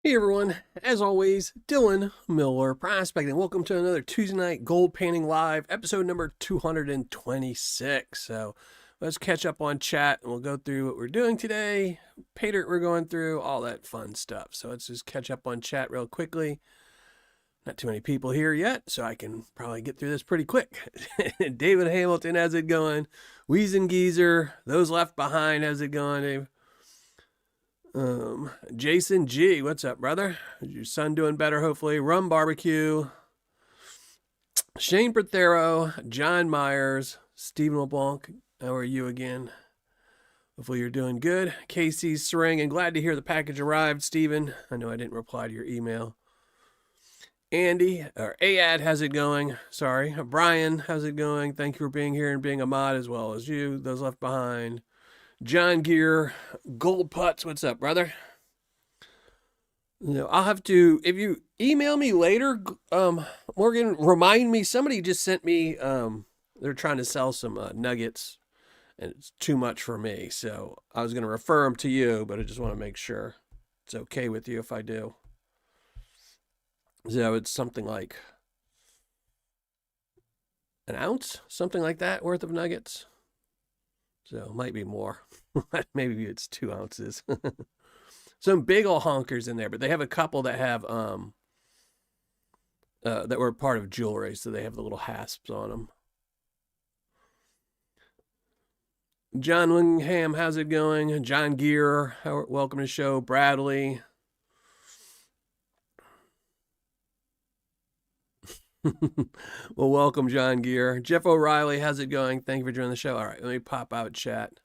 Hey everyone, as always, Dylan Miller Prospecting. Welcome to another Tuesday Night Gold Painting Live, episode number 226. So let's catch up on chat and we'll go through what we're doing today. Paydirt we're going through, all that fun stuff. So let's just catch up on chat real quickly. Not too many people here yet, so I can probably get through this pretty quick. David Hamilton, how's it going? Weezen Geezer, those left behind, how's it going, Dave? Jason G, what's up, brother? Is your son doing better, hopefully? Rum Barbecue. Shane Prothero, John Myers, Stephen LeBlanc, how are you again? Hopefully you're doing good. Casey Sring, and glad to hear the package arrived, Stephen. I know I didn't reply to your email. Andy, or Ayad, how's it going? Sorry. Brian, how's it going? Thank you for being here and being a mod as well as you, those left behind. John Gear, Gold Putts, what's up, brother? I'll have to, if you email me later, Morgan, remind me, somebody just sent me, they're trying to sell some nuggets, and it's too much for me, so I was going to refer them to you, but I just want to make sure it's okay with you if I do. So it's something like an ounce, something like that, worth of nuggets. So it might be more. Maybe it's 2 ounces. Some big old honkers in there, but they have a couple that have that were part of jewelry, so they have the little hasps on them. John Wingham, how's it going? John Gear, welcome to the show. Bradley. Well, welcome, John Gear. Jeff O'Reilly, how's it going? Thank you for joining the show. All right, let me pop out chat.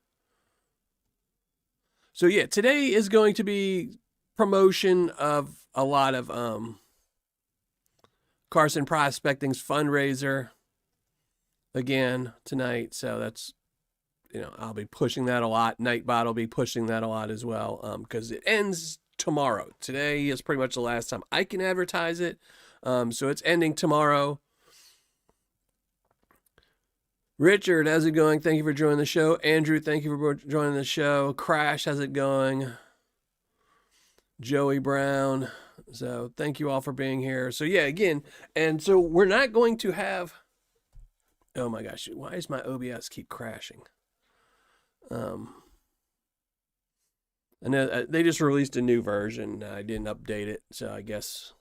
So yeah, today is going to be promotion of a lot of Carson Prospecting's fundraiser again tonight. So that's, I'll be pushing that a lot. Nightbot will be pushing that a lot as well, because it ends tomorrow. Today is pretty much the last time I can advertise it. So it's ending tomorrow. Richard, how's it going? Thank you for joining the show. Andrew, thank you for joining the show. Crash, how's it going? Joey Brown. So thank you all for being here. So yeah, again, and so we're not going to have, oh my gosh, why does my OBS keep crashing? I know they just released a new version. I didn't update it, so I guess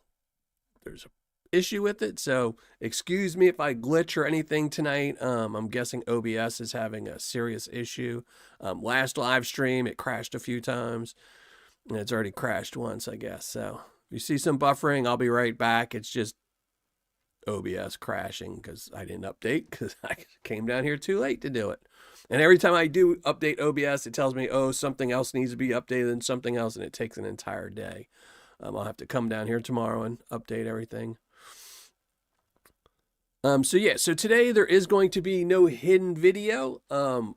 there's an issue with it. So excuse me if I glitch or anything tonight. I'm guessing OBS is having a serious issue. Last live stream, it crashed a few times, and it's already crashed once, I guess. So if you see some buffering, I'll be right back. It's just OBS crashing because I didn't update because I came down here too late to do it. And every time I do update OBS, it tells me, oh, something else needs to be updated and something else, and it takes an entire day. I'll have to come down here tomorrow and update everything. So today there is going to be no hidden video.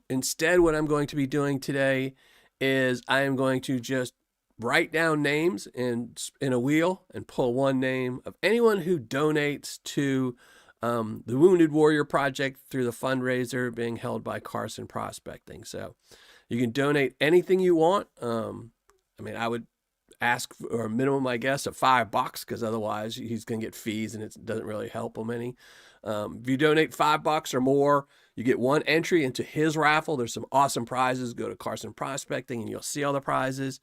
Instead, what I'm going to be doing today is I am going to just write down names in a wheel and pull one name of anyone who donates to the Wounded Warrior Project through the fundraiser being held by Carson Prospecting. So you can donate anything you want. I would ask for a minimum, I guess, of $5 because otherwise he's going to get fees and it doesn't really help him any. If you donate $5 or more, you get one entry into his raffle. There's some awesome prizes. Go to Carson Prospecting and you'll see all the prizes.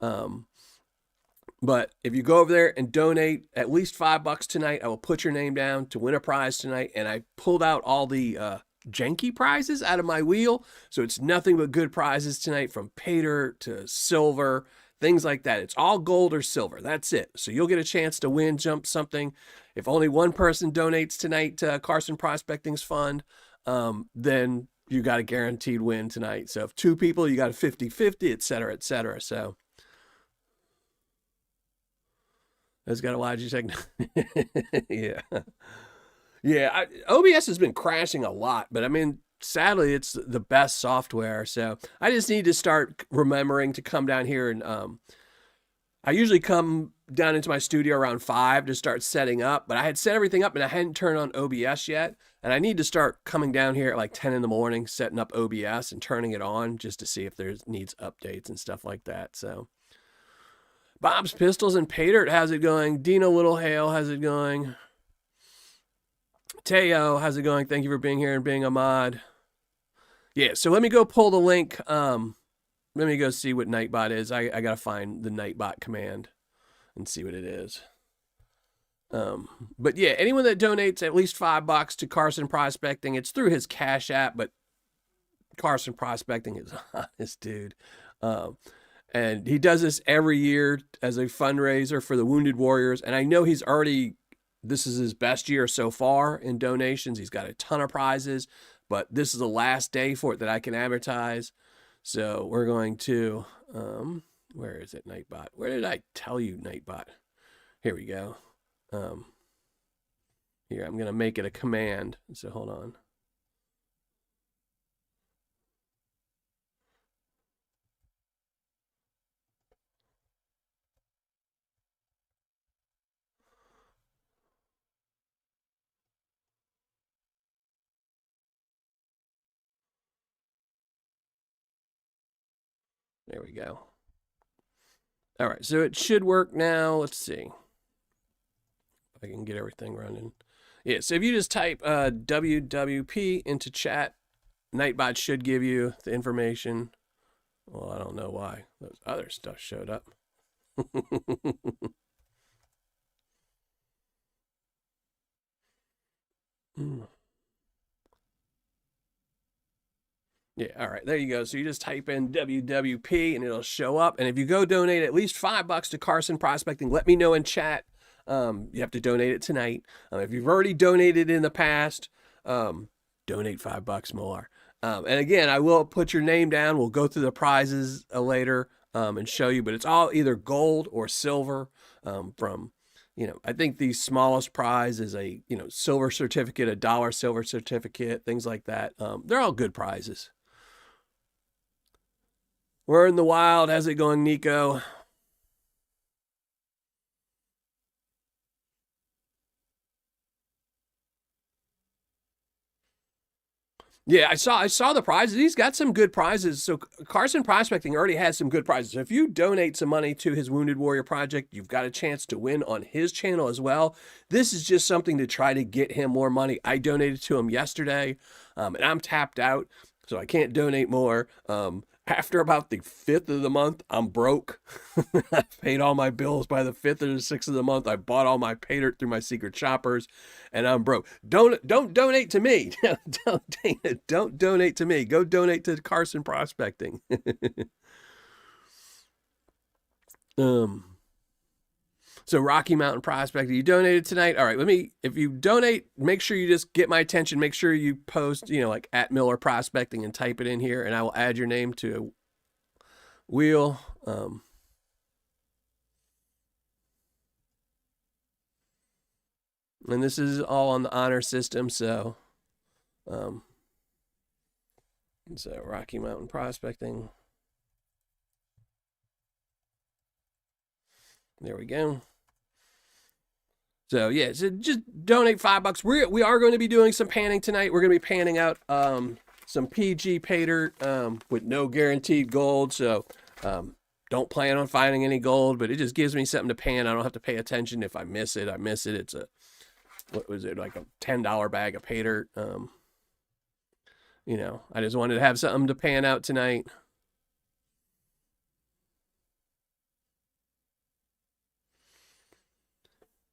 But if you go over there and donate at least $5 tonight, I will put your name down to win a prize tonight. And I pulled out all the janky prizes out of my wheel. So it's nothing but good prizes tonight, from Paydirt to silver, things like that. It's all gold or silver. That's it. So you'll get a chance to win something. If only one person donates tonight to Carson Prospecting's fund, then you got a guaranteed win tonight. So if 2 people, you got a 50-50, et cetera, et cetera. So that's got a logic check. Yeah. Yeah. OBS has been crashing a lot, but sadly, it's the best software. So I just need to start remembering to come down here and I usually come down into my studio around 5 to start setting up, but I had set everything up and I hadn't turned on OBS yet. And I need to start coming down here at like 10 in the morning, setting up OBS and turning it on just to see if there needs updates and stuff like that. So Bob's Pistols and Paydirt, how's it going? Dino Littlehale, how's it going? Teo, how's it going? Thank you for being here and being a mod. Yeah, so let me go pull the link. Let me go see what Nightbot is. I got to find the Nightbot command and see what it is. But yeah, anyone that donates at least $5 to Carson Prospecting, it's through his Cash App, but Carson Prospecting is honest, dude. And he does this every year as a fundraiser for the Wounded Warriors. And I know this is his best year so far in donations. He's got a ton of prizes, but this is the last day for it that I can advertise. So we're going to, where is it, Nightbot? Where did I tell you, Nightbot? Here we go. Here, I'm going to make it a command. So hold on. There we go. All right, so it should work now. Let's see if I can get everything running. Yeah, so if you just type WWP into chat, Nightbot should give you the information. Well, I don't know why those other stuff showed up. Yeah, all right, there you go. So you just type in WWP and it'll show up. And if you go donate at least $5 to Carson Prospecting, let me know in chat. You have to donate it tonight. If you've already donated in the past, donate $5 more. And again, I will put your name down. We'll go through the prizes later and show you, but it's all either gold or silver from, I think the smallest prize is a, silver certificate, $1 silver certificate, things like that. They're all good prizes. We're in the wild. How's it going, Nico? Yeah, I saw the prizes. He's got some good prizes. So Carson Prospecting already has some good prizes. So if you donate some money to his Wounded Warrior Project, you've got a chance to win on his channel as well. This is just something to try to get him more money. I donated to him yesterday, and I'm tapped out, so I can't donate more. After about the 5th of the month, I'm broke. I paid all my bills by the 5th or the 6th of the month. I bought all my Paydirt through my secret shoppers, and I'm broke. Don't donate to me. Don't donate to me. Go donate to Carson Prospecting. So Rocky Mountain Prospecting, you donated tonight. All right, if you donate, make sure you just get my attention. Make sure you post, like at Miller Prospecting and type it in here, and I will add your name to a wheel. And this is all on the honor system, so Rocky Mountain Prospecting. There we go. So yeah, so just donate $5. We are going to be doing some panning tonight. We're going to be panning out some PG Paydirt with no guaranteed gold. So don't plan on finding any gold, but it just gives me something to pan. I don't have to pay attention. If I miss it, I miss it. It's what was it, like a $10 bag of Paydirt. I just wanted to have something to pan out tonight.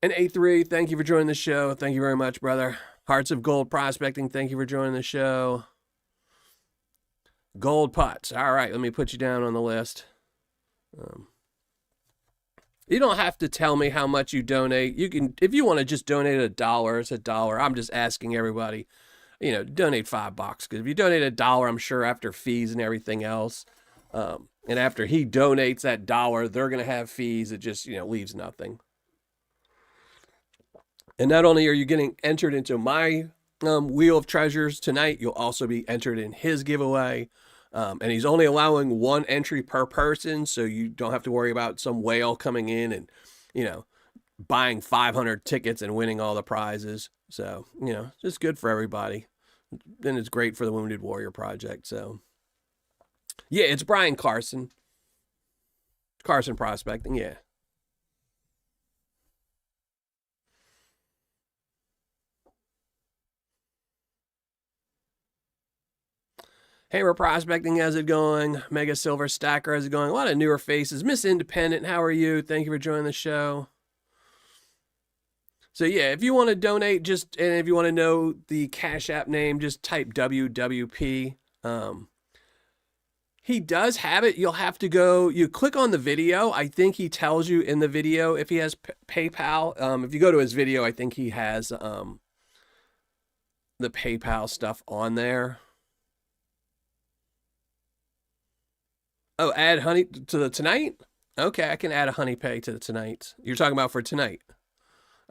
And A3, thank you for joining the show. Thank you very much, brother. Hearts of Gold Prospecting, thank you for joining the show. Gold Putts. All right, let me put you down on the list. You don't have to tell me how much you donate. You can, if you want to just donate $1, it's $1. I'm just asking everybody, donate $5. Because if you donate $1, I'm sure after fees and everything else, and after he donates that $1, they're going to have fees. It just, leaves nothing. And not only are you getting entered into my Wheel of Treasures tonight, you'll also be entered in his giveaway. And he's only allowing one entry per person, so you don't have to worry about some whale coming in and, buying 500 tickets and winning all the prizes. So, it's good for everybody. And it's great for the Wounded Warrior Project. So, yeah, it's Brian Carson. Carson Prospecting, yeah. Hammer Prospecting, how's it going? Mega Silver Stacker, how's it going? A lot of newer faces. Miss Independent, how are you? Thank you for joining the show. So yeah, if you want to donate, and if you want to know the Cash App name, just type WWP. He does have it. You'll have to go, you click on the video. I think he tells you in the video if he has PayPal. If you go to his video, I think he has the PayPal stuff on there. Oh, add honey to the tonight? Okay, I can add a honey pay to the tonight. You're talking about for tonight.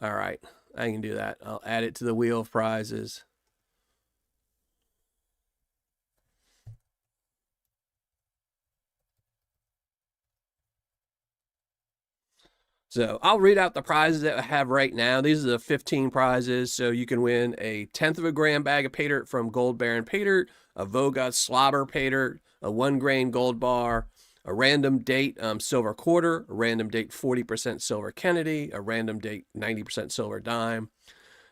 All right, I can do that. I'll add it to the wheel of prizes. So I'll read out the prizes that I have right now. These are the 15 prizes. So you can win a 1/10 of a gram bag of Paydirt from Gold Baron Paydirt, a Voga Slobber Paydirt, a 1 grain gold bar, a random date silver quarter, a random date 40% silver Kennedy, a random date 90% silver dime,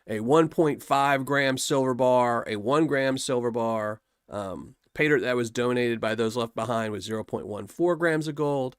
a 1.5 gram silver bar, a 1 gram silver bar. Paydirt that was donated by those left behind was 0.14 grams of gold.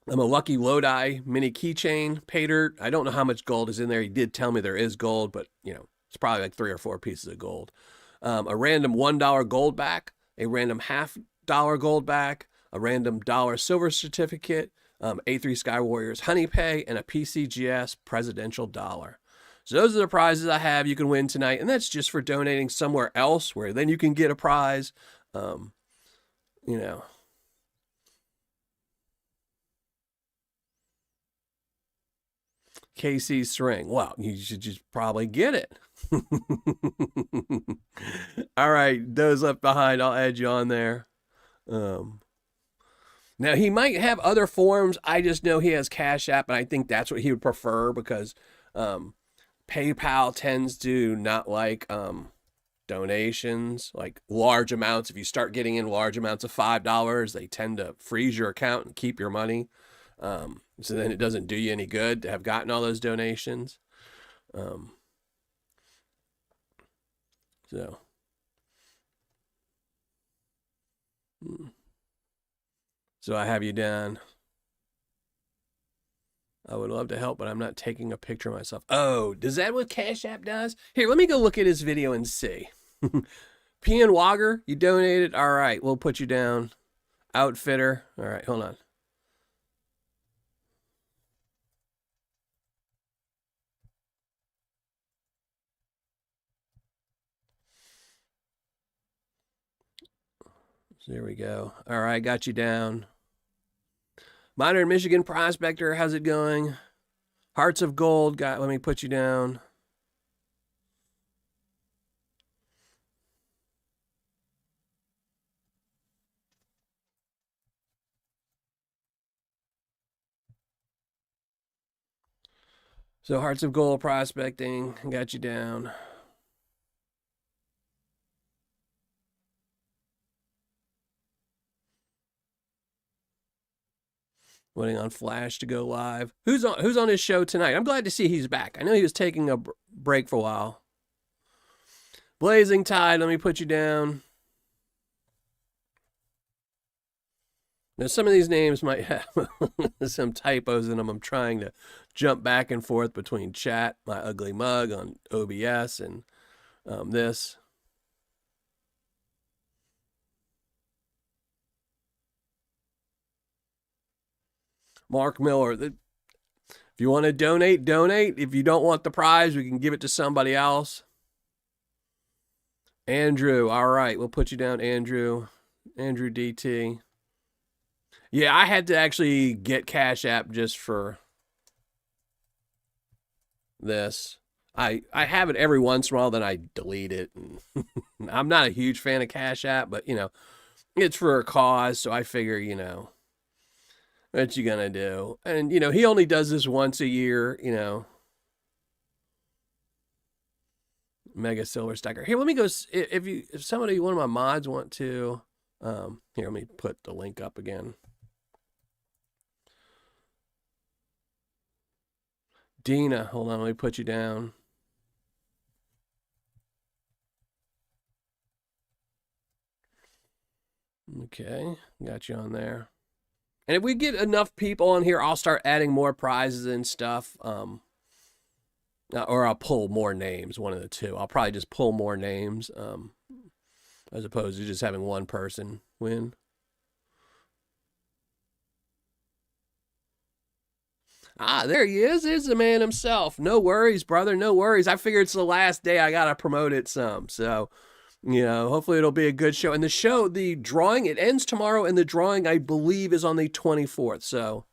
I'm a Lucky Lodi mini keychain Paydirt. I don't know how much gold is in there. He did tell me there is gold, but you know, it's probably like 3 or 4 pieces of gold. A random $1 gold back, a random $half gold back, a random $1 silver certificate, A3 Sky Warriors Honey Pay, and a PCGS Presidential Dollar. So those are the prizes I have you can win tonight, and that's just for donating somewhere else where then you can get a prize. You know. KC's string. Well, you should just probably get it. All right, those left behind, I'll add you on there. Now, he might have other forms. I just know he has Cash App, and I think that's what he would prefer because PayPal tends to not like donations, like large amounts. If you start getting in large amounts of $5, they tend to freeze your account and keep your money. So then it doesn't do you any good to have gotten all those donations. So I have you down. I would love to help, but I'm not taking a picture of myself. Oh, does that what Cash App does? Here, let me go look at his video and see. PN Wagger, you donated? All right, we'll put you down. Outfitter. All right, hold on. So there we go. All right, got you down. Modern Michigan Prospector, how's it going? Hearts of Gold, let me put you down. So Hearts of Gold Prospecting, got you down. Waiting on Flash to go live. Who's on his show tonight? I'm glad to see he's back. I know he was taking a break for a while. Blazing Tide, let me put you down. Now, some of these names might have some typos in them. I'm trying to jump back and forth between chat, my ugly mug on OBS, and this. Mark Miller. If you want to donate, donate. If you don't want the prize, we can give it to somebody else. Andrew. All right, we'll put you down, Andrew. Andrew DT. Yeah, I had to actually get Cash App just for this. I have it every once in a while, then I delete it. And I'm not a huge fan of Cash App, but, you know, it's for a cause, so I figure, you know, what you gonna do? And, you know, he only does this once a year, you know. Mega Silver Stacker. Here, let me go. If somebody, one of my mods want to, here, let me put the link up again. Dina, hold on, let me put you down. Okay, got you on there. And if we get enough people on here, I'll start adding more prizes and stuff. Or I'll pull more names, one of the two. I'll probably just pull more names, as opposed to just having one person win. Ah, there he is. There's the man himself. No worries, brother. No worries. I figure it's the last day. I gotta promote it some. So, hopefully it'll be a good show. And the show, the drawing, it ends tomorrow, and the drawing, I believe, is on the 24th. So,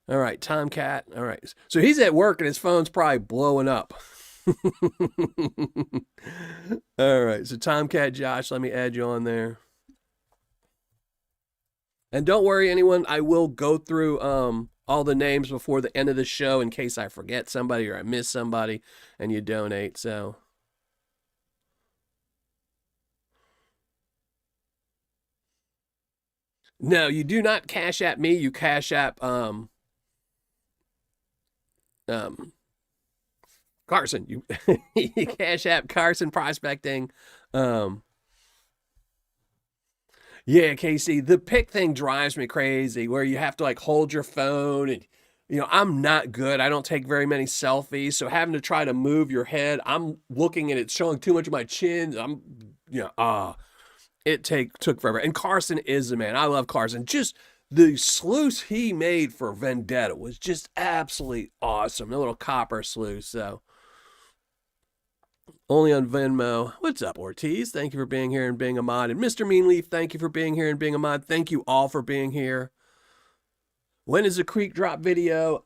all right, Tomcat. All right. So he's at work, and his phone's probably blowing up. All right. So Tomcat Josh, let me add you on there. And don't worry, anyone. I will go through all the names before the end of the show in case I forget somebody or I miss somebody and you donate. So. No, you do not cash at me. You cash app Carson. You, you cash app Carson Prospecting. Yeah, Casey, the pick thing drives me crazy where you have to like hold your phone and I'm not good. I don't take very many selfies, so having to try to move your head, I'm looking and it's showing too much of my chin. It took forever. And Carson is the man. I love Carson. Just the sluice he made for Vendetta was just absolutely awesome. The little copper sluice. So only on Venmo. What's up, Ortiz? Thank you for being here and being a mod. And Mr. Meanleaf, thank you for being here and being a mod. Thank you all for being here. When is the creek drop video?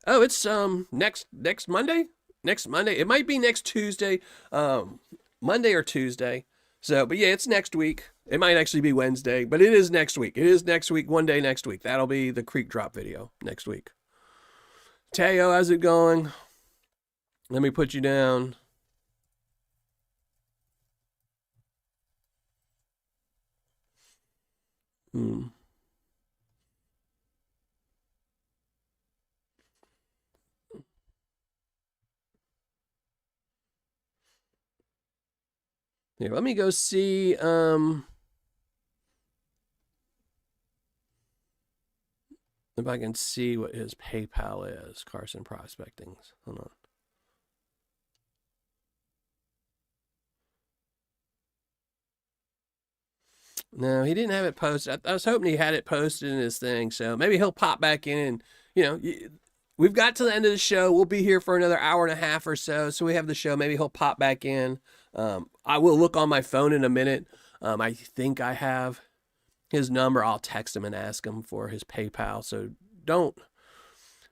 It's next Monday. Next Monday. It might be next Tuesday. Monday or Tuesday. So, but yeah, it's next week. It might actually be Wednesday, but it is next week. It is next week, one day next week. That'll be the creek drop video next week. Teo, how's it going? Let me put you down. Here, let me go see if I can see what his PayPal is. Carson Prospecting. Hold on. No, he didn't have it posted. I was hoping he had it posted in his thing, so maybe he'll pop back in. We've got to the end of the show. We'll be here for another hour and a half or so. So we have the show. Maybe he'll pop back in. I will look on my phone in a minute. I think I have his number. I'll text him and ask him for his PayPal. So don't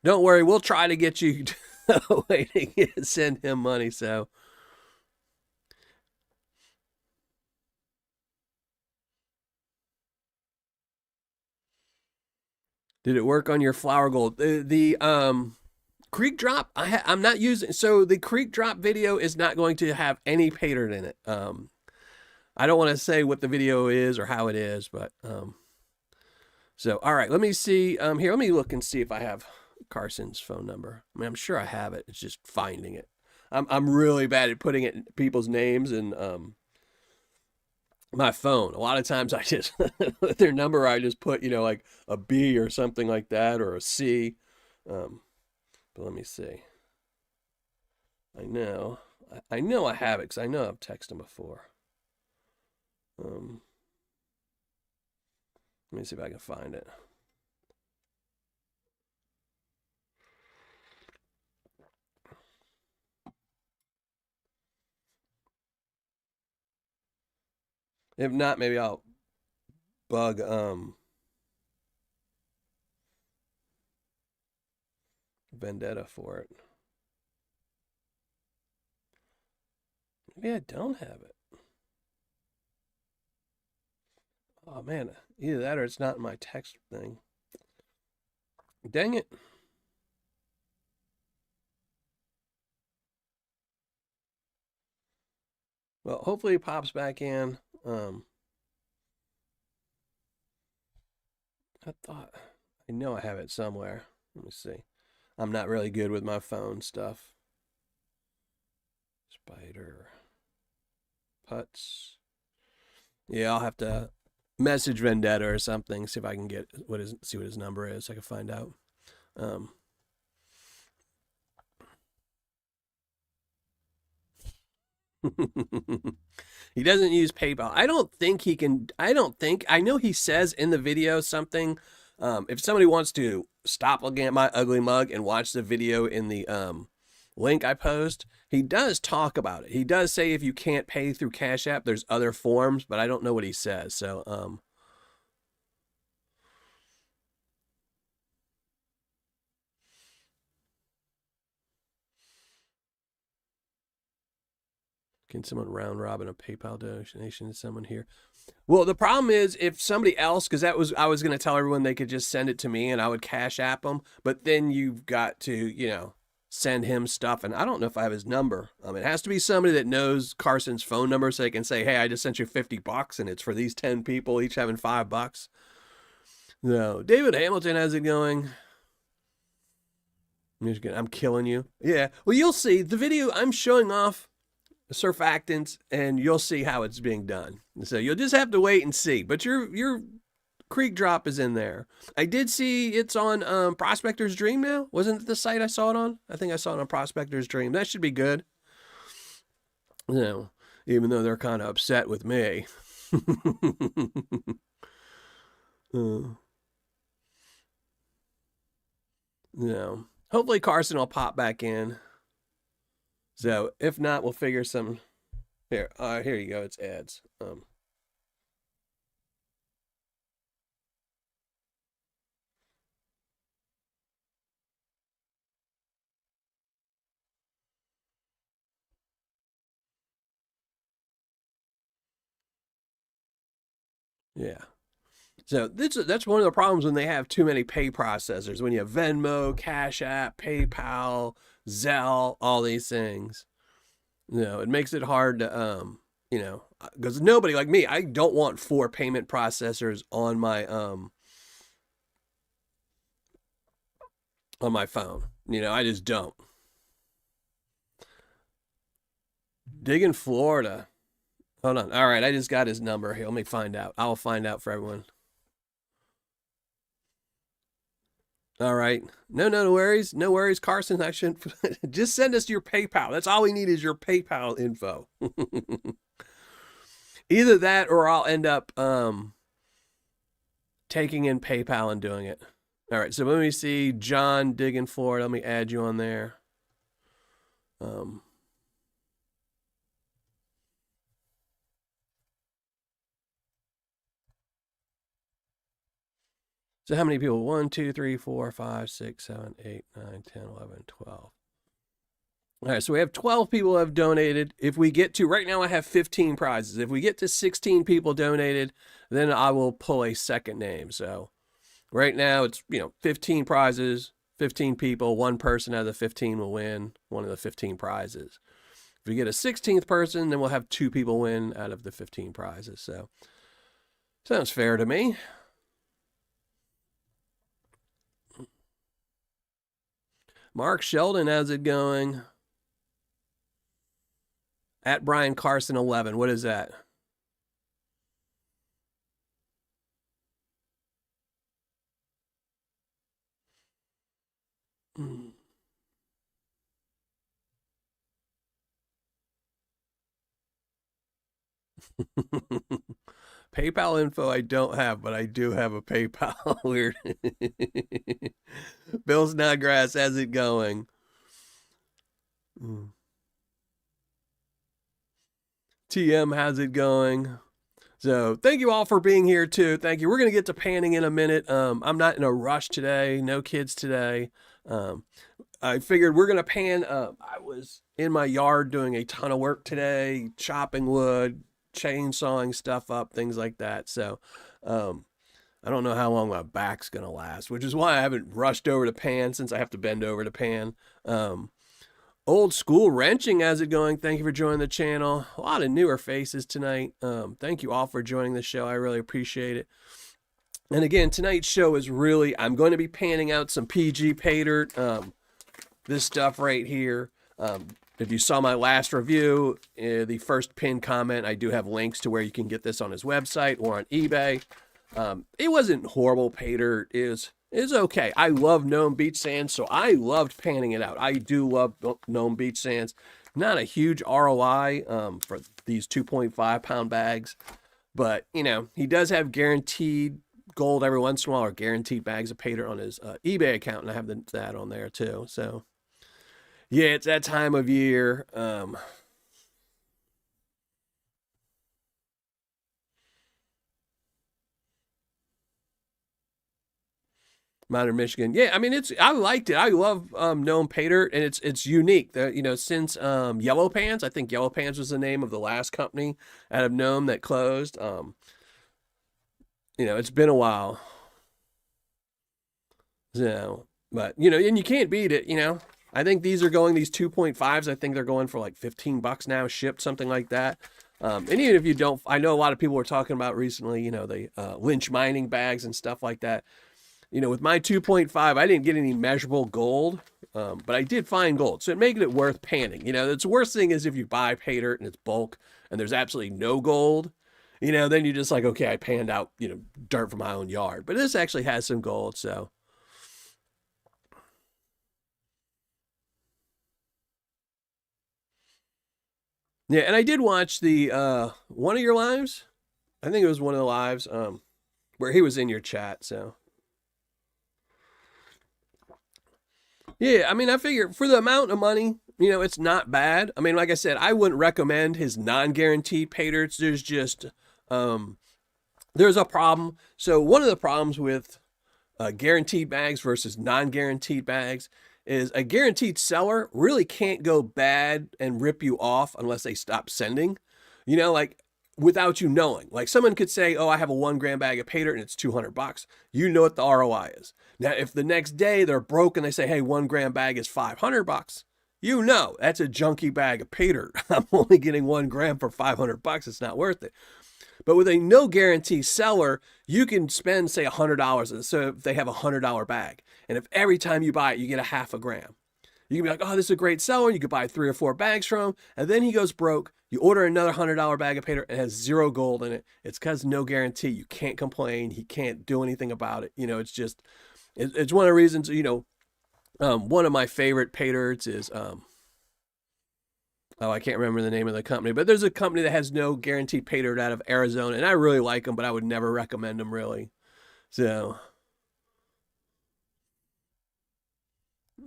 worry. We'll try to get you waiting and send him money. So. Did it work on your flower gold? The creek drop, I'm not using. So the creek drop video is not going to have any Paydirt in it. I don't want to say what the video is or how it is, but so all right, let me see. Here, let me look and see if I have Carson's phone number. I mean, I'm sure I have it. It's just finding it. I'm really bad at putting it in people's names and my phone. A lot of times I just their number I just put like a B or something like that or a C. But let me see. I know I have it because I know I've texted him before. Let me see if I can find it. If not, maybe I'll bug Vendetta for it. Maybe I don't have it. Oh man, either that or it's not in my text thing. Dang it. Well, hopefully he pops back in. I know I have it somewhere. Let me see. I'm not really good with my phone stuff. Spider. Putts. Yeah, I'll have to message Vendetta or something, see if I can get see what his number is, so I can find out. He doesn't use PayPal. I don't think he can. I know he says in the video something. If somebody wants to stop looking at my ugly mug and watch the video in the link I post, he does talk about it. He does say if you can't pay through Cash App, there's other forms, but I don't know what he says. So, can someone round robin a PayPal donation to someone here? Well, the problem is if somebody else, because I was going to tell everyone they could just send it to me and I would Cash App them, but then you've got to, send him stuff, and I don't know if I have his number. It has to be somebody that knows Carson's phone number, so they can say, "Hey, I just sent you $50, and it's for these 10 people, each having $5." No, David Hamilton, how's it going? I'm killing you. Yeah. Well, you'll see the video. I'm showing off surfactants, and you'll see how it's being done. So you'll just have to wait and see. But your creek drop is in there. I did see it's on Prospector's Dream now. Wasn't it the site I saw it on? I think I saw it on Prospector's Dream. That should be good. Even though they're kind of upset with me. Hopefully Carson will pop back in. So if not, we'll figure some. Here you go. It's ads. Yeah. So that's one of the problems when they have too many pay processors. When you have Venmo, Cash App, PayPal, Zelle, all these things, it makes it hard to because nobody like me, I don't want 4 payment processors on my phone. I just don't. Dig in Florida. Hold on. All right, I just got his number here. Let me find out. I'll find out for everyone. All right. No worries. No worries, Carson. I shouldn't. Just send us your PayPal. That's all we need is your PayPal info. Either that or I'll end up taking in PayPal and doing it. All right. So let me see. John digging Florida. Let me add you on there. So how many people? 1, 2, 3, 4, 5, 6, 7, 8, 9, 10, 11, 12. All right, so we have 12 people who have donated. If we get to, right now I have 15 prizes. If we get to 16 people donated, then I will pull a second name. So right now it's, 15 prizes, 15 people, one person out of the 15 will win one of the 15 prizes. If we get a 16th person, then we'll have 2 people win out of the 15 prizes. So sounds fair to me. Mark Sheldon, how's it going? At Brian Carson 11. What is that? PayPal info I don't have, but I do have a PayPal. Weird. Bill Snodgrass, how's it going? TM, how's it going? So thank you all for being here too. Thank you. We're going to get to panning in a minute. I'm not in a rush today. No kids today. I figured we're going to pan. I was in my yard doing a ton of work today, chopping wood, chainsawing stuff up, things like that. So I don't know how long my back's going to last, which is why I haven't rushed over to pan since I have to bend over to pan. Old School Wrenching, how's it going? Thank you for joining the channel. A lot of newer faces tonight. Thank you all for joining the show. I really appreciate it. And again, tonight's show is really, I'm going to be panning out some PG Paydirt. This stuff right here. if you saw my last review, the first pinned comment, I do have links to where you can get this on his website or on eBay. It wasn't horrible Paydirt. It was okay. I love Gnome Beach Sands, so I loved panning it out. I do love Gnome Beach Sands. Not a huge ROI for these 2.5 pound bags, but you know, he does have guaranteed gold every once in a while, or guaranteed bags of Paydirt on his eBay account, and I have that on there too. So yeah, it's that time of year. Modern Michigan. Yeah, I mean I liked it. I love Gnome Paydirt, and it's unique. You know, since Yellow Pans, I think Yellow Pans was the name of the last company out of Gnome that closed. You know, it's been a while. So, but you know, and you can't beat it, you know. I think these 2.5s, I think they're going for like $15 now, shipped, something like that. And even if you don't, I know a lot of people were talking about recently, you know, the lynch mining bags and stuff like that. You know, with my 2.5, I didn't get any measurable gold, but I did find gold. So it made it worth panning. You know, the worst thing is if you buy Paydirt and it's bulk and there's absolutely no gold, you know, then you're just like, okay, I panned out, you know, dirt from my own yard. But this actually has some gold, so. Yeah, and I did watch the one of your lives. I think it was one of the lives where he was in your chat, so. Yeah, I mean, I figure for the amount of money, you know, it's not bad. I mean, like I said, I wouldn't recommend his non-guaranteed Paydirts. Um, there's a problem. So one of the problems with guaranteed bags versus non-guaranteed bags is a guaranteed seller really can't go bad and rip you off unless they stop sending. You know, like without you knowing. Like someone could say, "Oh, I have a 1 gram bag of Paydirt and it's $200." You know what the ROI is. Now, if the next day they're broke and they say, "Hey, 1 gram bag is $500," you know that's a junky bag of Paydirt. I'm only getting 1 gram for $500. It's not worth it. But with a no guarantee seller, you can spend, say, $100. So if they have a $100 bag, and if every time you buy it, you get a half a gram, you can be like, oh, this is a great seller. You could buy 3 or 4 bags from him. And then he goes broke. You order another $100 bag of Paydirt and it has 0 gold in it. It's because no guarantee. You can't complain. He can't do anything about it. You know, it's just, it's one of the reasons, you know, one of my favorite Paydirts is, oh, I can't remember the name of the company, but there's a company that has no guaranteed Paydirt out of Arizona, and I really like them, but I would never recommend them really. So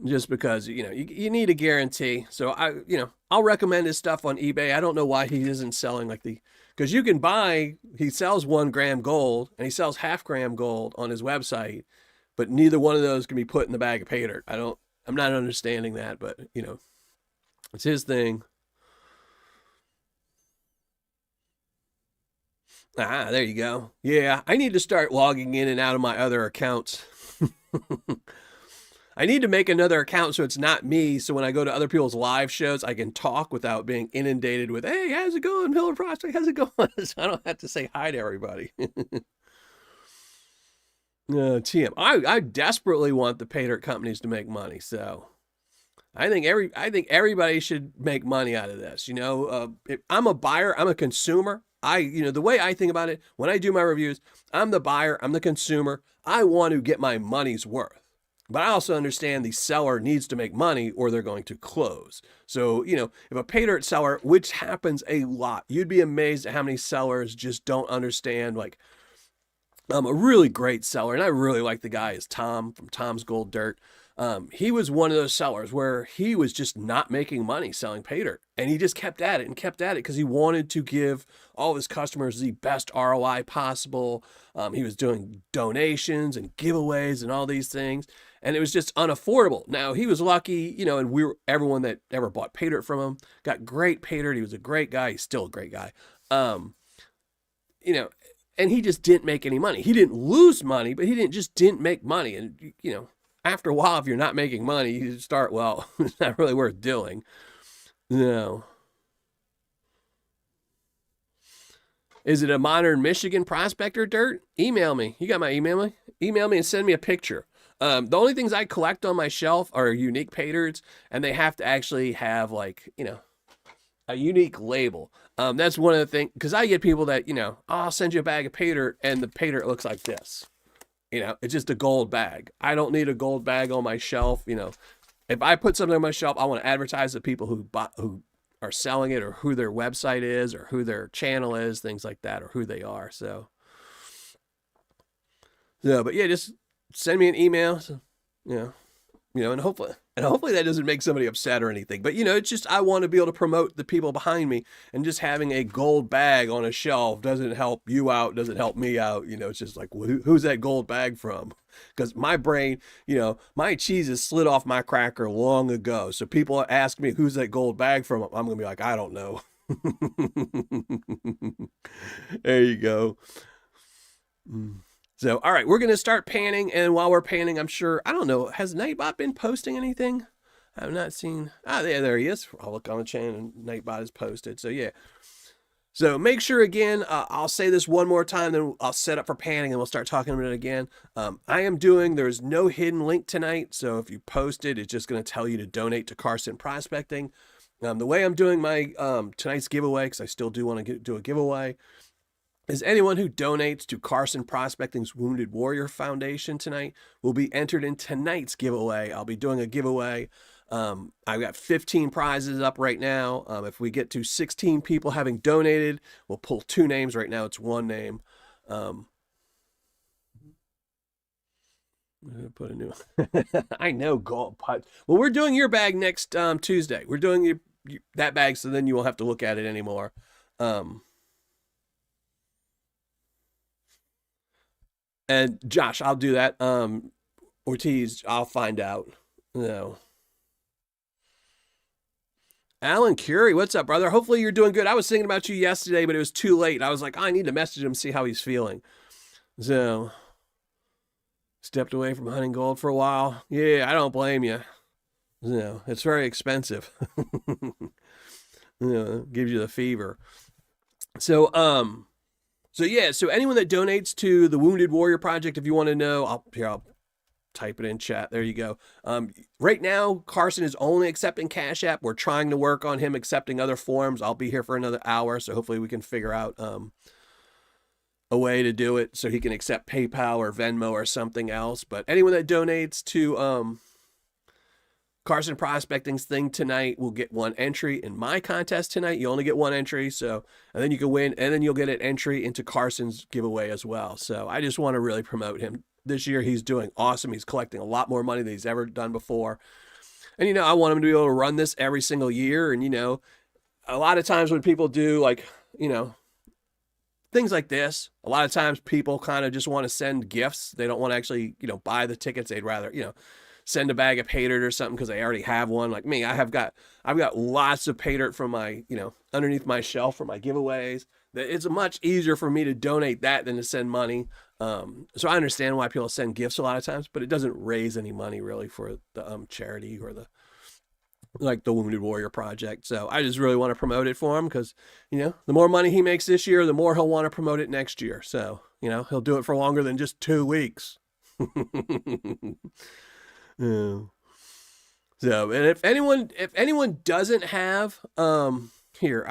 just because, you know, you need a guarantee. So you know, I'll recommend his stuff on eBay. I don't know why he isn't selling like because you can buy, he sells 1 gram gold and he sells half-gram gold on his website, but neither one of those can be put in the bag of Paydirt. I'm not understanding that, but you know, it's his thing. Ah, there you go. Yeah, I need to start logging in and out of my other accounts. I need to make another account so it's not me. So when I go to other people's live shows, I can talk without being inundated with, hey, how's it going, Miller Prospect? How's it going? So I don't have to say hi to everybody. TM. I desperately want the Paydirt companies to make money. So I think everybody should make money out of this. You know, I'm a buyer, I'm a consumer. You know, the way I think about it, when I do my reviews, I'm the buyer, I'm the consumer. I want to get my money's worth. But I also understand the seller needs to make money or they're going to close. So, you know, if a Paydirt seller, which happens a lot, you'd be amazed at how many sellers just don't understand. Like, a really great seller, and I really like the guy, is Tom from Tom's Gold Dirt. He was one of those sellers where he was just not making money selling Paydirt, and he just kept at it and kept at it because he wanted to give all his customers the best ROI possible. He was doing donations and giveaways and all these things, and it was just unaffordable. Now, he was lucky, you know, and everyone that ever bought Paydirt from him got great Paydirt. He was a great guy. He's still a great guy. You know, and he just didn't make any money. He didn't lose money, but he didn't make money. And, you know, after a while, if you're not making money, you start, well, it's not really worth doing. No. Is it a modern Michigan prospector dirt? Email me. You got my email me? Email me and send me a picture. The only things I collect on my shelf are unique Paydirts, and they have to actually have like, a unique label. That's one of the things, because I get people that, oh, I'll send you a bag of Paydirt, and the Paydirt looks like this. It's just a gold bag. I don't need a gold bag on my shelf. If I put something on my shelf, I want to advertise to people who are selling it, or who their website is, or who their channel is, things like that, or who they are. So but yeah, just send me an email. So, and hopefully that doesn't make somebody upset or anything. But it's just, I want to be able to promote the people behind me, and just having a gold bag on a shelf doesn't help you out, doesn't help me out. It's just like, who's that gold bag from? Because my brain, my cheese has slid off my cracker long ago. So people ask me, who's that gold bag from? I'm gonna be like, I don't know. There you go. So, all right, we're going to start panning. And while we're panning, I'm sure, I don't know, has Nightbot been posting anything? I've not seen. There he is. I'll look on the channel and Nightbot is posted. So, yeah. So make sure, again, I'll say this one more time, then I'll set up for panning and we'll start talking about it again. There's no hidden link tonight. So if you post it, it's just going to tell you to donate to Carson Prospecting. The way I'm doing my tonight's giveaway, because I still do want to do a giveaway, is anyone who donates to Carson Prospecting's Wounded Warrior Foundation tonight will be entered in tonight's giveaway. I'll be doing a giveaway. I've got 15 prizes up right now. If we get to 16 people having donated, we'll pull 2 names. Right now it's 1 name. I'm gonna put a new I know, gold putt. Well, we're doing your bag next Tuesday. We're doing that bag, so then you won't have to look at it anymore. And Josh, I'll do that. Ortiz, I'll find out. No. Alan Curie, what's up, brother? Hopefully you're doing good. I was thinking about you yesterday, but it was too late. I was like, I need to message him, see how he's feeling. So, stepped away from hunting gold for a while. Yeah, I don't blame you. It's very expensive. Gives you the fever. So anyone that donates to the Wounded Warrior Project, if you want to know, I'll type it in chat. There you go. Right now, Carson is only accepting Cash App. We're trying to work on him accepting other forms. I'll be here for another hour, so hopefully we can figure out a way to do it so he can accept PayPal or Venmo or something else. But anyone that donates to Carson Prospecting's thing tonight will get 1 entry in my contest tonight. You only get 1 entry, and then you can win, and then you'll get an entry into Carson's giveaway as well. So I just want to really promote him. This year he's doing awesome. He's collecting a lot more money than he's ever done before. And, I want him to be able to run this every single year. And, a lot of times when people do things like this, a lot of times people kind of just want to send gifts. They don't want to actually, buy the tickets. They'd rather, send a bag of Paydirt or something because they already have one. Like me, I've got lots of Paydirt from my, underneath my shelf for my giveaways. It's much easier for me to donate that than to send money. So I understand why people send gifts a lot of times, but it doesn't raise any money really for the charity or the Wounded Warrior Project. So I just really want to promote it for him because, the more money he makes this year, the more he'll want to promote it next year. So, he'll do it for longer than just 2 weeks. Yeah. So, and if anyone doesn't have, here,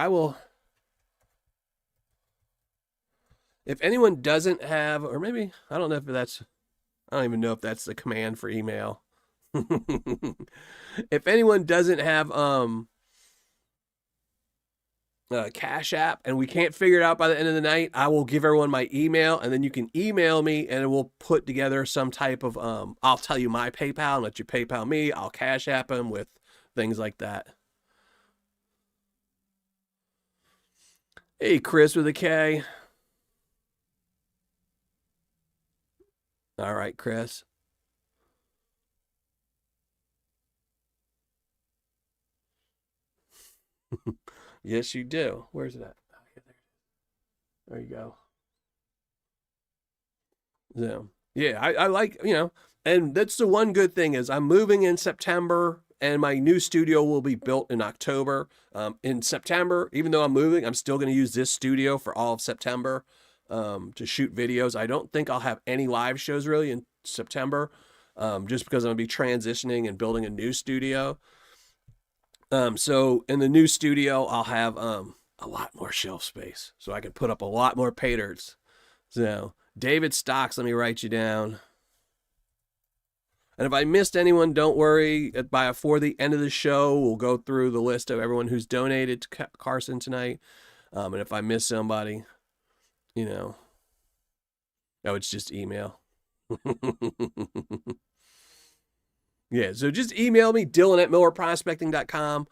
if anyone doesn't have, or maybe, I don't even know if that's the command for email. If anyone doesn't have, Cash App and we can't figure it out by the end of the night, I will give everyone my email and then you can email me and we'll put together some type of, I'll tell you my PayPal and let you PayPal me. I'll Cash App them with things like that. Hey, Chris with a K. All right, Chris. Yes, you do. Where's it at? There you go. So, yeah, I like, and that's the one good thing is I'm moving in September and my new studio will be built in October. In September, even though I'm moving, I'm still going to use this studio for all of September to shoot videos. I don't think I'll have any live shows really in September. just because I'm going to be transitioning and building a new studio. So in the new studio, I'll have a lot more shelf space, so I can put up a lot more Paydirts. So David Stocks, let me write you down. And if I missed anyone, don't worry. Before the end of the show, we'll go through the list of everyone who's donated to Carson tonight. And if I miss somebody, oh, it's just email. Yeah, so just email me, Dylan@millerprospecting.com,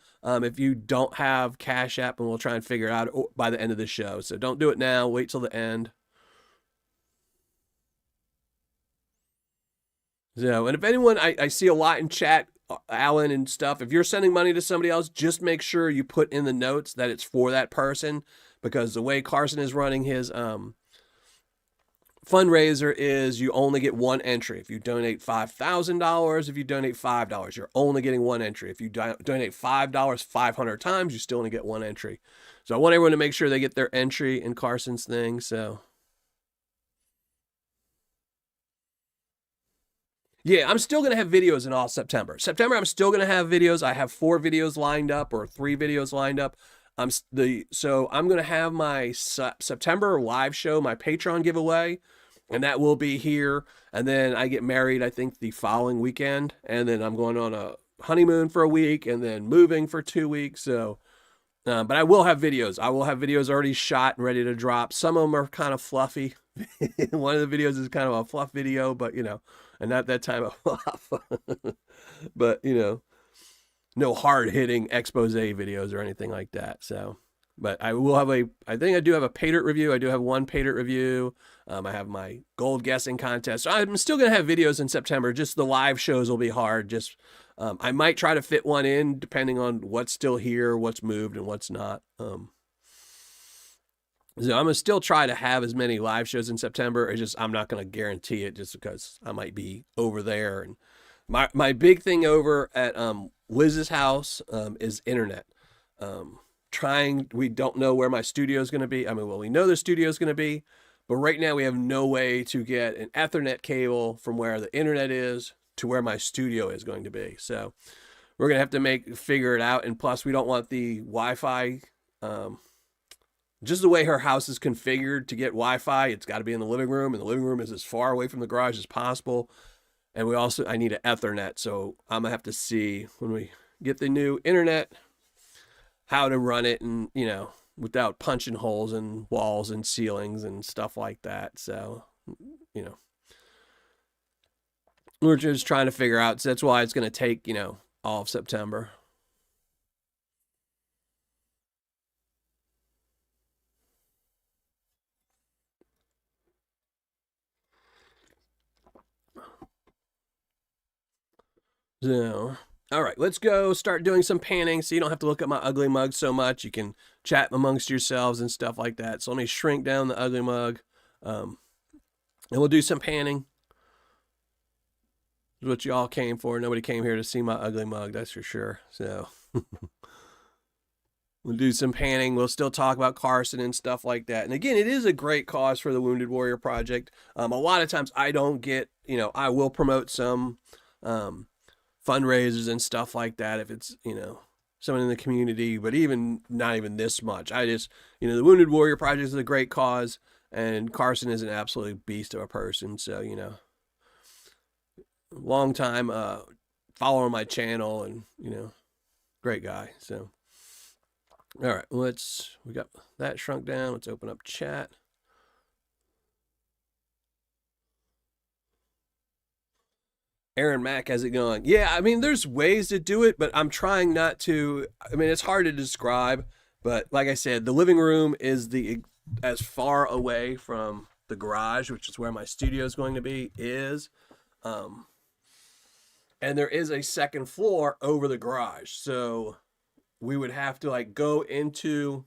if you don't have Cash App, and we'll try and figure it out by the end of the show. So don't do it now. Wait till the end. So, and if anyone, I see a lot in chat, Alan and stuff, if you're sending money to somebody else, just make sure you put in the notes that it's for that person, because the way Carson is running his fundraiser is you only get one entry. If you donate $5,000, if you donate $5, you're only getting one entry. If you donate $5 500 times, you still only get one entry. So I want everyone to make sure they get their entry in Carson's thing. So yeah, I'm still going to have videos in all September. I'm still going to have videos. I have 4 videos lined up, or 3 videos lined up. So I'm going to have my September live show, my Patreon giveaway, and that will be here. And then I get married, I think, the following weekend. And then I'm going on a honeymoon for a week and then moving for 2 weeks. So, but I will have videos. I will have videos already shot and ready to drop. Some of them are kind of fluffy. One of the videos is kind of a fluff video, but and not that time of fluff. But no hard hitting expose videos or anything like that. So, but I will have I think I do have a Paydirt review. I do have one Paydirt review. I have my gold guessing contest. So I'm still going to have videos in September. Just the live shows will be hard. Just, I might try to fit one in depending on what's still here, what's moved, and what's not. So I'm going to still try to have as many live shows in September. It's just, I'm not going to guarantee it just because I might be over there. And my big thing over at Liz's house is internet. We don't know where my studio is going to be. I mean, well, we know the studio is going to be, but right now we have no way to get an Ethernet cable from where the internet is to where my studio is going to be. So we're going to have to figure it out. And plus we don't want the Wi-Fi, just the way her house is configured to get Wi-Fi. It's got to be in the living room, and the living room is as far away from the garage as possible. And I need an Ethernet. So I'm going to have to see when we get the new internet, how to run it, and, without punching holes in walls and ceilings and stuff like that. So, we're just trying to figure out. So that's why it's going to take, all of September. So, all right, let's go start doing some panning so you don't have to look at my ugly mug so much. You can chat amongst yourselves and stuff like that. So let me shrink down the ugly mug. And we'll do some panning. This is what you all came for. Nobody came here to see my ugly mug, that's for sure. So we'll do some panning. We'll still talk about Carson and stuff like that. And again, it is a great cause for the Wounded Warrior Project. A lot of times I don't get, I will promote some fundraisers and stuff like that if it's, someone in the community, but not even this much. I just, the Wounded Warrior Project is a great cause, and Carson is an absolute beast of a person. So, long time follower on my channel, and, great guy. So, all right, we got that shrunk down. Let's open up chat. Aaron Mack, how's it going? Yeah, I mean, there's ways to do it, but I'm trying not to. I mean, it's hard to describe, but like I said, the living room is as far away from the garage, which is where my studio is going to be, and there is a second floor over the garage. So we would have to go into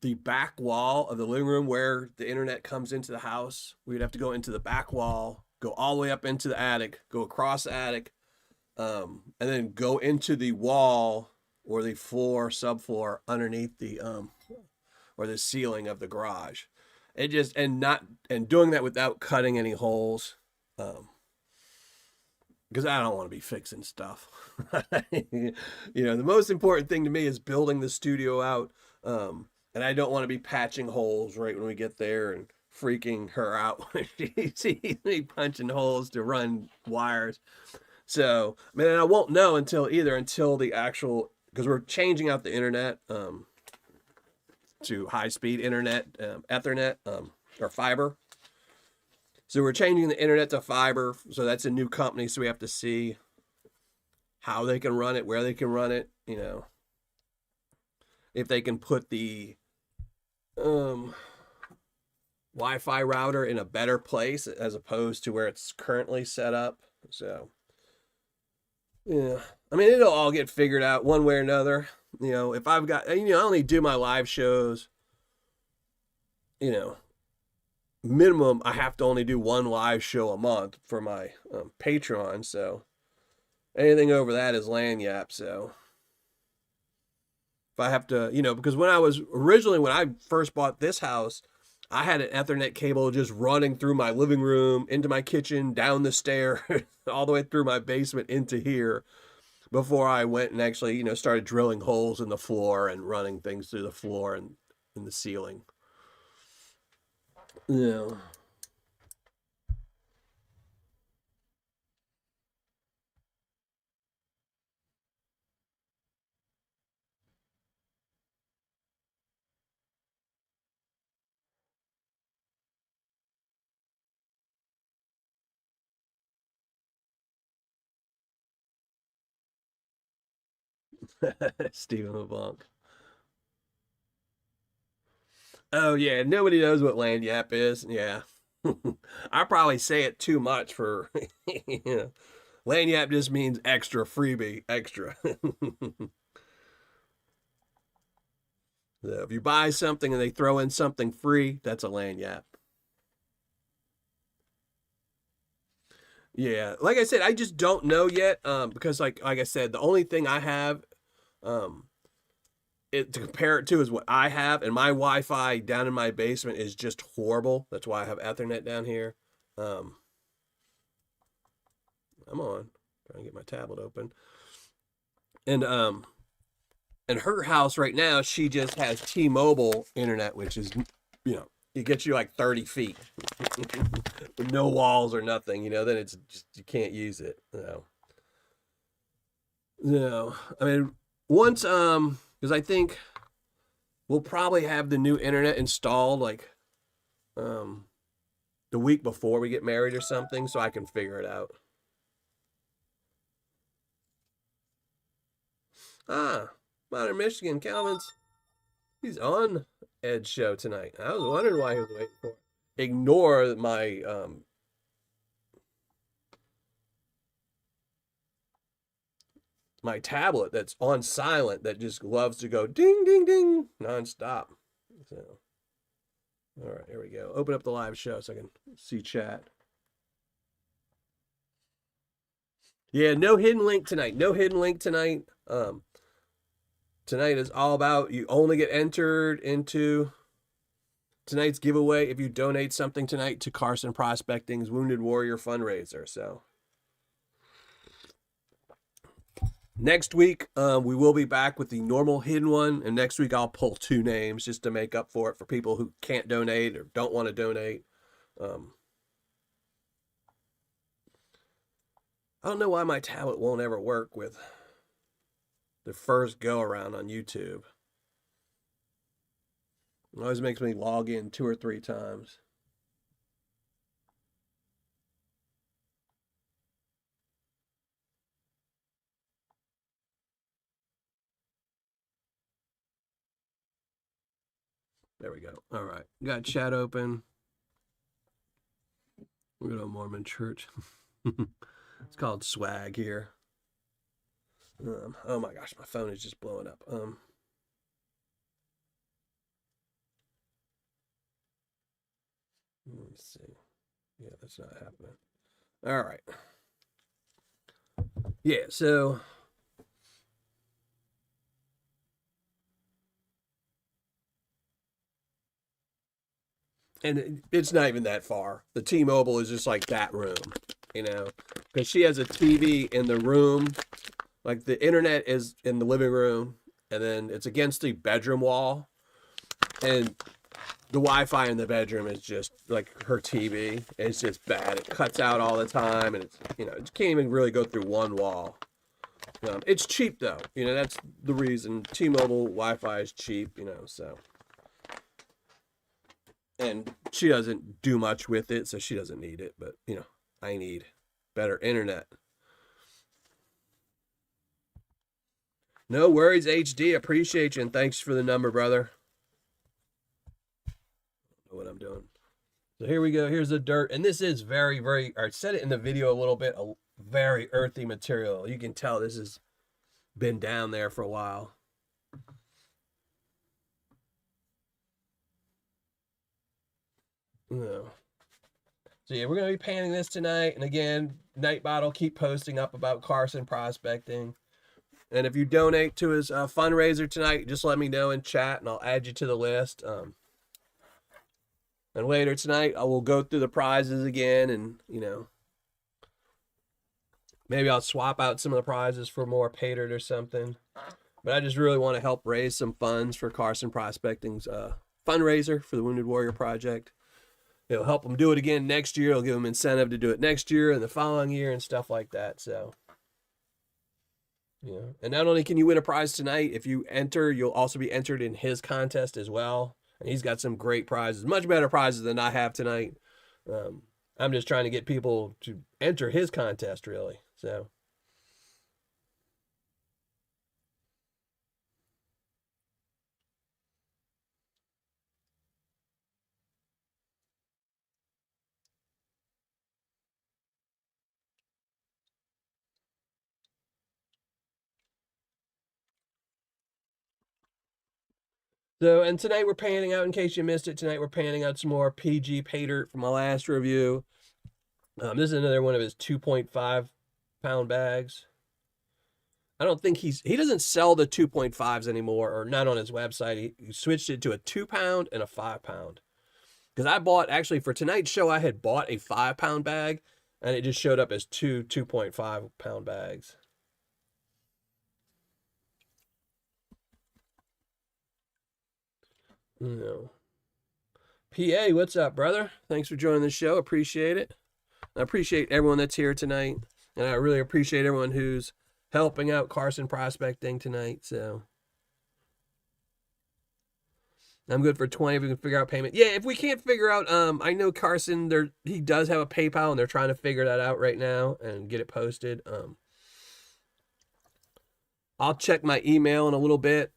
the back wall of the living room where the internet comes into the house. We would have to go into the back wall, go all the way up into the attic, go across the attic, and then go into the wall or the subfloor underneath the or the ceiling of the garage. And doing that without cutting any holes. because I don't want to be fixing stuff. You know, the most important thing to me is building the studio out. And I don't want to be patching holes right when we get there and freaking her out when she sees me punching holes to run wires. So, I mean, I won't know until the actual, because we're changing out the internet to high speed internet, Ethernet, or fiber. So we're changing the internet to fiber. So that's a new company. So we have to see how they can run it, where they can run it, you know, if they can put the Wi-Fi router in a better place as opposed to where it's currently set up. So, yeah, I mean, it'll all get figured out one way or another. You know, if I've got, you know, I only do my live shows, you know, minimum, I have to only do one live show a month for my Patreon. So anything over that is lanyap. So if I have to, you know, because when I first bought this house, I had an Ethernet cable just running through my living room, into my kitchen, down the stairs, all the way through my basement into here before I went and actually, you know, started drilling holes in the floor and running things through the floor and in the ceiling. Yeah. Stephen LeBlanc. Oh yeah, nobody knows what lanyap is. Yeah. I probably say it too much for you know. Lanyap just means extra freebie, extra. So if you buy something and they throw in something free, that's a lanyap. Yeah, like I said, I just don't know yet. Because like I said, the only thing I have, um, to compare it to is what I have, and my Wi-Fi down in my basement is just horrible. That's why I have Ethernet down here. Um, I'm on trying to get my tablet open, and in her house right now, she just has T-Mobile internet, which is, you know, it gets you like 30 feet with no walls or nothing. You know, then it's just you can't use it. No, I mean once because I think we'll probably have the new internet installed like um the week before we get married or something, so I can figure it out. Ah, Modern Michigan, Calvin's. He's on Ed's show tonight. I was wondering why he was waiting for it. Ignore my tablet that's on silent that just loves to go ding ding ding nonstop. So, all right, here we go. Open up the live show so I can see chat. Yeah, no hidden link tonight. No hidden link tonight. Tonight is all about you only get entered into tonight's giveaway if you donate something tonight to Carson Prospecting's Wounded Warrior fundraiser. So next week, we will be back with the normal hidden one, and next week I'll pull 2 names just to make up for it for people who can't donate or don't want to donate. I don't know why my tablet won't ever work with the first go around on YouTube. It always makes me log in 2 or 3 times. There we go. All right. Got chat open. We're going to Mormon church. It's called swag here. Oh my gosh, my phone is just blowing up. Let me see. Yeah, that's not happening. All right. Yeah, so and it's not even that far. The T-Mobile is just like that room. you know, because she has a TV in the room. Like the internet is in the living room, and then it's against the bedroom wall, and the Wi-Fi in the bedroom is just like her TV. It's just bad. It cuts out all the time, and it's, you know, it can't even really go through one wall. It's cheap though. You know, that's the reason. T-Mobile Wi-Fi is cheap. You know, so. And she doesn't do much with it, so she doesn't need it. But, you know, I need better internet. No worries, HD. Appreciate you, and thanks for the number, brother. I don't know what I'm doing. So here we go. Here's the dirt. And this is very, very, I said it in the video a little bit, a very earthy material. You can tell this has been down there for a while. No. So yeah, we're going to be painting this tonight. And again, Nightbot will keep posting up about Carson prospecting. And if you donate to his fundraiser tonight, just let me know in chat and I'll add you to the list. And later tonight, I will go through the prizes again and, you know, maybe I'll swap out some of the prizes for more Paydirt or something. But I just really want to help raise some funds for Carson Prospecting's fundraiser for the Wounded Warrior Project. It'll help them do it again next year. It'll give them incentive to do it next year and the following year and stuff like that. So, yeah. And not only can you win a prize tonight, if you enter, you'll also be entered in his contest as well. And he's got some great prizes, much better prizes than I have tonight. I'm just trying to get people to enter his contest, really. So. So, and tonight we're panning out, in case you missed it, tonight we're panning out some more PG Paydirt from my last review. This is another one of his 2.5 pound bags. I don't think he doesn't sell the 2.5s anymore, or not on his website. He switched it to a 2 pound and a 5 pound. Because I bought, actually for tonight's show, I had bought a 5 pound bag, and it just showed up as two 2.5 pound bags. No. PA, what's up, brother? Thanks for joining the show. Appreciate it. I appreciate everyone that's here tonight. And I really appreciate everyone who's helping out Carson Prospecting tonight. So I'm good for 20 if we can figure out payment. Yeah, if we can't figure out, I know Carson, he does have a PayPal, and they're trying to figure that out right now and get it posted. I'll check my email in a little bit.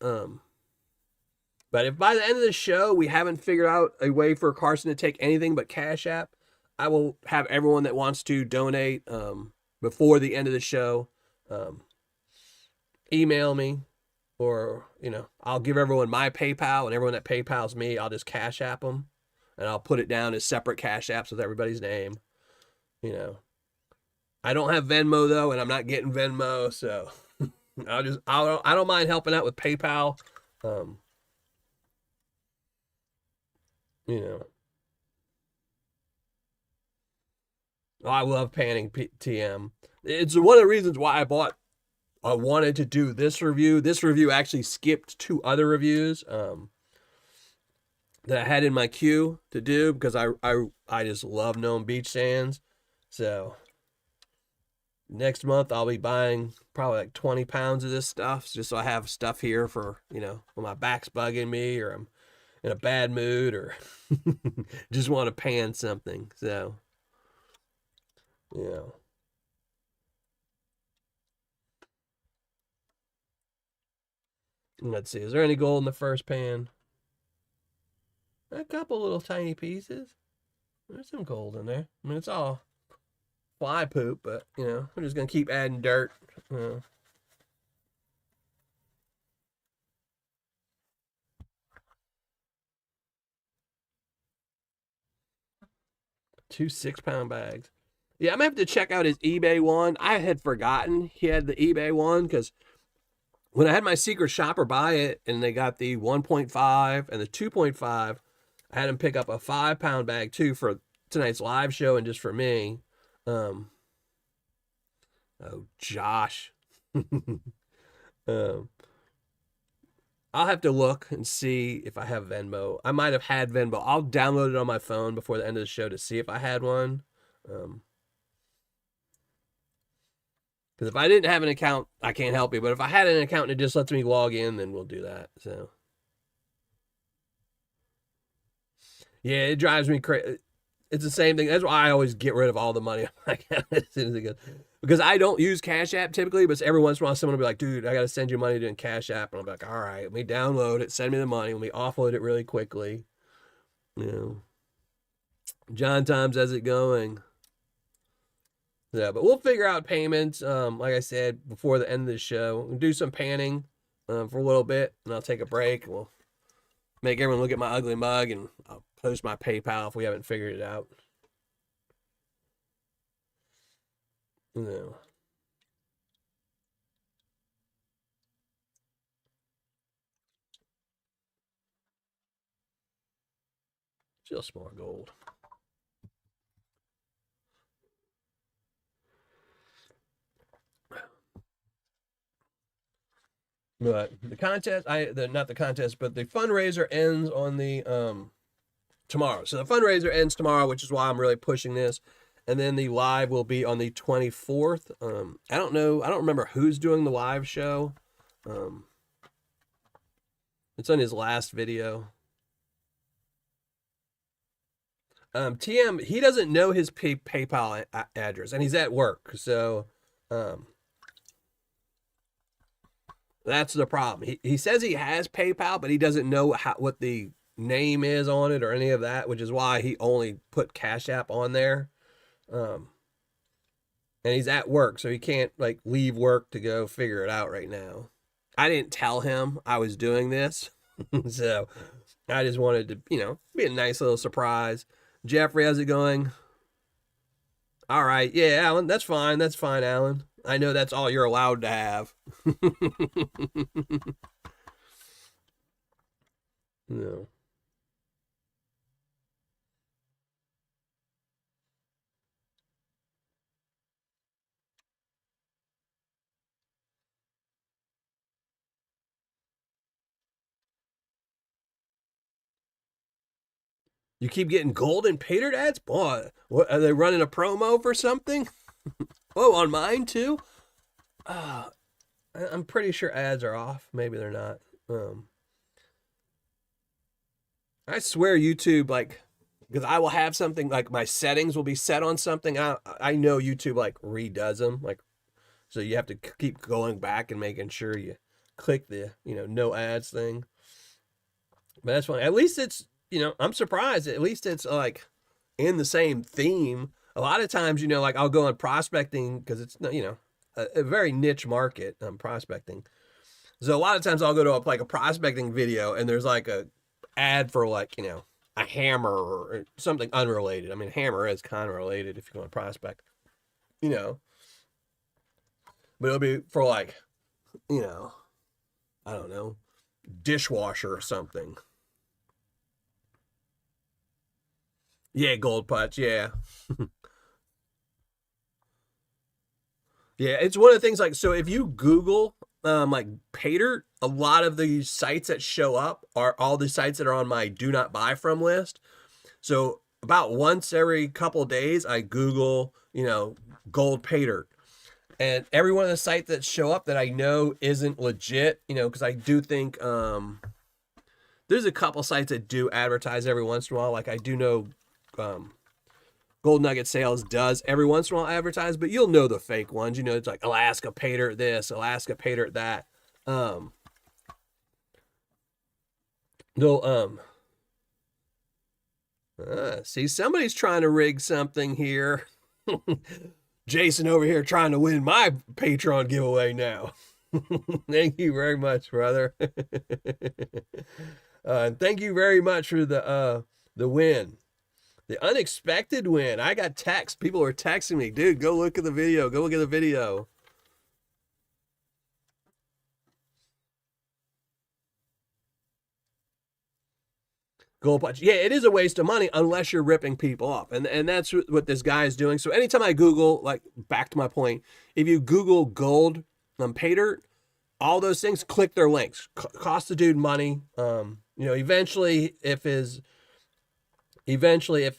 But if by the end of the show we haven't figured out a way for Carson to take anything but Cash App, I will have everyone that wants to donate before the end of the show email me, or, you know, I'll give everyone my PayPal, and everyone that PayPals me, I'll just Cash App them, and I'll put it down as separate Cash Apps with everybody's name. You know, I don't have Venmo though, and I'm not getting Venmo, so I don't mind helping out with PayPal. You know, I love panning TM. It's one of the reasons why I wanted to do this review. This review actually skipped 2 other reviews that I had in my queue to do, because I just love Nome Beach Sands. So next month I'll be buying probably like 20 pounds of this stuff, just so I have stuff here for, you know, when my back's bugging me, or I'm in a bad mood, or just want to pan something. So, you know. Let's see, is there any gold in the first pan? A couple little tiny pieces. There's some gold in there. I mean, it's all fly poop, but, you know, we're just going to keep adding dirt. You know. Two 6-pound bags. Yeah, I'm going to have to check out his eBay one. I had forgotten he had the eBay one, because when I had my secret shopper buy it, and they got the 1.5 and the 2.5, I had him pick up a 5-pound bag too for tonight's live show and just for me. Oh, Josh. um, I'll have to look and see if I have Venmo. I might have had Venmo. I'll download it on my phone before the end of the show to see if I had one. Because if I didn't have an account, I can't help you. But if I had an account and it just lets me log in, then we'll do that. So, yeah, it drives me crazy. It's the same thing. That's why I always get rid of all the money on my account as soon as it goes. Because I don't use Cash App typically, but every once in a while someone will be like, dude, I got to send you money doing Cash App. And I'm like, all right, let me download it, send me the money, let me offload it really quickly. You know, John Times, how's it going? Yeah, but we'll figure out payments. Like I said, before the end of the show, we'll do some panning for a little bit, and I'll take a break. We'll make everyone look at my ugly mug, and I'll post my PayPal if we haven't figured it out. No. Just more gold. But the contest, not the contest, but the fundraiser ends on the tomorrow. So the fundraiser ends tomorrow, which is why I'm really pushing this. And then the live will be on the 24th. I don't know. I don't remember who's doing the live show. It's on his last video. TM, he doesn't know his PayPal address, and he's at work. So that's the problem. He says he has PayPal, but he doesn't know what the name is on it or any of that, which is why he only put Cash App on there. And he's at work, so he can't like leave work to go figure it out right now. I didn't tell him I was doing this, so I just wanted to, be a nice little surprise. Jeffrey, how's it going? All right, yeah, Alan, that's fine. That's fine, Alan. I know that's all you're allowed to have. No. You keep getting gold and Paydirt ads? Boy, what, are they running a promo for something? Oh, on mine too? I'm pretty sure ads are off. Maybe they're not. I swear YouTube, like, because I will have something, like my settings will be set on something. I know YouTube, like, redoes them. Like, so you have to keep going back and making sure you click the, no ads thing. But that's funny. At least it's, I'm surprised. At least it's like in the same theme. A lot of times, like I'll go on prospecting because it's, a very niche market. Prospecting. So a lot of times I'll go to like a prospecting video and there's like a ad for like, a hammer or something unrelated. I mean, hammer is kind of related if you go on prospect, but it'll be for like, I don't know, dishwasher or something. Yeah, gold putts. Yeah. Yeah, it's one of the things like, so if you Google like Paydirt, a lot of the sites that show up are all the sites that are on my do not buy from list. So about once every couple days, I Google, gold Paydirt. And every one of the sites that show up that I know isn't legit, because I do think there's a couple sites that do advertise every once in a while. Like I do know Gold Nugget Sales does every once in a while advertise, but you'll know the fake ones. It's like Alaska Paydirt this, Alaska Paydirt that. They'll see, somebody's trying to rig something here. Jason over here trying to win my Patreon giveaway now. Thank you very much, brother. Thank you very much for the win. The unexpected win. I got text. People were texting me, dude, go look at the video. Go look at the video. gold punch. Yeah, it is a waste of money unless you're ripping people off. And that's what this guy is doing. So anytime I Google, like back to my point, if you Google gold Paydirt, all those things, click their links. Cost the dude money. Eventually if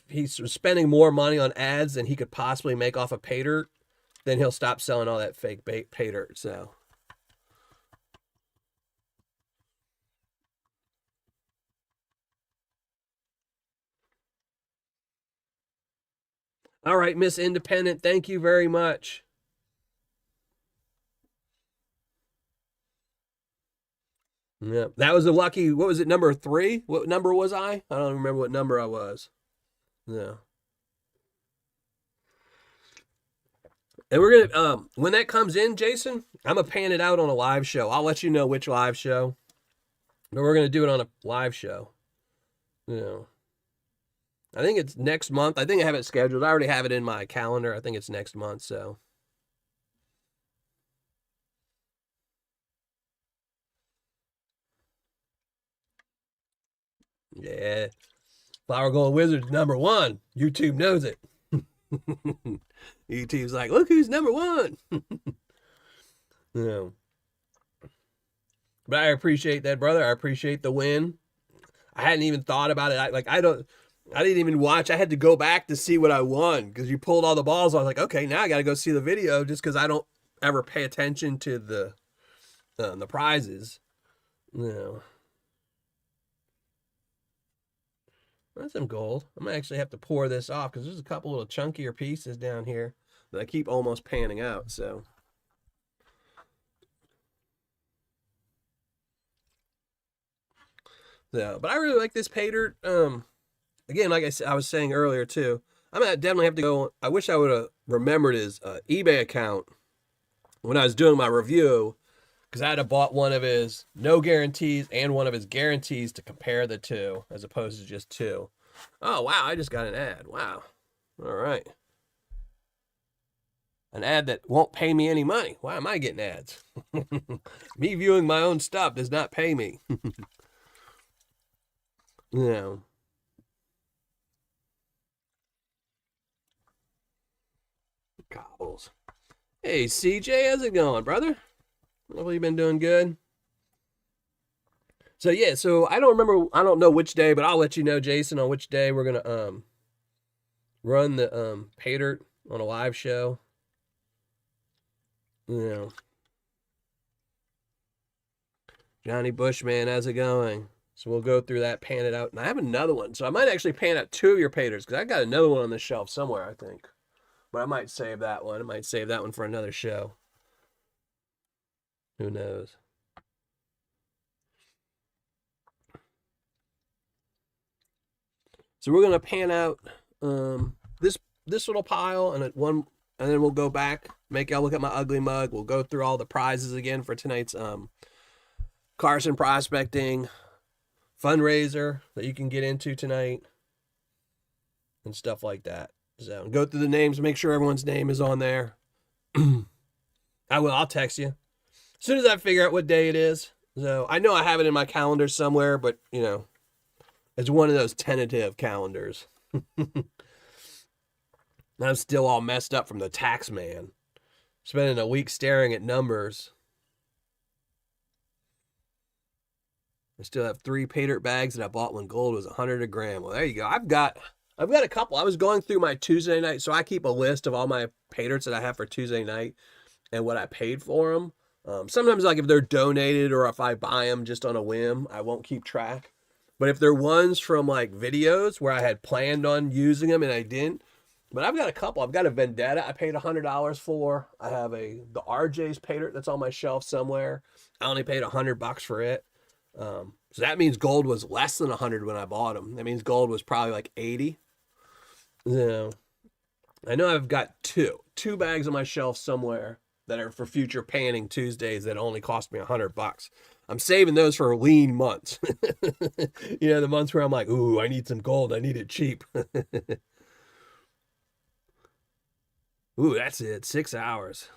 he's spending more money on ads than he could possibly make off of Paydirt, then he'll stop selling all that fake Paydirt. So all right, Miss Independent, thank you very much. Yeah, that was a lucky. What was it? Number 3. What number was I? I don't remember what number I was. Yeah. And we're gonna when that comes in, Jason, I'm gonna pan it out on a live show. I'll let you know which live show, but we're gonna do it on a live show. Yeah. I think it's next month. I think I have it scheduled. I already have it in my calendar. I think it's next month. So. Yeah. Flower Gold Wizard's #1. YouTube knows it. YouTube's like, look who's #1. Yeah. But I appreciate that, brother. I appreciate the win. I hadn't even thought about it. I didn't even watch. I had to go back to see what I won because you pulled all the balls. I was like, okay, now I got to go see the video just because I don't ever pay attention to the prizes. No. That's some gold. I'm gonna actually have to pour this off because there's a couple little chunkier pieces down here that I keep almost panning out. So. So, but I really like this Paydirt. Again, like I was saying earlier too, I'm gonna definitely have to go. I wish I would have remembered his eBay account when I was doing my review, because I had to bought one of his no guarantees and one of his guarantees to compare the two, as opposed to just two. Oh wow! I just got an ad. Wow. All right. An ad that won't pay me any money. Why am I getting ads? Me viewing my own stuff does not pay me. Yeah. Gobbles. Hey, CJ, how's it going, brother? Hopefully you've been doing good. So yeah, so I don't know which day, but I'll let you know, Jason, on which day we're gonna run the Paydirt on a live show. Yeah. Johnny Bushman, how's it going? So we'll go through that, pan it out, and I have another one. So I might actually pan out 2 of your Paydirts because I got another one on the shelf somewhere, I think. But I might save that one. I might save that one for another show. Who knows? So we're gonna pan out this little pile and then we'll go back, make y'all look at my ugly mug. We'll go through all the prizes again for tonight's Carson prospecting fundraiser that you can get into tonight and stuff like that. So go through the names, make sure everyone's name is on there. I'll text you as soon as I figure out what day it is. So I know I have it in my calendar somewhere, but it's one of those tentative calendars. I'm still all messed up from the tax man. Spending a week staring at numbers. I still have 3 Paydirt bags that I bought when gold was 100 a gram. Well, there you go. I've got a couple. I was going through my Tuesday night, so I keep a list of all my Paydirts that I have for Tuesday night and what I paid for them. Sometimes, like if they're donated or if I buy them just on a whim, I won't keep track. But if they're ones from like videos where I had planned on using them and I didn't, but I've got a couple. I've got a Vendetta I paid $100 for. I have the RJ's Paydirt that's on my shelf somewhere. I only paid $100 for it. So that means gold was less than 100 when I bought them. That means gold was probably like 80. So I know I've got two bags on my shelf somewhere that are for future panning Tuesdays that only cost me $100. I'm saving those for lean months. The months where I'm like, ooh, I need some gold. I need it cheap. Ooh, that's it. 6 hours.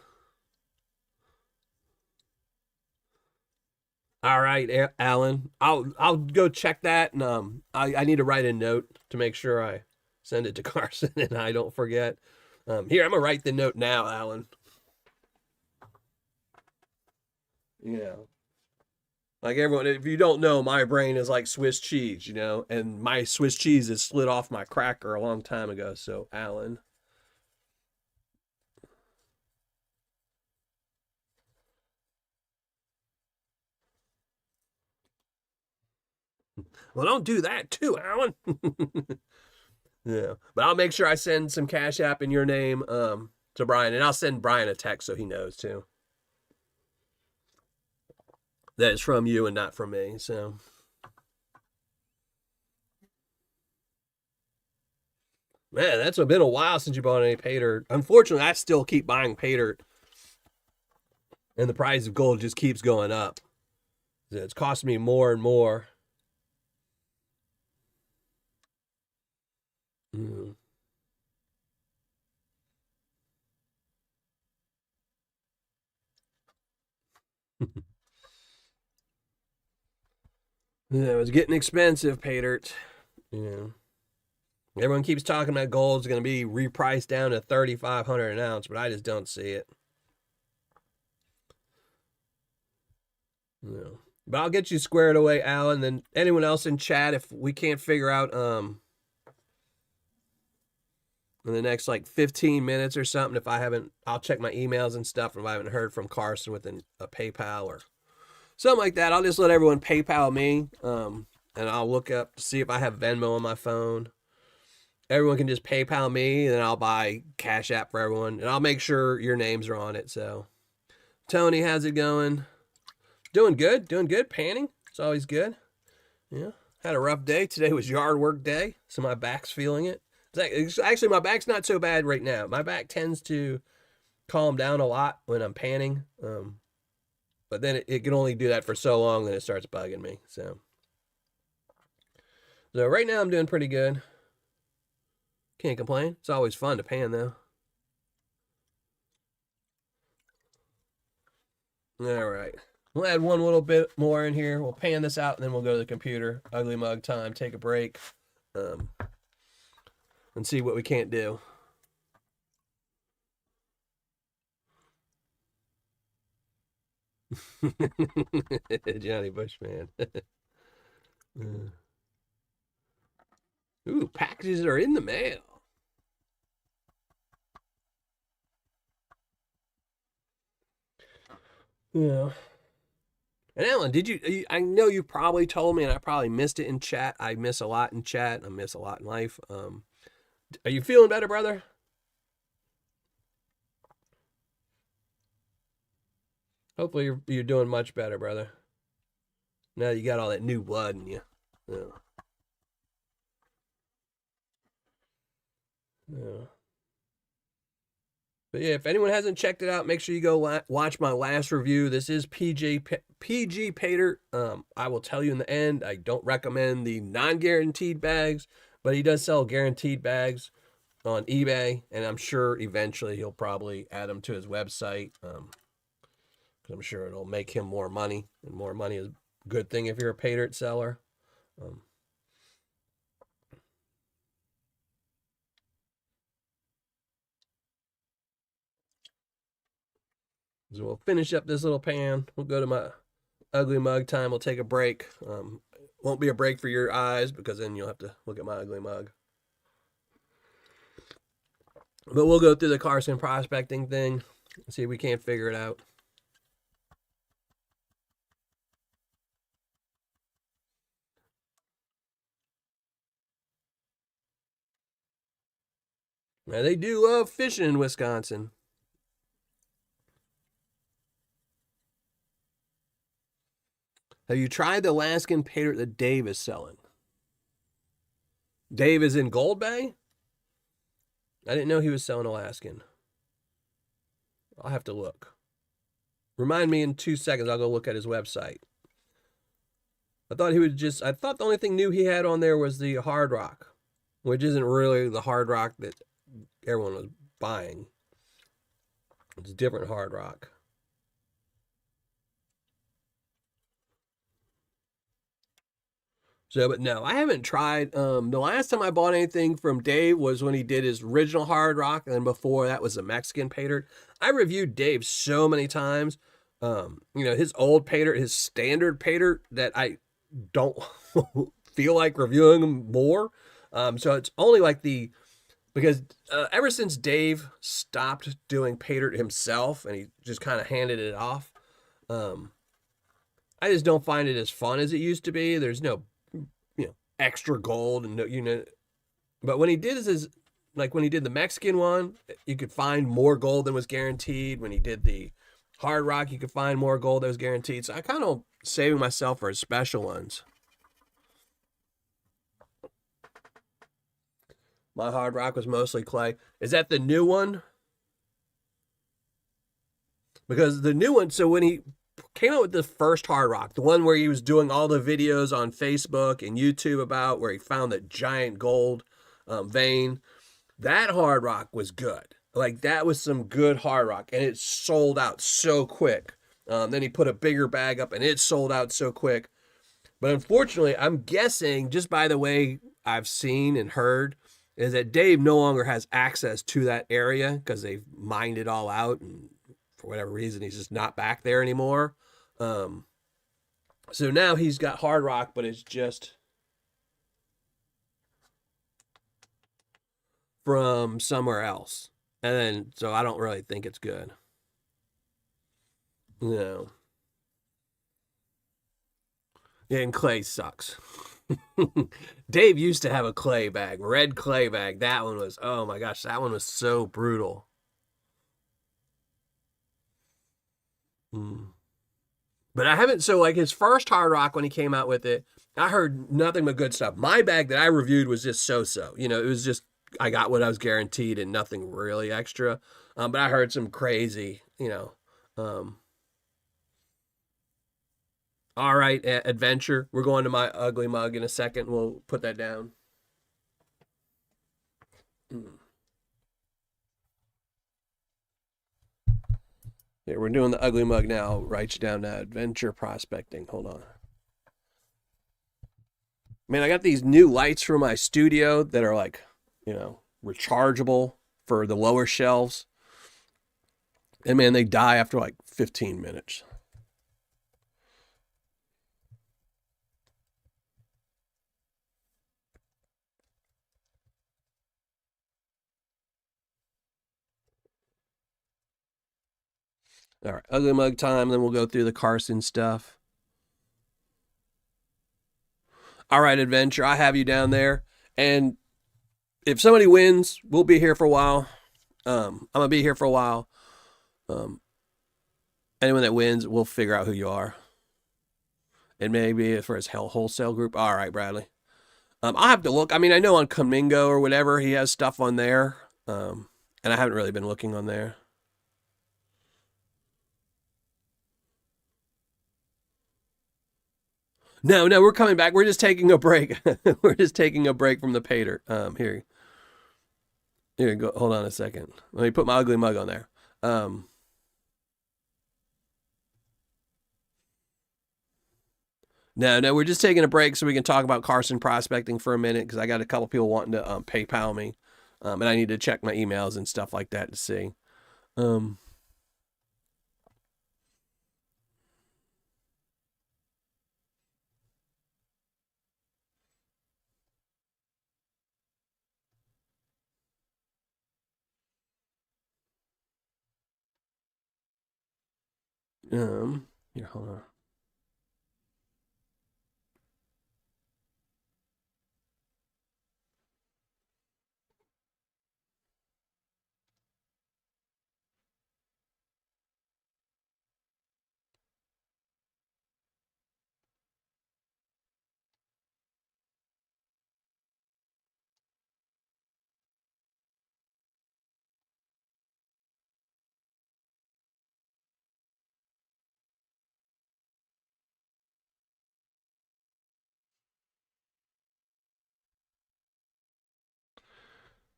All right, Alan. I'll go check that, and I need to write a note to make sure I send it to Carson and I don't forget. Here, I'm gonna write the note now, Alan. Yeah. Like everyone, if you don't know, my brain is like Swiss cheese, and my Swiss cheese is slid off my cracker a long time ago. So, Alan. Well, don't do that too, Alan. Yeah, but I'll make sure I send some Cash App in your name to Brian, and I'll send Brian a text so he knows too that it's from you and not from me. So, man, that's been a while since you bought any Paydirt. Unfortunately, I still keep buying Paydirt, and the price of gold just keeps going up. It's costing me more and more. Mm. Yeah, it's getting expensive, Paydirt. Yeah. Everyone keeps talking about gold's going to be repriced down to 3,500 an ounce, but I just don't see it. No. But I'll get you squared away, Alan. Then anyone else in chat, if we can't figure out in the next like 15 minutes or something, if I haven't, I'll check my emails and stuff. If I haven't heard from Carson with a PayPal or something like that, I'll just let everyone PayPal me, and I'll look up to see if I have Venmo on my phone. Everyone can just PayPal me, and then I'll buy Cash App for everyone, and I'll make sure your names are on it. So, Tony, how's it going? Doing good, panning. It's always good. Yeah, had a rough day. Today was yard work day, so my back's feeling it. Actually, my back's not so bad right now. My back tends to calm down a lot when I'm panning, but then it can only do that for so long, then it starts bugging me. So right now I'm doing pretty good. Can't complain. It's always fun to pan though. All right. We'll add one little bit more in here. We'll pan this out, and then we'll go to the computer. Ugly mug time. Take a break, and see what we can't do. Johnny Bushman. Ooh, packages are in the mail. Yeah. And Alan, did you? I know you probably told me, and I probably missed it in chat. I miss a lot in chat. I miss a lot in life. Are you feeling better, brother? Hopefully you're doing much better, brother. Now you got all that new blood in you. Yeah. Yeah. But yeah, if anyone hasn't checked it out, make sure you go watch my last review. This is PG Paydirt. I will tell you in the end, I don't recommend the non-guaranteed bags, but he does sell guaranteed bags on eBay, and I'm sure eventually he'll probably add them to his website. Because I'm sure it'll make him more money, and more money is a good thing if you're a Paydirt seller. Um, so we'll finish up this little pan. We'll go to my ugly mug time. We'll take a break. Won't be a break for your eyes because then you'll have to look at my ugly mug. But we'll go through the Carson prospecting thing and see if we can't figure it out. Now, they do love fishing in Wisconsin. Have you tried the Alaskan Paydirt that Dave is selling? Dave is in Gold Bay? I didn't know he was selling Alaskan. I'll have to look. Remind me in 2 seconds. I'll go look at his website. I thought the only thing new he had on there was the Hard Rock, which isn't really the Hard Rock that everyone was buying. It's a different Hard Rock. So, but no, I haven't tried. The last time I bought anything from Dave was when he did his original hard rock, and then before that was the Mexican Paydirt. I reviewed Dave so many times. His old Paydirt, his standard Paydirt, that I don't feel like reviewing them more. So it's only like because ever since Dave stopped doing Paydirt himself and he just kind of handed it off, I just don't find it as fun as it used to be. There's no extra gold and no. But when he did when he did the Mexican one, you could find more gold than was guaranteed. When he did the hard rock, you could find more gold that was guaranteed. So I kind of saving myself for his special ones. My hard rock was mostly clay. Is that the new one? Because the new one, so when he came out with the first hard rock, the one where he was doing all the videos on Facebook and YouTube about where he found that giant gold vein, that hard rock was good. Like, that was some good hard rock, and it sold out so quick. Then he put a bigger bag up, and it sold out so quick. But unfortunately, I'm guessing, just by the way I've seen and heard, is that Dave no longer has access to that area because they've mined it all out, and for whatever reason, he's just not back there anymore. So now he's got hard rock, but it's just from somewhere else. And then, so I don't really think it's good. No. Yeah, and clay sucks. Dave used to have a clay bag, red clay bag. That one was, oh my gosh, that one was so brutal. But I haven't, so like his first hard rock when he came out with it, I heard nothing but good stuff. My bag that I reviewed was just so-so. It was just, I got what I was guaranteed and nothing really extra. But I heard some crazy, all right, adventure. We're going to my ugly mug in a second. We'll put that down. Yeah, we're doing the ugly mug now. Write you down adventure prospecting. Hold on. Man, I got these new lights for my studio that are like, rechargeable for the lower shelves. And man, they die after like 15 minutes. All right, ugly mug time. Then we'll go through the Carson stuff. All right, adventure. I have you down there. And if somebody wins, we'll be here for a while. I'm going to be here for a while. Anyone that wins, we'll figure out who you are. And maybe for his wholesale group. All right, Bradley. I'll have to look. I mean, I know on Comingo or whatever, he has stuff on there. And I haven't really been looking on there. No, we're coming back. We're just taking a break. We're just taking a break from the Paydirt. Here, go. Hold on a second. Let me put my ugly mug on there. No, we're just taking a break so we can talk about Carson prospecting for a minute because I got a couple people wanting to PayPal me, and I need to check my emails and stuff like that to see. Here, hold on.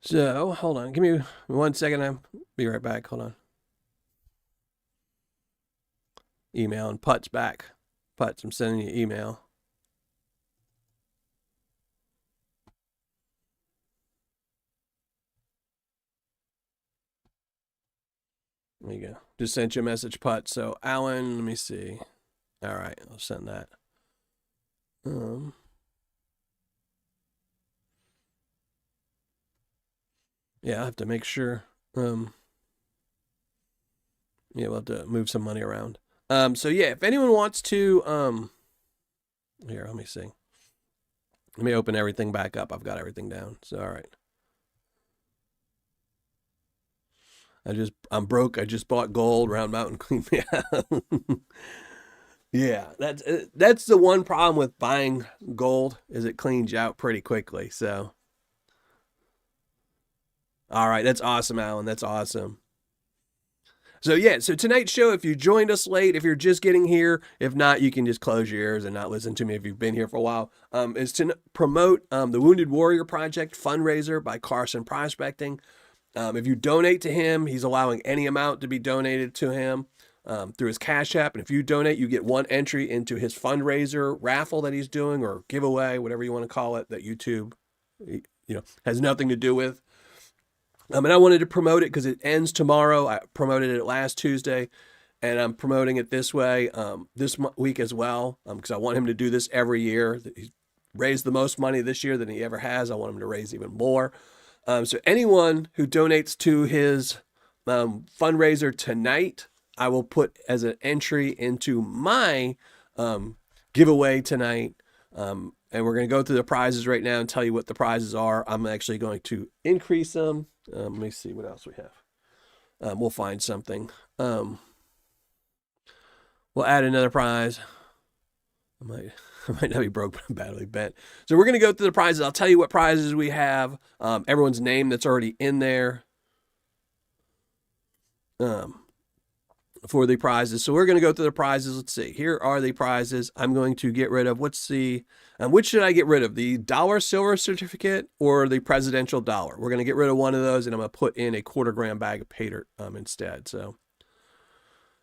So, hold on. Give me 1 second. I'll be right back. Hold on. Email and Put's back. Putz, I'm sending you email. There you go. Just sent you a message, Putt. So Alan, let me see. All right, I'll send that. Yeah, I have to make sure. Yeah, we'll have to move some money around. So yeah, if anyone wants to, here, let me see. Let me open everything back up. I've got everything down. So all right. I'm broke. I just bought gold. Round Mountain cleaned me out. Yeah, that's the one problem with buying gold is it cleans you out pretty quickly. So, all right, that's awesome, Alan. That's awesome. So yeah, so tonight's show, if you joined us late, if you're just getting here, if not, you can just close your ears and not listen to me if you've been here for a while, is to promote the Wounded Warrior Project Fundraiser by Carson Prospecting. If you donate to him, he's allowing any amount to be donated to him through his Cash App. And if you donate, you get one entry into his fundraiser raffle that he's doing, or giveaway, whatever you want to call it, that YouTube, has nothing to do with. And I wanted to promote it because it ends tomorrow. I promoted it last Tuesday, and I'm promoting it this way this week as well because I want him to do this every year. He's raised the most money this year than he ever has. I want him to raise even more. So anyone who donates to his fundraiser tonight, I will put as an entry into my giveaway tonight. And we're going to go through the prizes right now and tell you what the prizes are. I'm actually going to increase them. Let me see what else we have. We'll find something. We'll add another prize. I might not be broke, but I'm badly bent. So we're going to go through the prizes. I'll tell you what prizes we have. Everyone's name that's already in there. For the prizes. So we're going to go through the prizes. Let's see. Here are the prizes. I'm going to get rid of, which should I get rid of? The dollar silver certificate or the presidential dollar? We're going to get rid of one of those, and I'm going to put in a 1/4 gram bag of Paydirt instead. So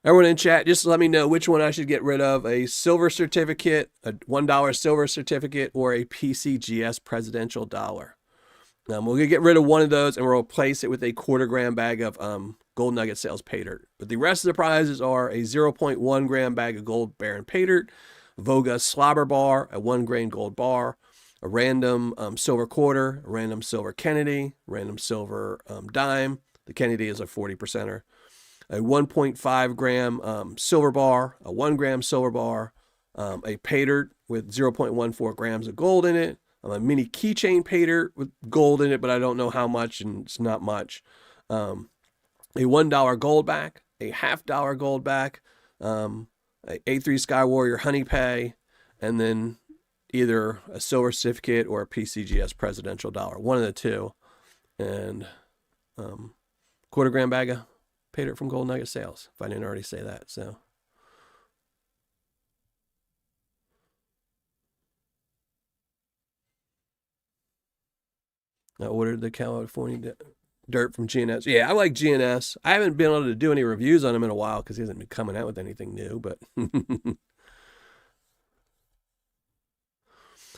everyone in chat, just let me know which one I should get rid of, a silver certificate, a $1 silver certificate, or a PCGS presidential dollar. We're going to get rid of one of those, and we'll replace it with a 1/4 gram bag of Gold Nugget Sales Paydirt. But the rest of the prizes are a 0.1 gram bag of Gold Baron Paydirt, Voga Slobber Bar, a 1 grain gold bar, a random silver quarter, a random silver Kennedy, random silver dime. The Kennedy is a 40%er. A 1.5 gram silver bar, a 1 gram silver bar, a Paydirt with 0.14 grams of gold in it, a mini keychain Paydirt with gold in it, but I don't know how much, and it's not much. A $1 gold back, a $50 gold back, a A3 Sky Warrior Honey Pay, and then either a silver certificate or a PCGS presidential dollar, one of the two, and 1/4 gram bag of Paydirt from Gold Nugget Sales, if I didn't already say that. So I ordered the California Dirt from GNS. Yeah, I like GNS. I haven't been able to do any reviews on him in a while because he hasn't been coming out with anything new, but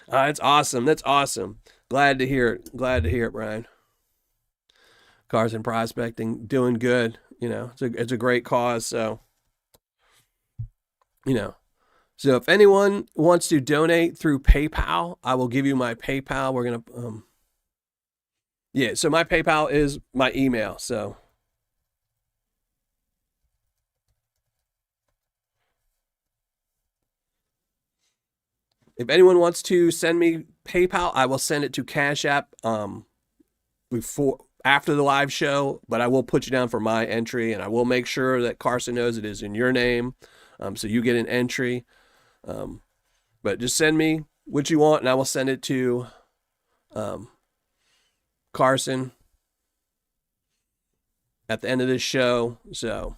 it's awesome. That's awesome. Glad to hear it. Glad to hear it, Brian. Carson Prospecting, doing good. It's a great cause. So, so if anyone wants to donate through PayPal, I will give you my PayPal. We're going to, yeah, so my PayPal is my email. So if anyone wants to send me PayPal, I will send it to Cash App after the live show, but I will put you down for my entry, and I will make sure that Carson knows it is in your name, so you get an entry. But just send me what you want, and I will send it to Carson at the end of this show. So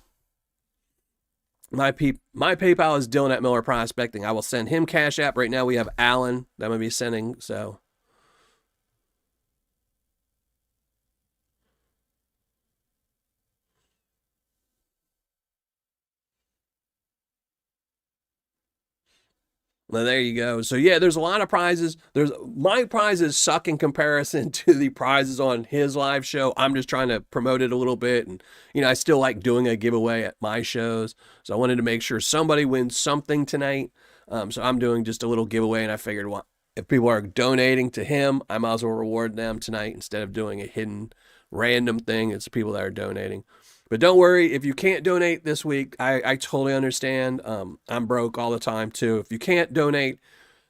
my PayPal is Dylan at Miller Prospecting. I will send him Cash App. Right now we have Alan that I'm going to be sending. So Well, there you go. So yeah, there's a lot of prizes. My prizes suck in comparison to the prizes on his live show. I'm just trying to promote it a little bit, and I still like doing a giveaway at my shows. So I wanted to make sure somebody wins something tonight. So I'm doing just a little giveaway, and I figured, well, if people are donating to him, I might as well reward them tonight instead of doing a hidden random thing. It's people that are donating. But don't worry, if you can't donate this week, I totally understand. I'm broke all the time too. If you can't donate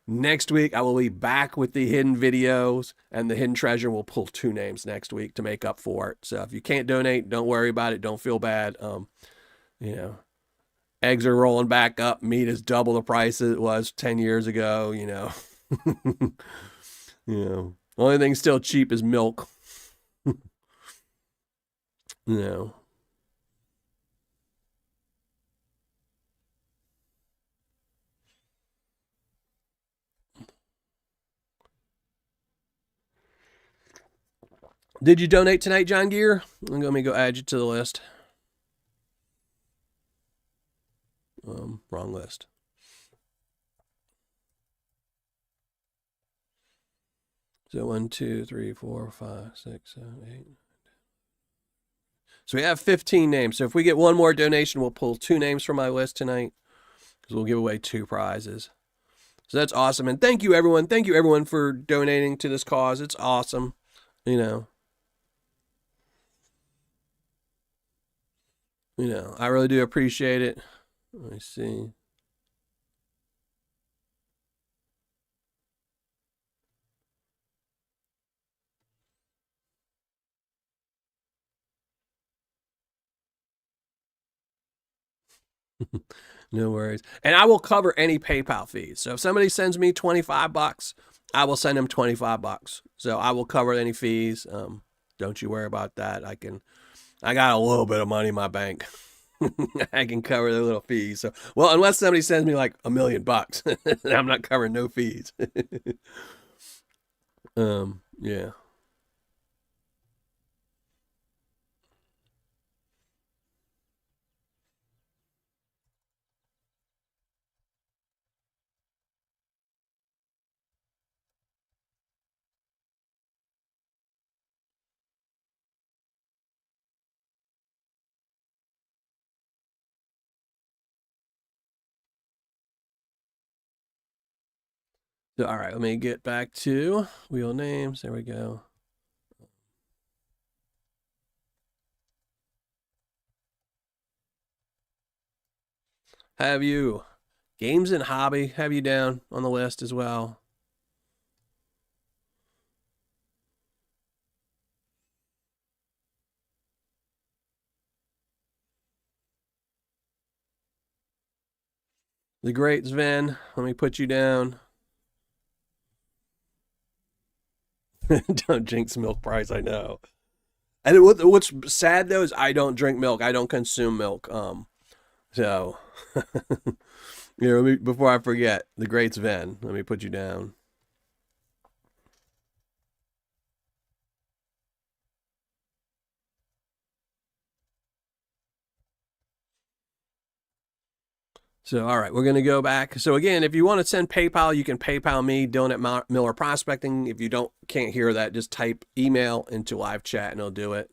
next week, I will be back with the hidden videos, and the hidden treasure will pull 2 names next week to make up for it. So if you can't donate, don't worry about it. Don't feel bad. You know, eggs are rolling back up. Meat is double the price it was 10 years ago. Only thing still cheap is milk. you know. Did you donate tonight, John Gear? Let me go add you to the list. Wrong list. So 1, 2, 3, 4, 5, 6, 7, 8. So we have 15 names. So if we get one more donation, we'll pull 2 names from my list tonight, because we'll give away 2 prizes. So that's awesome. And thank you, everyone. Thank you, everyone, for donating to this cause. It's awesome. I really do appreciate it. Let me see. No worries. And I will cover any PayPal fees. So if somebody sends me $25, I will send them $25. So I will cover any fees. Don't you worry about that. I got a little bit of money in my bank. I can cover the little fees. So, well, unless somebody sends me like $1 million, I'm not covering no fees. Yeah. So, all right, let me get back to wheel names. There we go. Have you games and hobby? Have you down on the list as well? The great Sven, let me put you down. Don't jinx milk price, I know. And what's sad though is I don't drink milk. I don't consume milk. So before I forget, the great Sven, let me put you down. So, all right, we're going to go back. So, again, if you want to send PayPal, you can PayPal me, Dylan at Miller Prospecting. If you can't hear that, just type email into live chat and it'll do it.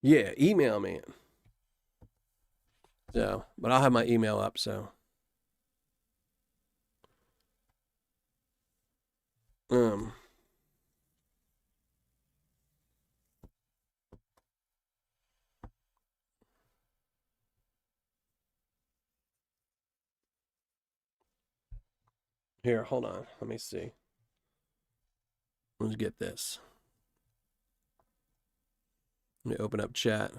Yeah, email me. So, but I'll have my email up. So, here, hold on. Let me see. Let's get this. Let me open up chat.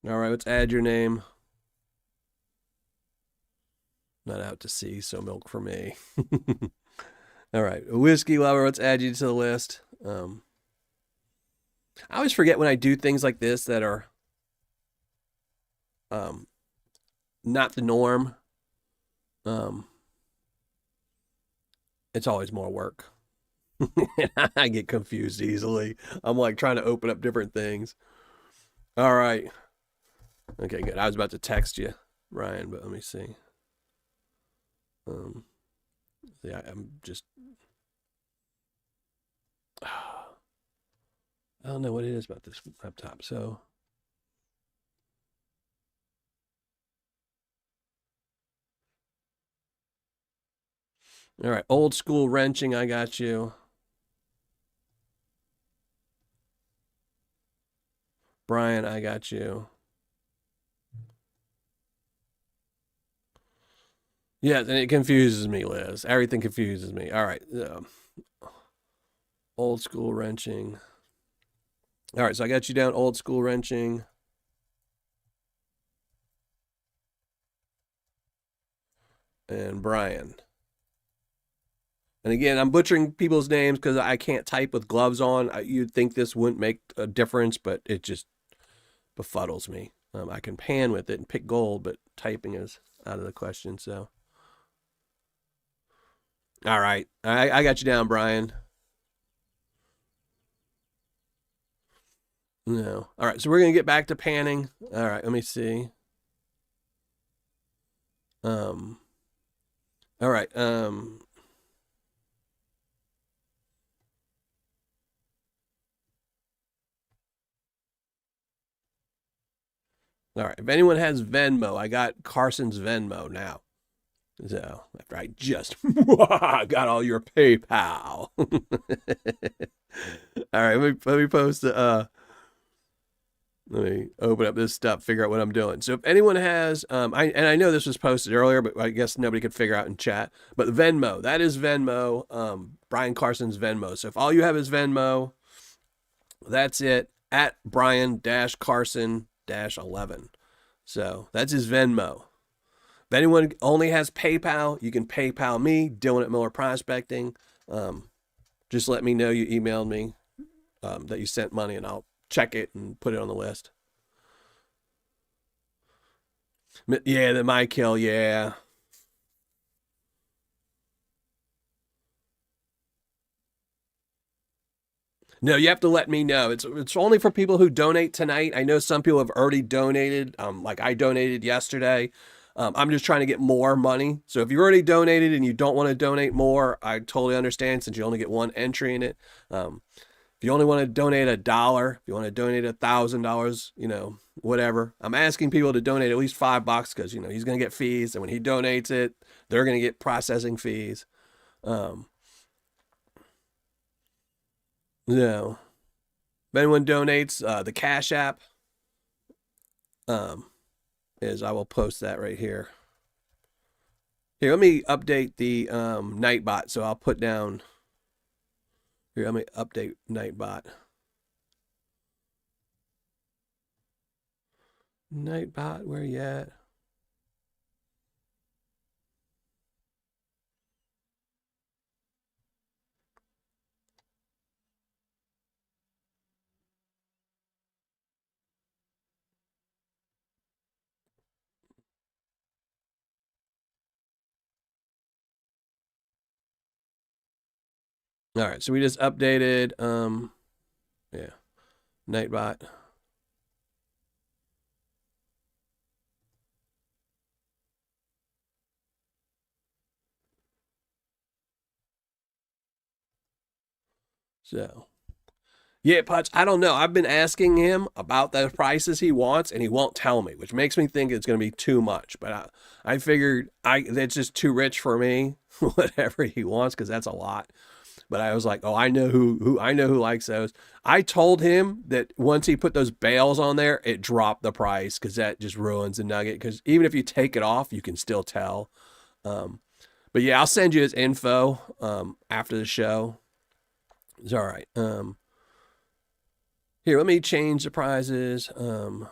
All right, let's add your name. Not out to sea, so milk for me. All right, a whiskey lover. Let's add you to the list. I always forget when I do things like this that are not the norm. It's always more work. I get confused easily. I'm like trying to open up different things. All right. Okay, good. I was about to text you, Ryan, but let me see. Yeah, I'm just. I don't know what it is about this laptop. So, all right, old school wrenching. I got you. Brian, I got you. Yeah, and it confuses me, Liz. Everything confuses me. All right. Old school wrenching. All right, so I got you down old school wrenching. And Brian. And again, I'm butchering people's names because I can't type with gloves on. You'd think this wouldn't make a difference, but it just befuddles me. I can pan with it and pick gold, but typing is out of the question. So, all right, I got you down, Brian. No, all right. So we're gonna get back to panning. All right, let me see. Um, all right. All right. If anyone has Venmo, I got Carson's Venmo now. So after I just got all your PayPal. All right, let me post let me open up this stuff, figure out what I'm doing. So if anyone has, I know this was posted earlier, but I guess nobody could figure out in chat. But Venmo, that is Venmo, Brian Carson's Venmo. So if all you have is Venmo, that's it, at Brian-Carson-11. So that's his Venmo. If anyone only has PayPal, you can PayPal me, Dylan at Miller Prospecting. Just let me know you emailed me that you sent money, and I'll check it and put it on the list. Yeah, the my kill, yeah. No, you have to let me know. It's only for people who donate tonight. I know some people have already donated. Like I donated yesterday. I'm just trying to get more money. So if you already donated and you don't want to donate more, I totally understand since you only get one entry in it. If you only want to donate $1, if you want to donate $1,000, whatever. I'm asking people to donate at least $5 because he's going to get fees, and when he donates it, they're going to get processing fees. No. If anyone donates, the Cash App is I will post that right here. Here, let me update the Nightbot. So I'll put down here. Let me update Nightbot. Nightbot, where you at? All right, so we just updated yeah, Nightbot. So, yeah, Putz, I don't know. I've been asking him about the prices he wants, and he won't tell me, which makes me think it's going to be too much. But I figured that's just too rich for me, whatever he wants, because that's a lot. But I was like, oh, I know who likes those. I told him that once he put those bales on there, it dropped the price because that just ruins the nugget. Because even if you take it off, you can still tell. But yeah, I'll send you his info after the show. It's all right. Here, let me change the prizes. Let me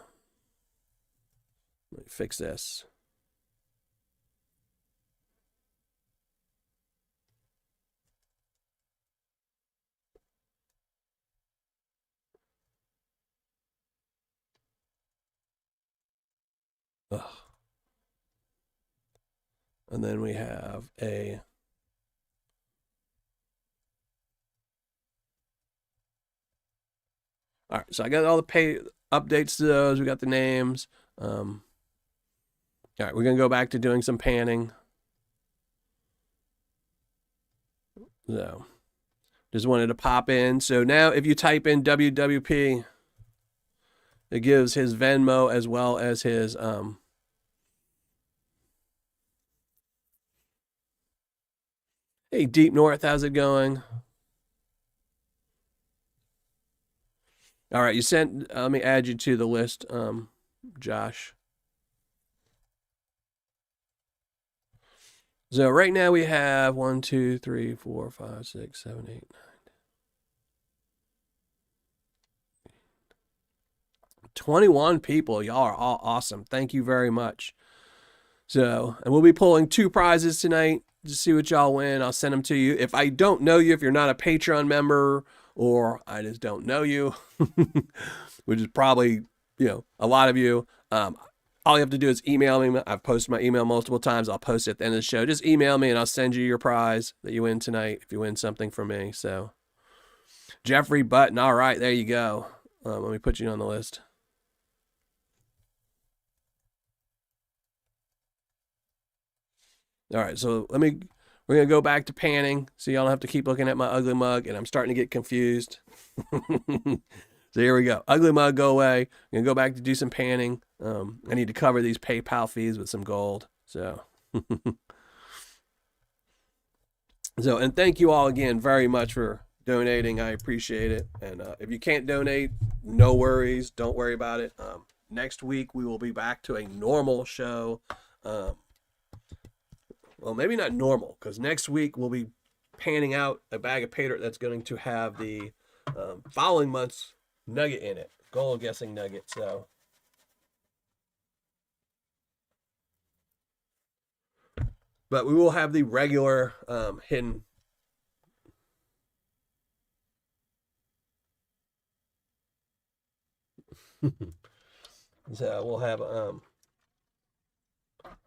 fix this. Ugh. And then we have a all right, so I got all the pay updates to those. We got the names. All right, we're gonna go back to doing some panning. So just wanted to pop in. So now if you type in WWP, it gives his Venmo as well as his hey Deep North, how's it going? All right, you sent let me add you to the list, Josh. So right now we have 1, 2, 3, 4, 5, 6, 7, 8, 9. 21 people. Y'all are all awesome. Thank you very much. So, and we'll be pulling 2 prizes tonight to see what y'all win. I'll send them to you. If I don't know you, if you're not a Patreon member, or I just don't know you, which is probably, a lot of you, all you have to do is email me. I've posted my email multiple times. I'll post it at the end of the show. Just email me and I'll send you your prize that you win tonight if you win something from me. So, Jeffrey Button. All right, there you go. Let me put you on the list. All right, so we're going to go back to panning so y'all don't have to keep looking at my ugly mug, and I'm starting to get confused. So here we go. Ugly mug, go away. I'm going to go back to do some panning. I need to cover these PayPal fees with some gold. So, and thank you all again very much for donating. I appreciate it. And if you can't donate, no worries. Don't worry about it. Next week, we will be back to a normal show. Well, maybe not normal, because next week we'll be panning out a bag of Paydirt that's going to have the following month's nugget in it, goal guessing nugget. So, but we will have the regular hidden. So we'll have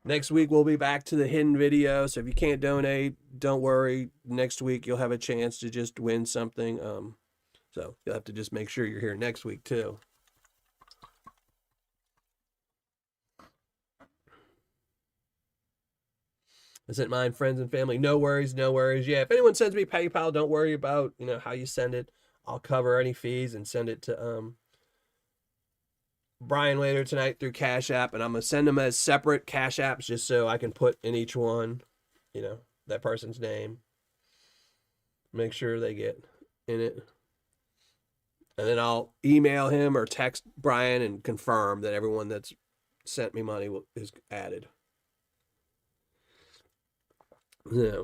next week we'll be back to the hidden video. So if you can't donate, don't worry. Next week you'll have a chance to just win something. So you'll have to just make sure you're here next week too. I sent mine, friends and family. No worries, no worries. Yeah, if anyone sends me PayPal, don't worry about how you send it. I'll cover any fees and send it to Brian later tonight through Cash App, and I'm gonna send them as separate Cash Apps just so I can put in each one, that person's name. Make sure they get in it. And then I'll email him or text Brian and confirm that everyone that's sent me money is added. Yeah.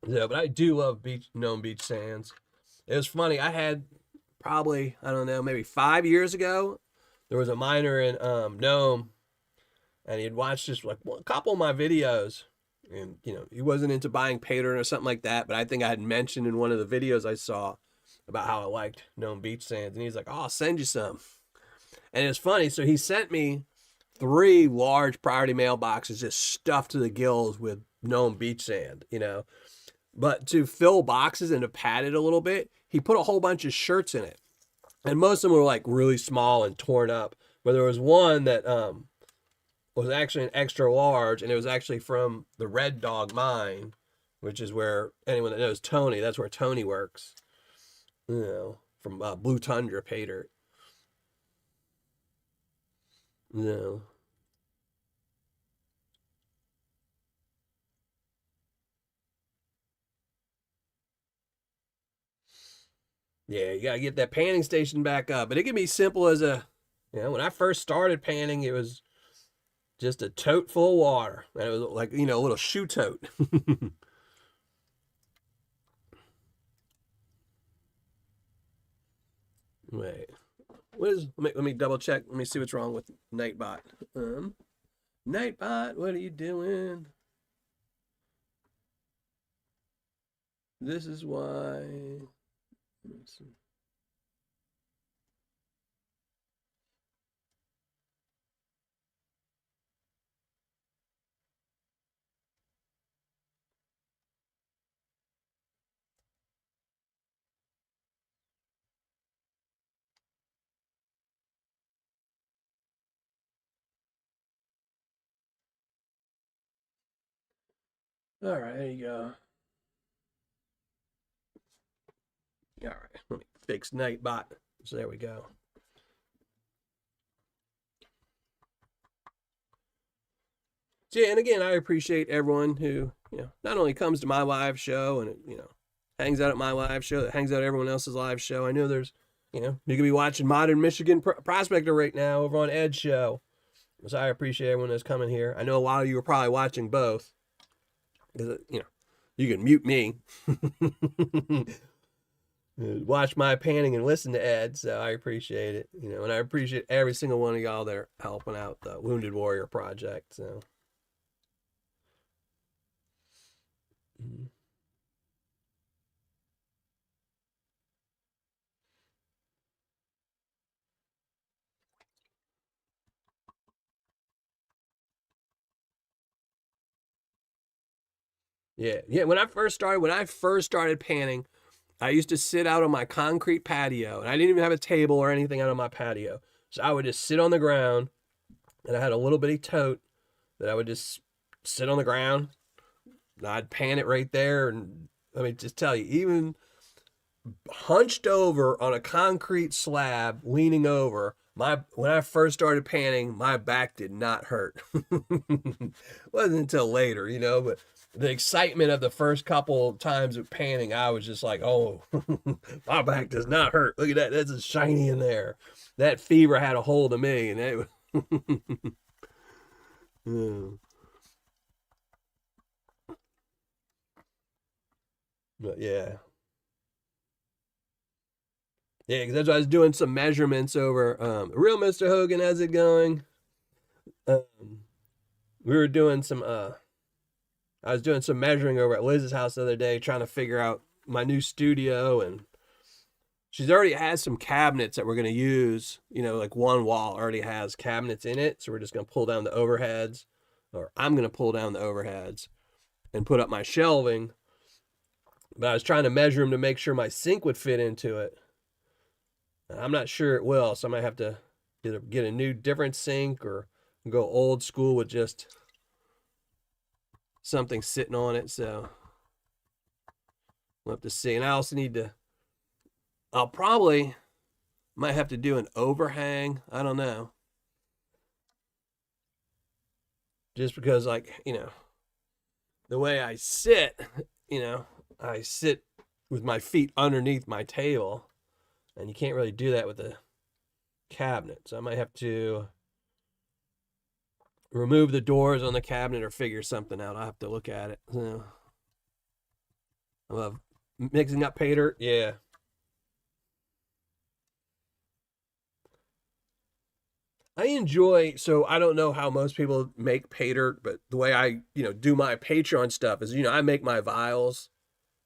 Yeah, but I do love Nome Beach Sands. It was funny. I had probably, I don't know, maybe 5 years ago, there was a miner in Nome, and he had watched just like a couple of my videos, and he wasn't into buying Paydirt or something like that, but I think I had mentioned in one of the videos I saw about how I liked Nome Beach Sands, and he's like, "Oh, I'll send you some." And it's funny. So he sent me 3 large priority mail boxes just stuffed to the gills with Nome Beach Sand, But to fill boxes and to pad it a little bit, he put a whole bunch of shirts in it. And most of them were like really small and torn up. But there was one that was actually an extra large, and it was actually from the Red Dog Mine, which is where anyone that knows Tony, that's where Tony works. From Blue Tundra Paydirt. No. Yeah, you gotta get that panning station back up. But it can be simple as when I first started panning, it was just a tote full of water. And it was like, a little shoe tote. Wait. Let me double check. Let me see what's wrong with Nightbot. Nightbot, what are you doing? This is why. Let's see. All right, there you go. All right, let me fix Nightbot. So there we go. So yeah, and again, I appreciate everyone who not only comes to my live show and hangs out at my live show, that hangs out at everyone else's live show. I know there's you could be watching Modern Michigan Prospector right now over on Ed's show. So I appreciate everyone that's coming here. I know a lot of you are probably watching both because you can mute me. Watch my panning and listen to Ed, so I appreciate it. And I appreciate every single one of y'all that are helping out the Wounded Warrior Project. So, yeah. When I first started panning, I used to sit out on my concrete patio, and I didn't even have a table or anything out on my patio. So I would just sit on the ground, and I had a little bitty tote that I would just sit on the ground. And I'd pan it right there, and let me just tell you, even hunched over on a concrete slab, leaning over, when I first started panning, my back did not hurt. Wasn't until later, but the excitement of the first couple times of panning, I was just like, oh, my back does not hurt. Look at that. That's shiny in there. That fever had a hold of me, and it was. But yeah. Yeah, because I was doing some measurements over real Mr. Hogan, how's it going? Um, we were doing some I was doing some measuring over at Liz's house the other day, trying to figure out my new studio, and she's already has some cabinets that we're going to use. Like one wall already has cabinets in it, so we're just going to pull down the overheads, or I'm going to pull down the overheads and put up my shelving. But I was trying to measure them to make sure my sink would fit into it. I'm not sure it will, so I might have to either get a new different sink or go old school with just something sitting on it. So we'll have to see. And I also I'll probably might have to do an overhang. I don't know. Just because, the way I sit, I sit with my feet underneath my table, and you can't really do that with a cabinet. So I might have to remove the doors on the cabinet or figure something out. I'll have to look at it. I love mixing up Paydirt. Yeah. I enjoy, so I don't know how most people make Paydirt, but the way I, do my Patreon stuff is, I make my vials.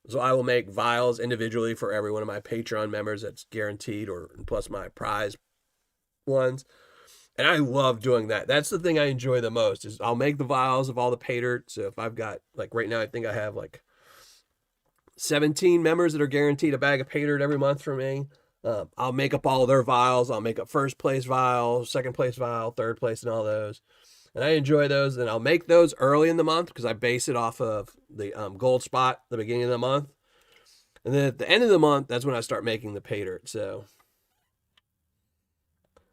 So I will make vials individually for every one of my Patreon members. That's guaranteed, or plus my prize ones. And I love doing that. That's the thing I enjoy the most is I'll make the vials of all the Paydirt. So if I've got, like right now, I think I have like 17 members that are guaranteed a bag of Paydirt every month from me. I'll make up all of their vials. I'll make up first place vial, second place vial, third place, and all those. And I enjoy those. And I'll make those early in the month because I base it off of the gold spot at the beginning of the month. And then at the end of the month, that's when I start making the Paydirt. So,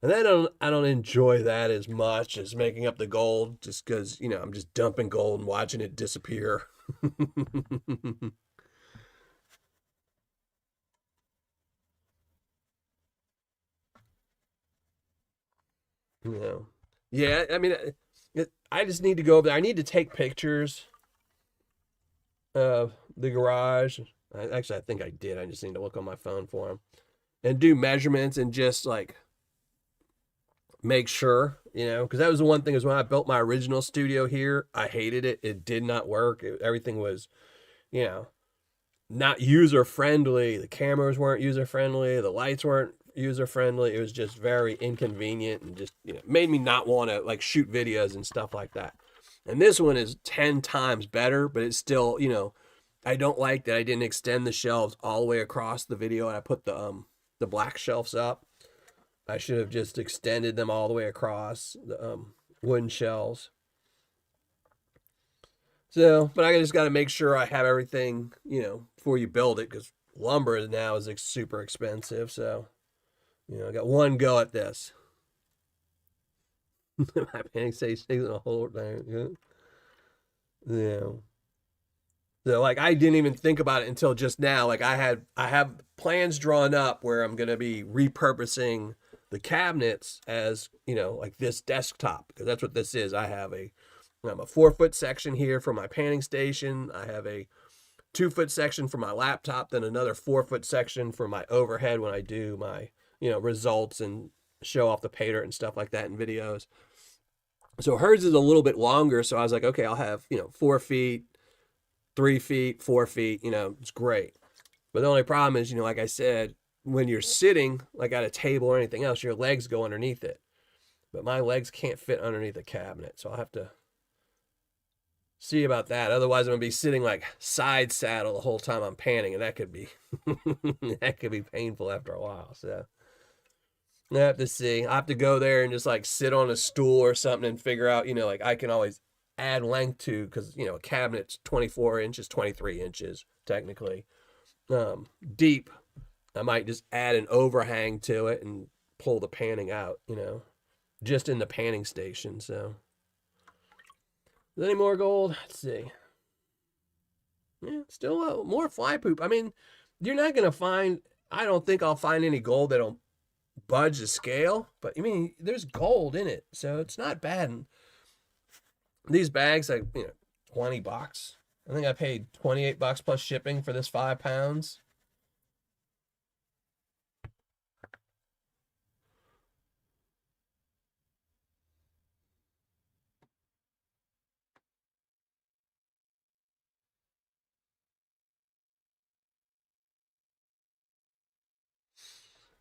and then I don't enjoy that as much as making up the gold, just because I'm just dumping gold and watching it disappear. You know. Yeah, I mean, I just need to go over there. I need to take pictures of the garage. Actually, I think I did. I just need to look on my phone for them and do measurements and just like make sure, because that was the one thing is when I built my original studio here, I hated it. It did not work. Everything was, you know, not user friendly. The cameras weren't user friendly. The lights weren't user friendly. It was just very inconvenient and just, you know, made me not want to like shoot videos and stuff like that. And this one is 10 times better, but it's still, you know, I don't like that I didn't extend the shelves all the way across the video and I put the black shelves up. I should have just extended them all the way across the wooden shelves. So, but I just got to make sure I have everything, you know, before you build it, because lumber now is super expensive. So, you know, I got one go at this. My panic stage takes a whole thing. Yeah. So, like, I didn't even think about it until just now. Like, I have plans drawn up where I'm gonna be repurposing the cabinets as, you know, like this desktop, because that's what this is. I have a 4-foot section here for my panning station. I have a 2-foot section for my laptop, then another 4-foot section for my overhead when I do my, you know, results and show off the Paydirt and stuff like that in videos. So hers is a little bit longer. So I was like, okay, I'll have, you know, 4 feet, 3 feet, 4 feet, you know, it's great. But the only problem is, you know, like I said, when you're sitting like at a table or anything else, your legs go underneath it. But my legs can't fit underneath the cabinet. So I'll have to see about that. Otherwise, I'm gonna be sitting like side saddle the whole time I'm panning, and that could be that could be painful after a while. So I have to see. I have to go there and just like sit on a stool or something and figure out, you know, like I can always add length to, because, you know, a cabinet's 24 inches, 23 inches technically deep. I might just add an overhang to it and pull the panning out, you know, just in the panning station. So. Is there any more gold? Let's see. Yeah, still more fly poop. I mean, you're not going to find, I don't think I'll find any gold that'll budge the scale, but I mean, there's gold in it, so it's not bad. And these bags, like, you know, $20. I think I paid $28 plus shipping for this 5 pounds.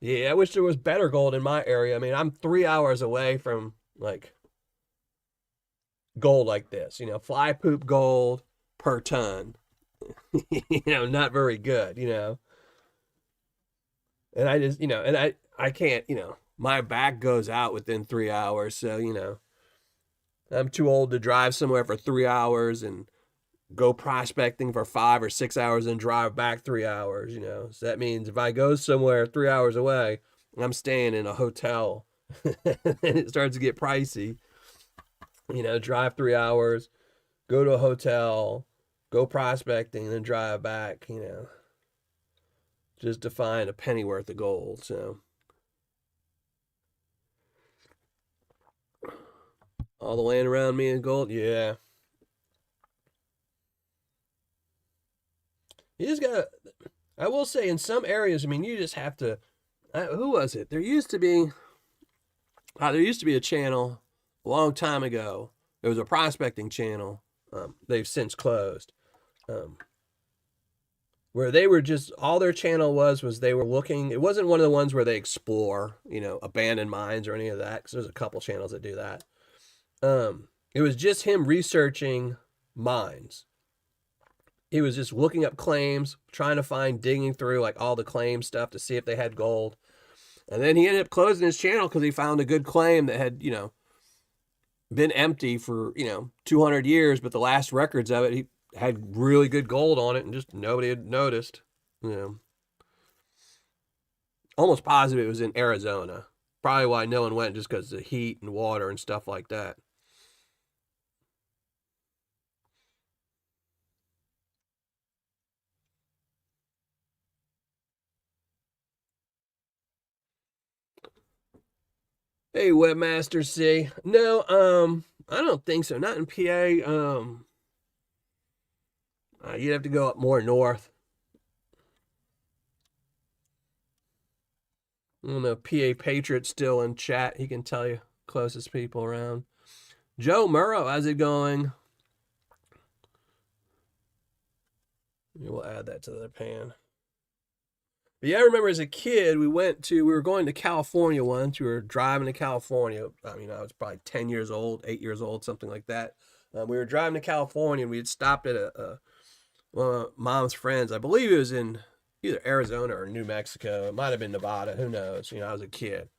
Yeah, I wish there was better gold in my area. I mean, I'm 3 hours away from like gold like this, you know, fly poop gold per ton. You know, not very good, you know. And I just, you know, and I can't, you know, my back goes out within 3 hours. So, you know, I'm too old to drive somewhere for 3 hours and go prospecting for 5 or 6 hours and drive back 3 hours, you know. So that means if I go somewhere 3 hours away, I'm staying in a hotel and it starts to get pricey, you know, drive 3 hours, go to a hotel, go prospecting, and then drive back, you know, just to find a penny worth of gold. So all the land around me is gold. Yeah. You just gotta, I will say in some areas, I mean, you just have to, who was it? There used to be a channel a long time ago. There was a prospecting channel. They've since closed. Where they were just, all their channel was they were looking, it wasn't one of the ones where they explore, you know, abandoned mines or any of that, because there's a couple channels that do that. It was just him researching mines. He was just looking up claims, trying to find, digging through like all the claim stuff to see if they had gold. And then he ended up closing his channel because he found a good claim that had, you know, been empty for, you know, 200 years, but the last records of it, he had really good gold on it and just nobody had noticed, you know. Almost positive it was in Arizona. Probably why no one went, just because of the heat and water and stuff like that. Hey, Webmaster C. No, I don't think so. Not in PA. You'd have to go up more north. I don't know. PA Patriot's still in chat. He can tell you closest people around. Joe Murrow, how's it going? We'll add that to the pan. But yeah, I remember as a kid, we were going to California once. We were driving to California. I mean, I was probably 10 years old, 8 years old, something like that. We were driving to California and we had stopped at one of mom's friends. I believe it was in either Arizona or New Mexico. It might have been Nevada. Who knows? I was a kid.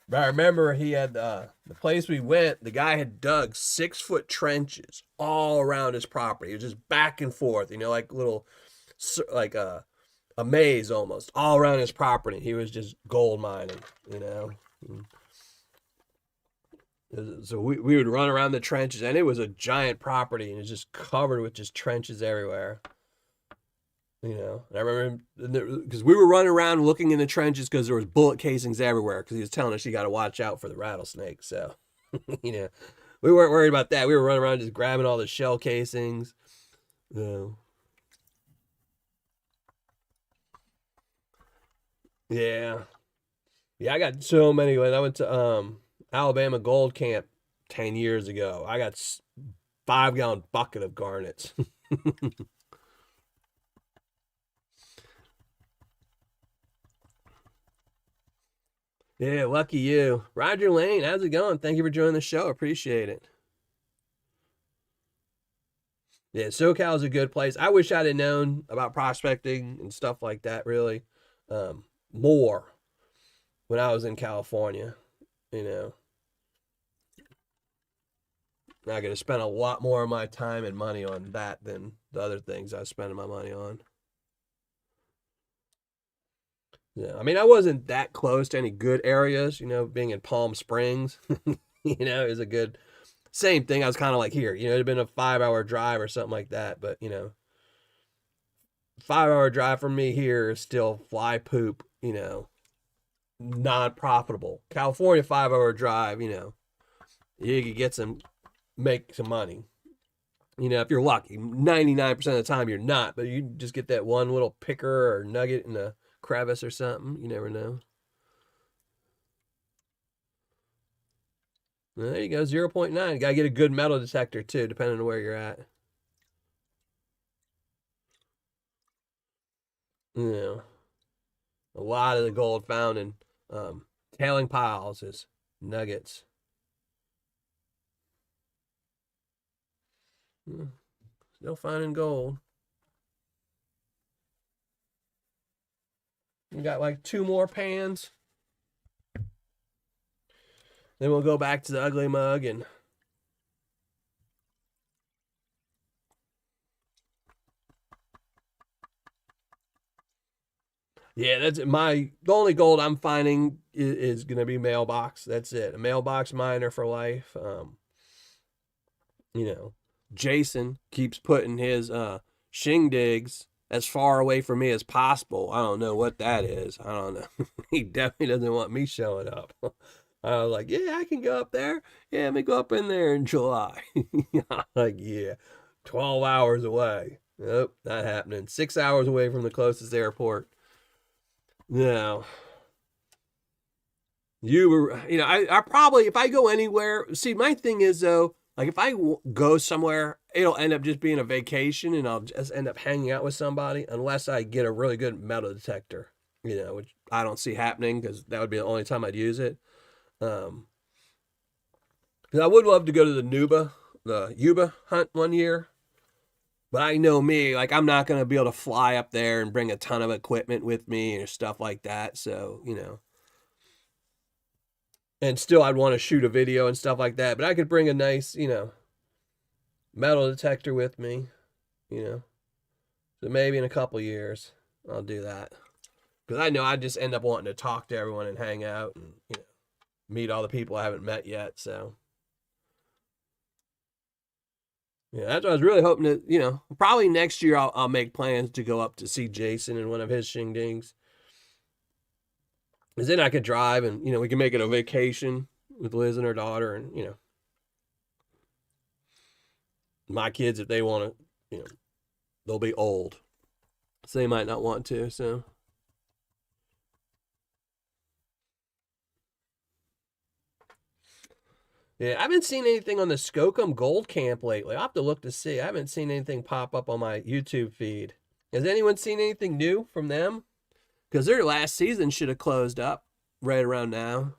But I remember he had the place we went, the guy had dug 6-foot trenches all around his property. It was just back and forth, like little, like a maze almost, all around his property. He was just gold mining. So we would run around the trenches, and it was a giant property, and it was just covered with just trenches everywhere. And I remember because we were running around looking in the trenches because there was bullet casings everywhere because he was telling us you got to watch out for the rattlesnakes. So, we weren't worried about that. We were running around just grabbing all the shell casings. Yeah. Yeah, I got so many. When I went to Alabama Gold Camp 10 years ago, I got 5-gallon bucket of garnets. Yeah, lucky you. Roger Lane, how's it going? Thank you for joining the show. Appreciate it. Yeah, SoCal is a good place. I wish I'd have known about prospecting and stuff like that, really, more when I was in California. You know, I could have spent a lot more of my time and money on that than the other things I was spending my money on. Yeah, I mean, I wasn't that close to any good areas, being in Palm Springs, is a good, same thing. I was kind of like here, it'd been a 5-hour drive or something like that. But, 5-hour drive from me here is still fly poop, not profitable. California 5-hour drive, you could make some money. If you're lucky, 99% of the time you're not, but you just get that one little picker or nugget in a crevice or something. You never know. Well, there you go, 0.9. You gotta get a good metal detector too, depending on where you're at. A lot of the gold found in tailing piles is nuggets. Still finding gold. We got like 2 more pans. Then we'll go back to the ugly mug and yeah, that's the only gold I'm finding is going to be mailbox. That's it. A mailbox miner for life. You know, Jason keeps putting his shindigs as far away from me as possible. I don't know what that is. I don't know. He definitely doesn't want me showing up. I was like, yeah, I can go up there. Yeah, let me go up in there in July. Like, yeah, 12 hours away. Nope, not happening. 6 hours away from the closest airport. No. I probably, if I go anywhere, see, my thing is though, like if I go somewhere, it'll end up just being a vacation and I'll just end up hanging out with somebody unless I get a really good metal detector, which I don't see happening because that would be the only time I'd use it. Because I would love to go to the Yuba hunt one year. But I know me, like I'm not going to be able to fly up there and bring a ton of equipment with me or stuff like that. So, and still I'd want to shoot a video and stuff like that. But I could bring a nice, metal detector with me, you know. So maybe in a couple years I'll do that. Because I know I just end up wanting to talk to everyone and hang out and, meet all the people I haven't met yet. So, yeah, that's what I was really hoping to, probably next year I'll make plans to go up to see Jason in one of his shindigs. Because then I could drive and, we can make it a vacation with Liz and her daughter and, my kids, if they want to, they'll be old. So they might not want to, so. Yeah, I haven't seen anything on the Skookum Gold Camp lately. I'll have to look to see. I haven't seen anything pop up on my YouTube feed. Has anyone seen anything new from them? Because their last season should have closed up right around now.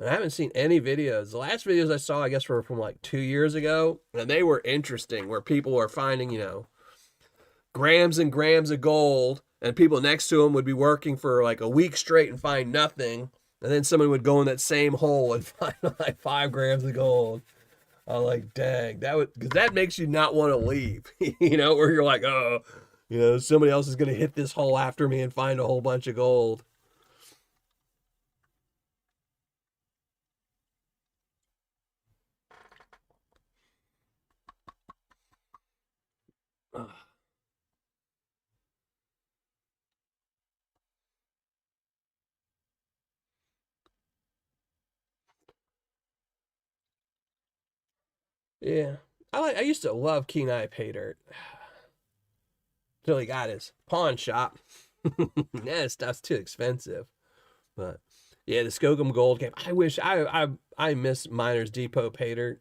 I haven't seen any videos. The last videos I saw, I guess, were from like 2 years ago, and they were interesting, where people were finding, grams and grams of gold, and people next to them would be working for like a week straight and find nothing, and then someone would go in that same hole and find like 5 grams of gold. I'm like, dang, because that makes you not want to leave, where you're like, oh, somebody else is gonna hit this hole after me and find a whole bunch of gold. Yeah. I used to love Keen Eye Paydirt. Till he got his pawn shop. That stuff's too expensive. But yeah, the Skogum Gold game. I wish I miss Miners Depot Paydirt.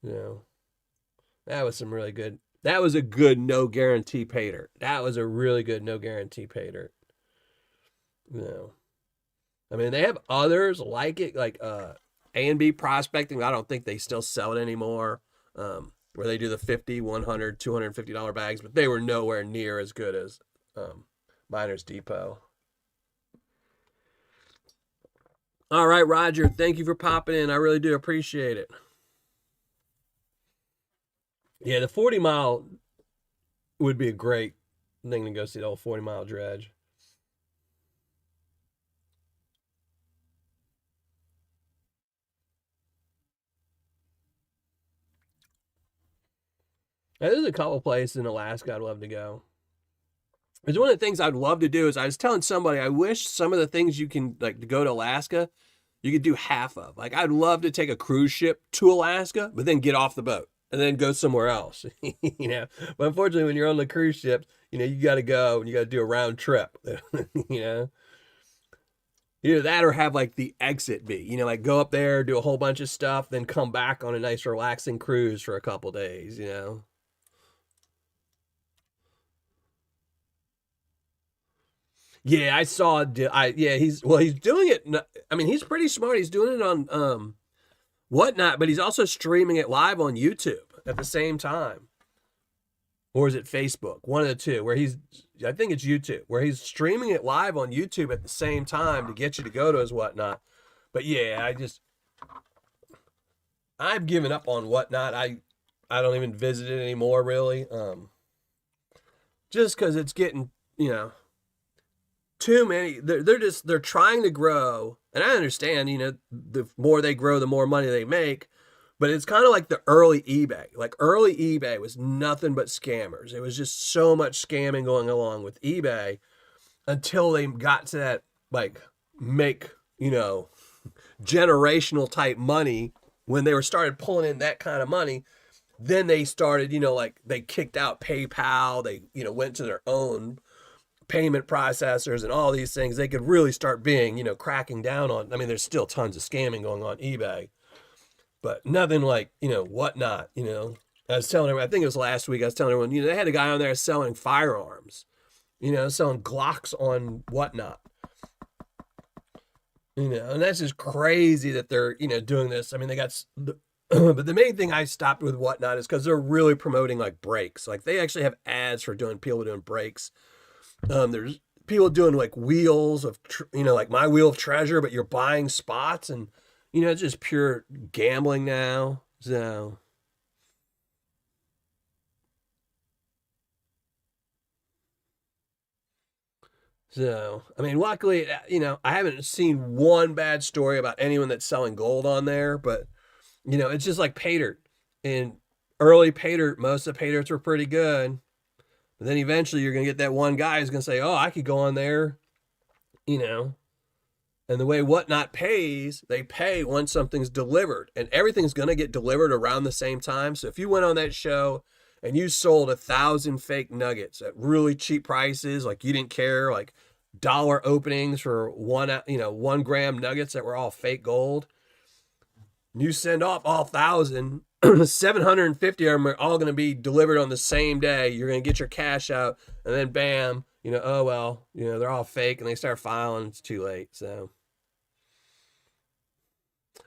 That was some really good. That was a good no guarantee Paydirt. That was a really good no guarantee Paydirt. I mean, they have others like it, like A&B prospecting. I don't think they still sell it anymore. Where they do the $50, $100, $250 bags, but they were nowhere near as good as Miners Depot. All right, Roger, thank you for popping in. I really do appreciate it. Yeah, the 40 mile would be a great thing to go see, the old 40 mile dredge. Now, there's a couple places in Alaska I'd love to go. It's one of the things I'd love to do. Is I was telling somebody, I wish some of the things you can, like, to go to Alaska, you could do half of. Like, I'd love to take a cruise ship to Alaska, but then get off the boat and then go somewhere else. But unfortunately, when you're on the cruise ship, you got to go and you got to do a round trip. Either that or have like the exit be, like go up there, do a whole bunch of stuff, then come back on a nice relaxing cruise for a couple days. Yeah, I saw. Yeah, he's doing it. I mean, he's pretty smart. He's doing it on whatnot, but he's also streaming it live on YouTube at the same time, or is it Facebook? One of the two. I think it's YouTube, where he's streaming it live on YouTube at the same time to get you to go to his whatnot. But yeah, I've given up on whatnot. I don't even visit it anymore, really. Just because it's getting too many. They're trying to grow, and I understand. The more they grow, the more money they make. But it's kind of like the early eBay. Like early eBay was nothing but scammers. It was just so much scamming going along with eBay until they got to that like make generational type money. When they started pulling in that kind of money, then they started like they kicked out PayPal. They went to their own payment processors and all these things. They could really start being cracking down on. I mean, there's still tons of scamming going on eBay, but nothing like whatnot. I was telling everyone, I think it was last week, I was telling everyone, they had a guy on there selling firearms, selling Glocks on whatnot. And that's just crazy that they're doing this. I mean, they got but the main thing I stopped with whatnot is because they're really promoting like breaks. Like they actually have ads for people doing breaks. There's people doing like wheels of like my wheel of treasure, but you're buying spots, and it's just pure gambling now. So I mean, luckily, I haven't seen one bad story about anyone that's selling gold on there, but it's just like Paydirt. And early Paydirt, most of the Paydirts were pretty good. But then eventually you're going to get that one guy who's going to say, oh, I could go on there, And the way Whatnot pays, they pay once something's delivered. And everything's going to get delivered around the same time. So if you went on that show and you sold 1,000 fake nuggets at really cheap prices, like you didn't care, like dollar openings for 1 gram nuggets that were all fake gold, you send off all 1,000, 750 of them are all going to be delivered on the same day. You're going to get your cash out, and then bam, oh well, they're all fake, and they start filing. It's too late. So,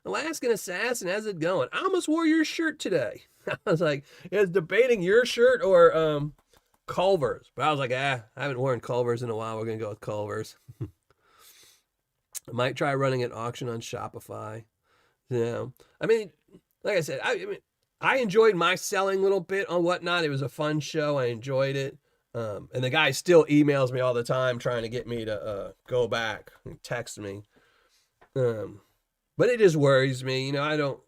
Alaskan Assassin, how's it going? I almost wore your shirt today. I was like, I was debating your shirt or Culver's, but I was like, I haven't worn Culver's in a while. We're going to go with Culver's. I might try running an auction on Shopify. I mean, like I said, I enjoyed my selling little bit on Whatnot. It was a fun show. I enjoyed it. And the guy still emails me all the time trying to get me to go back and text me. But it just worries me. I don't,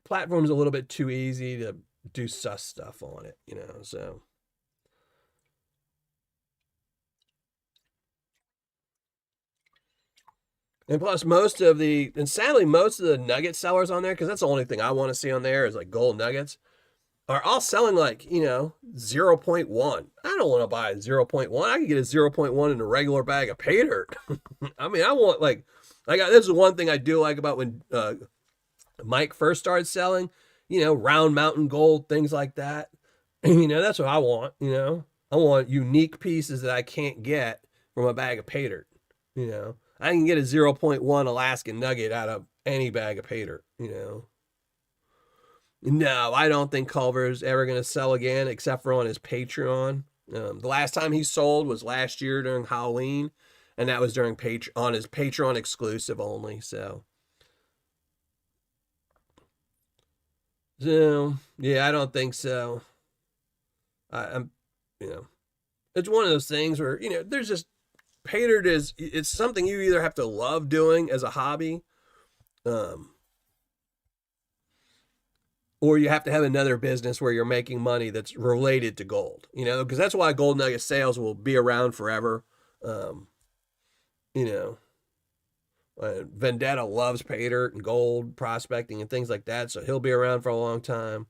platform's a little bit too easy to do sus stuff on it, so. And plus, sadly, most of the nugget sellers on there, because that's the only thing I want to see on there is like gold nuggets, are all selling like, 0.1. I don't want to buy a 0.1. I can get a 0.1 in a regular bag of Paydirt. I mean, I want this is one thing I do like about when Mike first started selling, round mountain gold, things like that. That's what I want, I want unique pieces that I can't get from a bag of Paydirt, I can get a 0.1 Alaskan nugget out of any bag of Paydirt, No, I don't think Culver's ever going to sell again except for on his Patreon. The last time he sold was last year during Halloween, and that was on his Patreon exclusive only. So, yeah, I don't think so. I'm, it's one of those things where there's just Paydirt it's something you either have to love doing as a hobby, or you have to have another business where you're making money that's related to gold, because that's why gold nugget sales will be around forever. Vendetta loves Paydirt and gold prospecting and things like that, so he'll be around for a long time.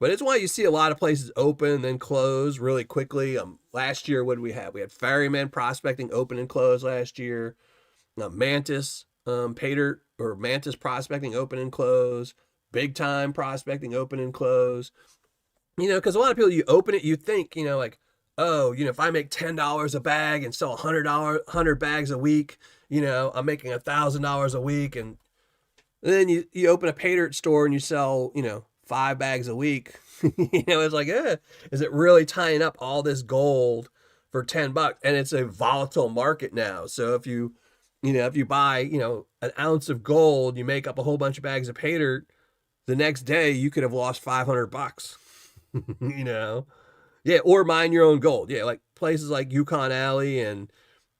But it's why you see a lot of places open and then close really quickly. Last year, what did we have? We had Ferryman prospecting open and close last year. Mantis Paydirt or Mantis prospecting open and close. Big time prospecting open and close. Because a lot of people, you open it, you think, if I make $10 a bag and sell 100 bags a week, I'm making $1,000 a week. And then you open a Paydirt store and you sell, 5 bags a week. It's like, is it really tying up all this gold for $10? And it's a volatile market now. So if you buy, an ounce of gold, you make up a whole bunch of bags of Paydirt, the next day you could have lost $500. Yeah, or mine your own gold. Yeah, like places like Yukon Alley and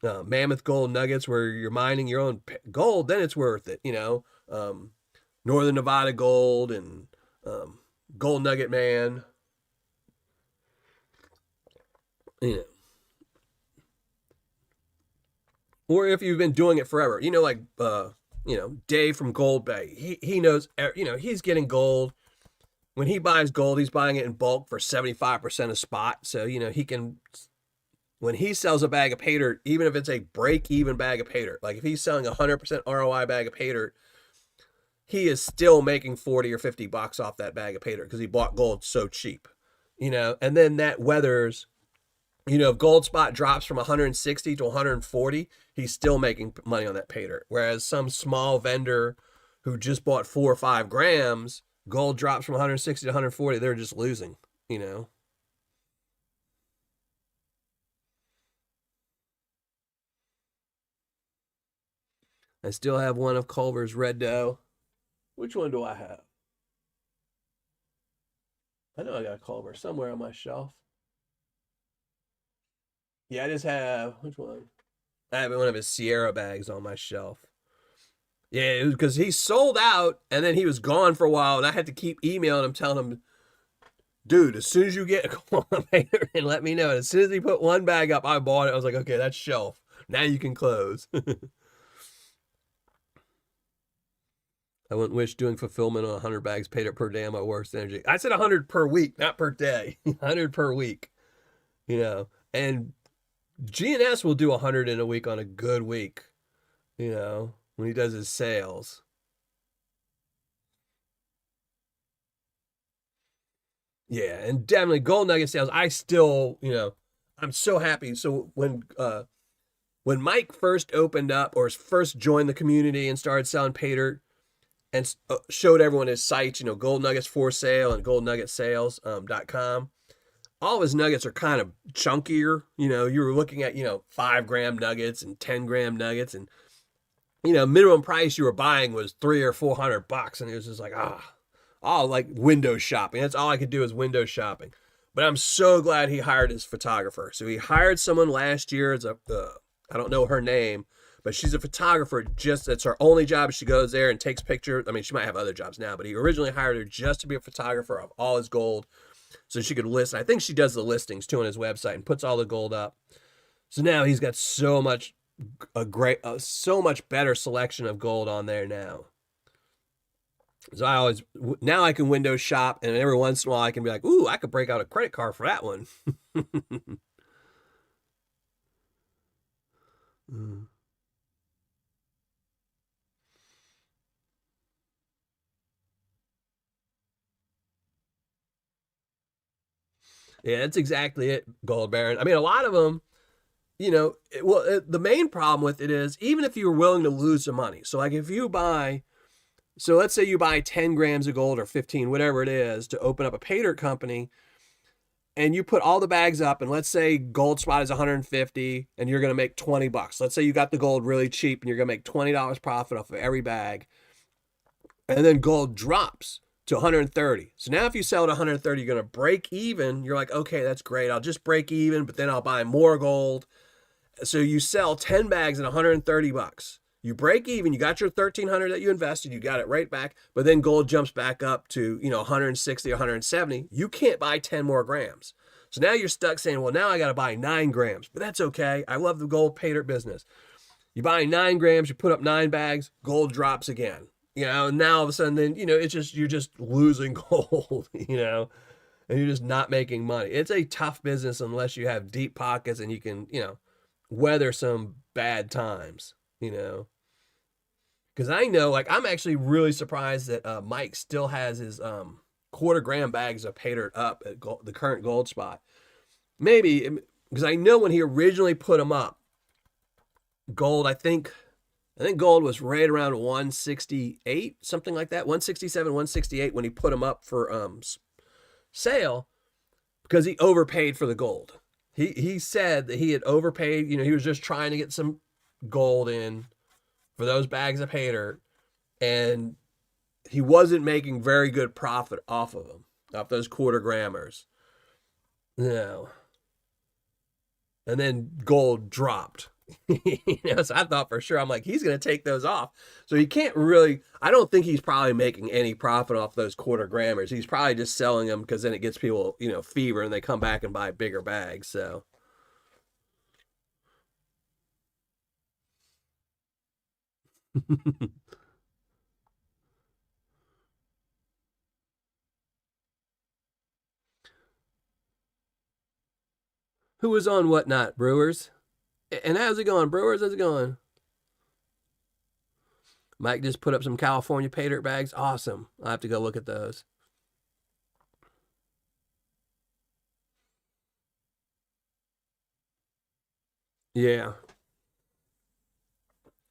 Mammoth Gold Nuggets where you're mining your own gold, then it's worth it. Northern Nevada Gold and Gold Nugget Man. Or if you've been doing it forever, like Dave from Gold Bay, he knows, he's getting gold. When he buys gold, he's buying it in bulk for 75% of spot. So, he can, when he sells a bag of Paydirt, even if it's a break-even bag of Paydirt, like if he's selling a 100% ROI bag of Paydirt, he is still making 40 or 50 bucks off that bag of Paydirt because he bought gold so cheap, and then that weathers, if gold spot drops from 160 to 140, he's still making money on that Paydirt. Whereas some small vendor who just bought 4 or 5 grams, gold drops from 160 to 140, they're just losing, I still have one of Culver's Red Doe. Which one do I have? I know I got a Culver somewhere on my shelf. Yeah, I just have, which one? I have one of his Sierra bags on my shelf. Yeah, it was because he sold out and then he was gone for a while, and I had to keep emailing him, telling him, dude, as soon as you get a Culver and let me know. And as soon as he put one bag up, I bought it. I was like, okay, that's shelf. Now you can close. I wouldn't wish doing fulfillment on 100 bags paid up per day on my worst energy. I said 100 per week, not per day. 100 per week. And GNS will do 100 in a week on a good week. when he does his sales. Yeah, and definitely gold nugget sales. I still, I'm so happy. So when Mike first opened up or first joined the community and started selling Paydirt and showed everyone his sites, Gold Nuggets for sale and goldnuggetsales.com. All of his nuggets are kind of chunkier. You were looking at, 5-gram nuggets and 10-gram nuggets, and minimum price you were buying was $300 or $400, and it was just like all like window shopping. That's all I could do is window shopping. But I'm so glad he hired his photographer. So he hired someone last year. It's I don't know her name, but she's a photographer. That's her only job. She goes there and takes pictures. I mean, she might have other jobs now, but he originally hired her just to be a photographer of all his gold, so she could list. I think she does the listings too on his website and puts all the gold up. So now he's got so much better selection of gold on there now. So now I can window shop, and every once in a while I can be like, ooh, I could break out a credit card for that one. Yeah, that's exactly it, Gold Baron. I mean, a lot of them, the main problem with it is even if you're willing to lose some money. So like if you buy, so let's say you buy 10 grams of gold or 15, whatever it is, to open up a Paydirt company, and you put all the bags up, and let's say gold spot is 150 and you're going to make $20. Let's say you got the gold really cheap and you're going to make $20 profit off of every bag. And then gold drops to 130. So now if you sell at 130, you're going to break even. You're like, okay, that's great. I'll just break even, but then I'll buy more gold. So you sell 10 bags at $130. You break even, you got your 1,300 that you invested, you got it right back, but then gold jumps back up to, 160, 170. You can't buy 10 more grams. So now you're stuck saying, well, now I got to buy 9 grams, but that's okay. I love the gold Paydirt business. You buy 9 grams, you put up 9 bags, gold drops again. And now all of a sudden, then, you're just losing gold, and you're just not making money. It's a tough business unless you have deep pockets and you can, weather some bad times, Because I know, like, I'm actually really surprised that Mike still has his quarter-gram bags of Paydirt up at the current gold spot. Maybe, because I know when he originally put them up, gold, I think gold was right around 168, something like that, 167, 168 when he put them up for sale, because he overpaid for the gold. He said that he had overpaid. He was just trying to get some gold in for those bags of Paydirt, and he wasn't making very good profit off of them, off those quarter grammers. No. And then gold dropped. So I thought for sure, I'm like, he's going to take those off. So he can't really, I don't think he's probably making any profit off those quarter grammers. He's probably just selling them because then it gets people, fever, and they come back and buy bigger bags. So. Who was on Whatnot? Brewers? And how's it going, Brewers? How's it going? Mike just put up some California Paydirt bags. Awesome. I'll have to go look at those. Yeah.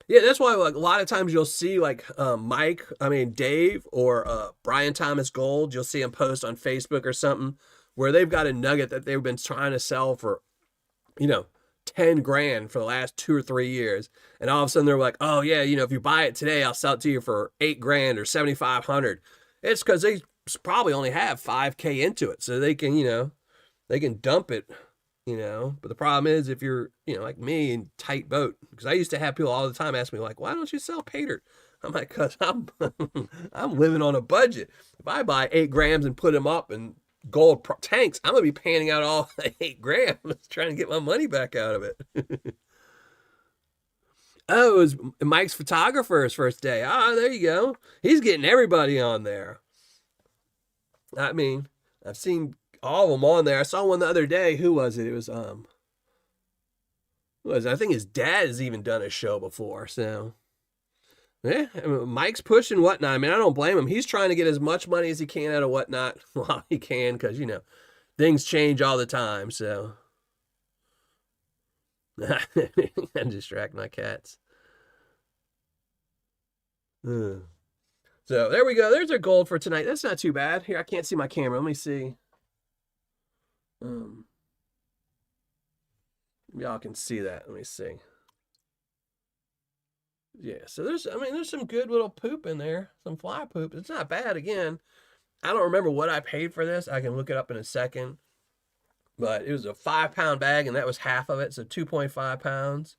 Yeah, that's why like a lot of times you'll see like Dave or Brian Thomas Gold, you'll see him post on Facebook or something where they've got a nugget that they've been trying to sell for, you know, 10 grand for the last 2 or 3 years. And all of a sudden they're like, oh yeah, if you buy it today, I'll sell it to you for 8 grand or 7,500. It's because they probably only have 5K into it. So they can, they can dump it, but the problem is if you're, like me in tight boat, because I used to have people all the time ask me like, why don't you sell Paydirt? I'm like, cause I'm, I'm living on a budget. If I buy 8 grams and put them up in gold tanks, I'm going to be panning out all 8 grams trying to get my money back out of it. Oh, it was Mike's photographer's first day. Ah, there you go. He's getting everybody on there. I mean, I've seen all of them on there. I saw one the other day. Who was it? It was who was it? I think his dad has even done a show before. So Yeah, I mean, Mike's pushing Whatnot. I mean, I don't blame him. He's trying to get as much money as he can out of Whatnot while he can, because things change all the time. So I distract my cats. Ugh. So there we go. There's our gold for tonight. That's not too bad. Here, I can't see my camera. Let me see. Um, Y'all can see that. Let me see. Yeah, so there's some good little poop in there, some fly poop. It's not bad. Again, I don't remember what I paid for this. I can look it up in a second. But it was a 5-pound bag, and that was half of it, so 2.5 pounds.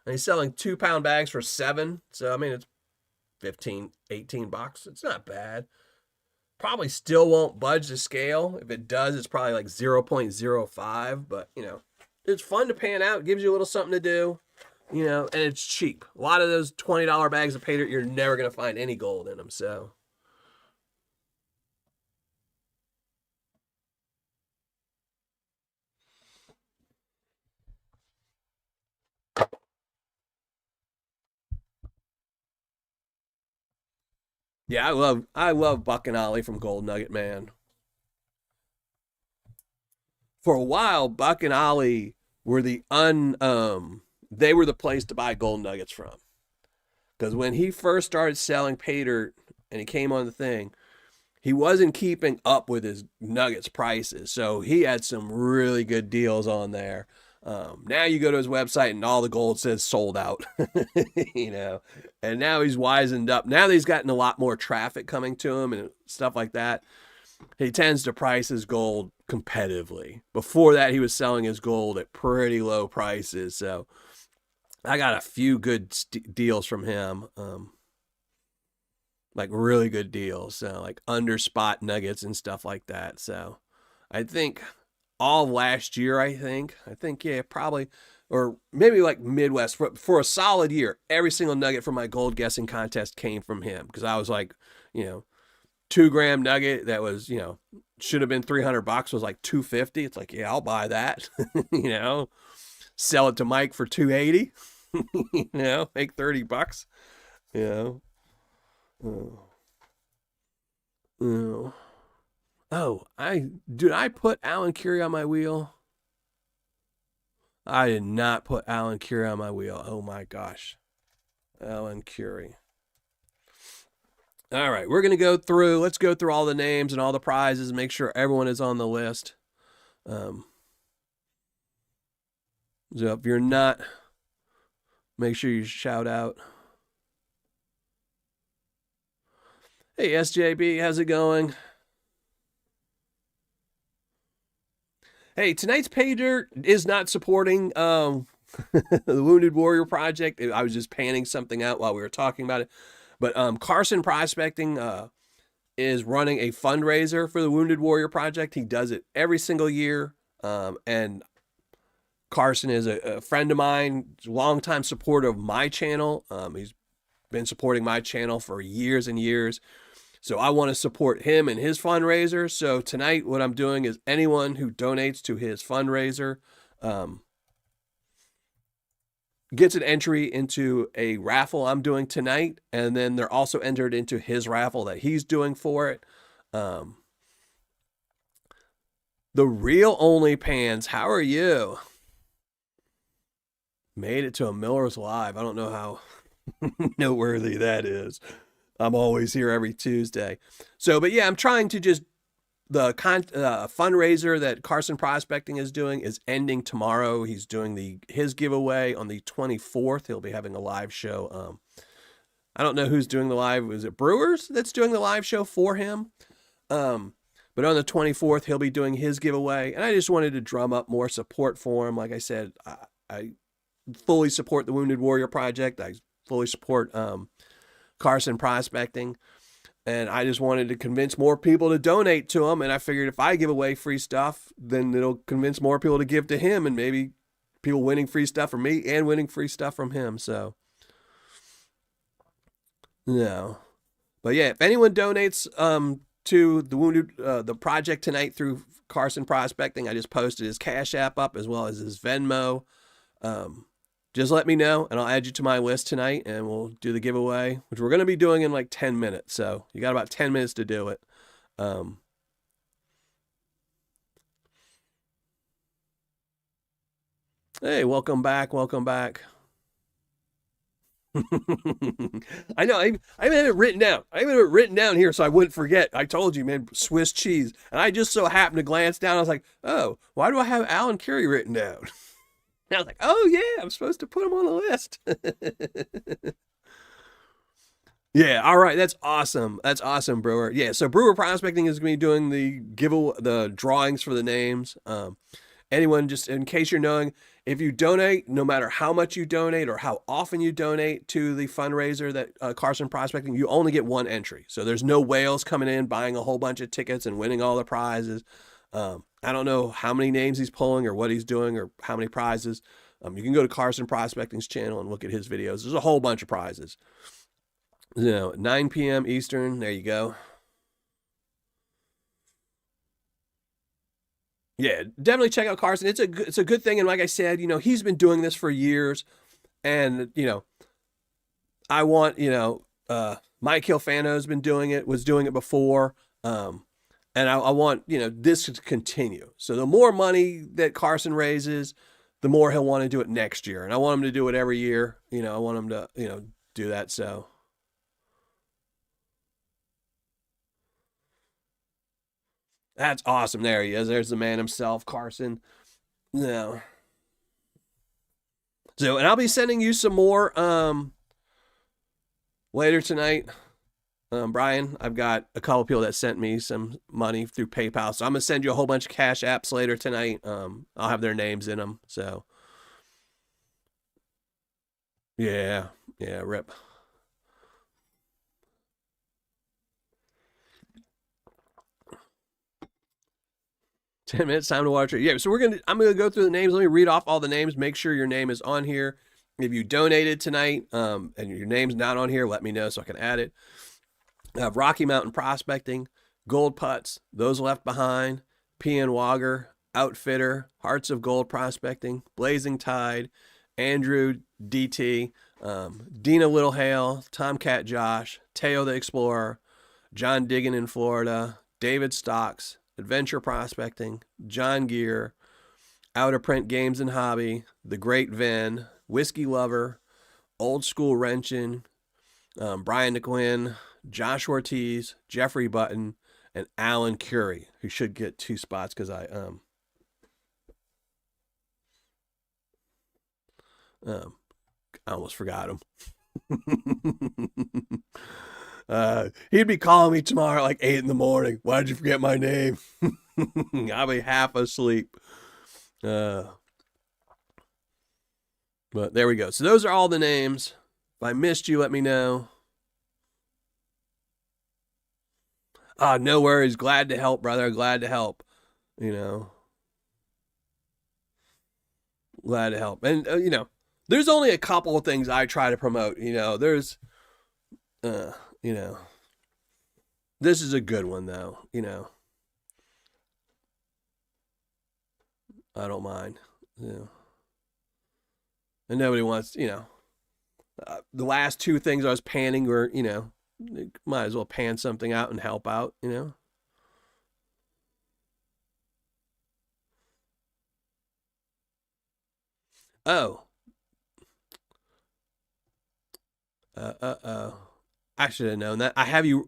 And he's selling 2-pound bags for $7. So I mean, it's 15, 18 bucks. It's not bad. Probably still won't budge the scale. If it does, it's probably like 0.05. But it's fun to pan out. It gives you a little something to do. And it's cheap. A lot of those $20 bags of Paydirt, you're never going to find any gold in them. So, yeah, I love Buck and Ollie from Gold Nugget Man. For a while, Buck and Ollie were they were the place to buy gold nuggets from. Because when he first started selling Paydirt and he came on the thing, he wasn't keeping up with his nuggets prices. So he had some really good deals on there. Now you go to his website and all the gold says sold out, and now he's wisened up. Now that he's gotten a lot more traffic coming to him and stuff like that, he tends to price his gold competitively. Before that, he was selling his gold at pretty low prices. So I got a few good deals from him. Like really good deals. So like under spot nuggets and stuff like that. So I think all of last year, yeah, probably, or maybe like Midwest for a solid year, every single nugget from my gold guessing contest came from him. Because I was like, 2-gram nugget that was, should have been $300 was like $250. It's like, yeah, I'll buy that. Sell it to Mike for $280. Make $30. Oh. Oh. Oh, I put Alan Curie on my wheel? I did not put Alan Curie on my wheel. Oh my gosh. Alan Curie. All right, let's go through all the names and all the prizes and make sure everyone is on the list. So if you're not, make sure you shout out. Hey, SJB, how's it going? Hey, tonight's Paydirt is not supporting the Wounded Warrior Project. I was just panning something out while we were talking about it. But Carson Prospecting is running a fundraiser for the Wounded Warrior Project. He does it every single year. And Carson is a friend of mine, longtime supporter of my channel. He's been supporting my channel for years and years. So I want to support him and his fundraiser. So tonight what I'm doing is anyone who donates to his fundraiser gets an entry into a raffle I'm doing tonight. And then they're also entered into his raffle that he's doing for it. The Real Only Pans, how are you? Made it to a Miller's Live. I don't know how noteworthy that is. I'm always here every Tuesday. So, but yeah, I'm trying to just, the fundraiser that Carson Prospecting is doing is ending tomorrow. He's doing his giveaway on the 24th. He'll be having a live show. I don't know who's doing the live. Is it Brewers that's doing the live show for him? But on the 24th, he'll be doing his giveaway. And I just wanted to drum up more support for him. Like I said, I fully support the Wounded Warrior Project. I fully support Carson Prospecting, and I just wanted to convince more people to donate to him. And I figured if I give away free stuff, then it'll convince more people to give to him, and maybe people winning free stuff from me and winning free stuff from him. So, no, but yeah, if anyone donates to the project tonight through Carson Prospecting, I just posted his Cash App up as well as his Venmo. just let me know and I'll add you to my list tonight and we'll do the giveaway, which we're going to be doing in like 10 minutes. So you got about 10 minutes to do it. Hey, welcome back. Welcome back. I know. I even have it written down. I even have it written down here so I wouldn't forget. I told you, man, Swiss cheese. And I just so happened to glance down. I was like, oh, why do I have Alan Curry written down? And I was like, oh, yeah, I'm supposed to put him on the list. Yeah, all right, that's awesome. That's awesome, Brewer. Yeah, so Brewer Prospecting is going to be doing the drawings for the names. Anyone, just in case you're knowing, if you donate, no matter how much you donate or how often you donate to the fundraiser that Carson Prospecting, you only get one entry. So there's no whales coming in, buying a whole bunch of tickets and winning all the prizes. I don't know how many names he's pulling or what he's doing or how many prizes. You can go to Carson Prospecting's channel and look at his videos. There's a whole bunch of prizes. 9 p.m. Eastern. There you go. Yeah, definitely check out Carson. It's a good thing. And like I said, he's been doing this for years. And, I want, Mike Hilfano's was doing it before. And I want, this to continue. So the more money that Carson raises, the more he'll want to do it next year. And I want him to do it every year. I want him to, do that. So. That's awesome. There he is. There's the man himself, Carson. No. So, and I'll be sending you some more later tonight. Brian, I've got a couple people that sent me some money through PayPal. So I'm going to send you a whole bunch of cash apps later tonight. I'll have their names in them. So, yeah. Yeah, rip. 10 minutes, time to watch it. Yeah, so I'm gonna go through the names. Let me read off all the names. Make sure your name is on here. If you donated tonight, and your name's not on here, let me know so I can add it. Rocky Mountain Prospecting, Gold Putts, Those Left Behind, PN Wager, Outfitter, Hearts of Gold Prospecting, Blazing Tide, Andrew DT, Dina Littlehale, Tomcat Josh, Teo the Explorer, John Diggin in Florida, David Stocks, Adventure Prospecting, John Gear, Out of Print Games and Hobby, The Great Vin, Whiskey Lover, Old School Wrenchin', Brian DeQuinn, Josh Ortiz, Jeffrey Button, and Alan Curry, who should get 2 spots because I almost forgot him. He'd be calling me tomorrow at like 8 in the morning. Why did you forget my name? I'll be half asleep. But there we go. So those are all the names. If I missed you, let me know. No worries. Glad to help, brother. Glad to help. Glad to help. And, there's only a couple of things I try to promote. There's, this is a good one though, I don't mind, and nobody wants, the last 2 things I was panning were, might as well pan something out and help out, Oh. I should have known that. I have you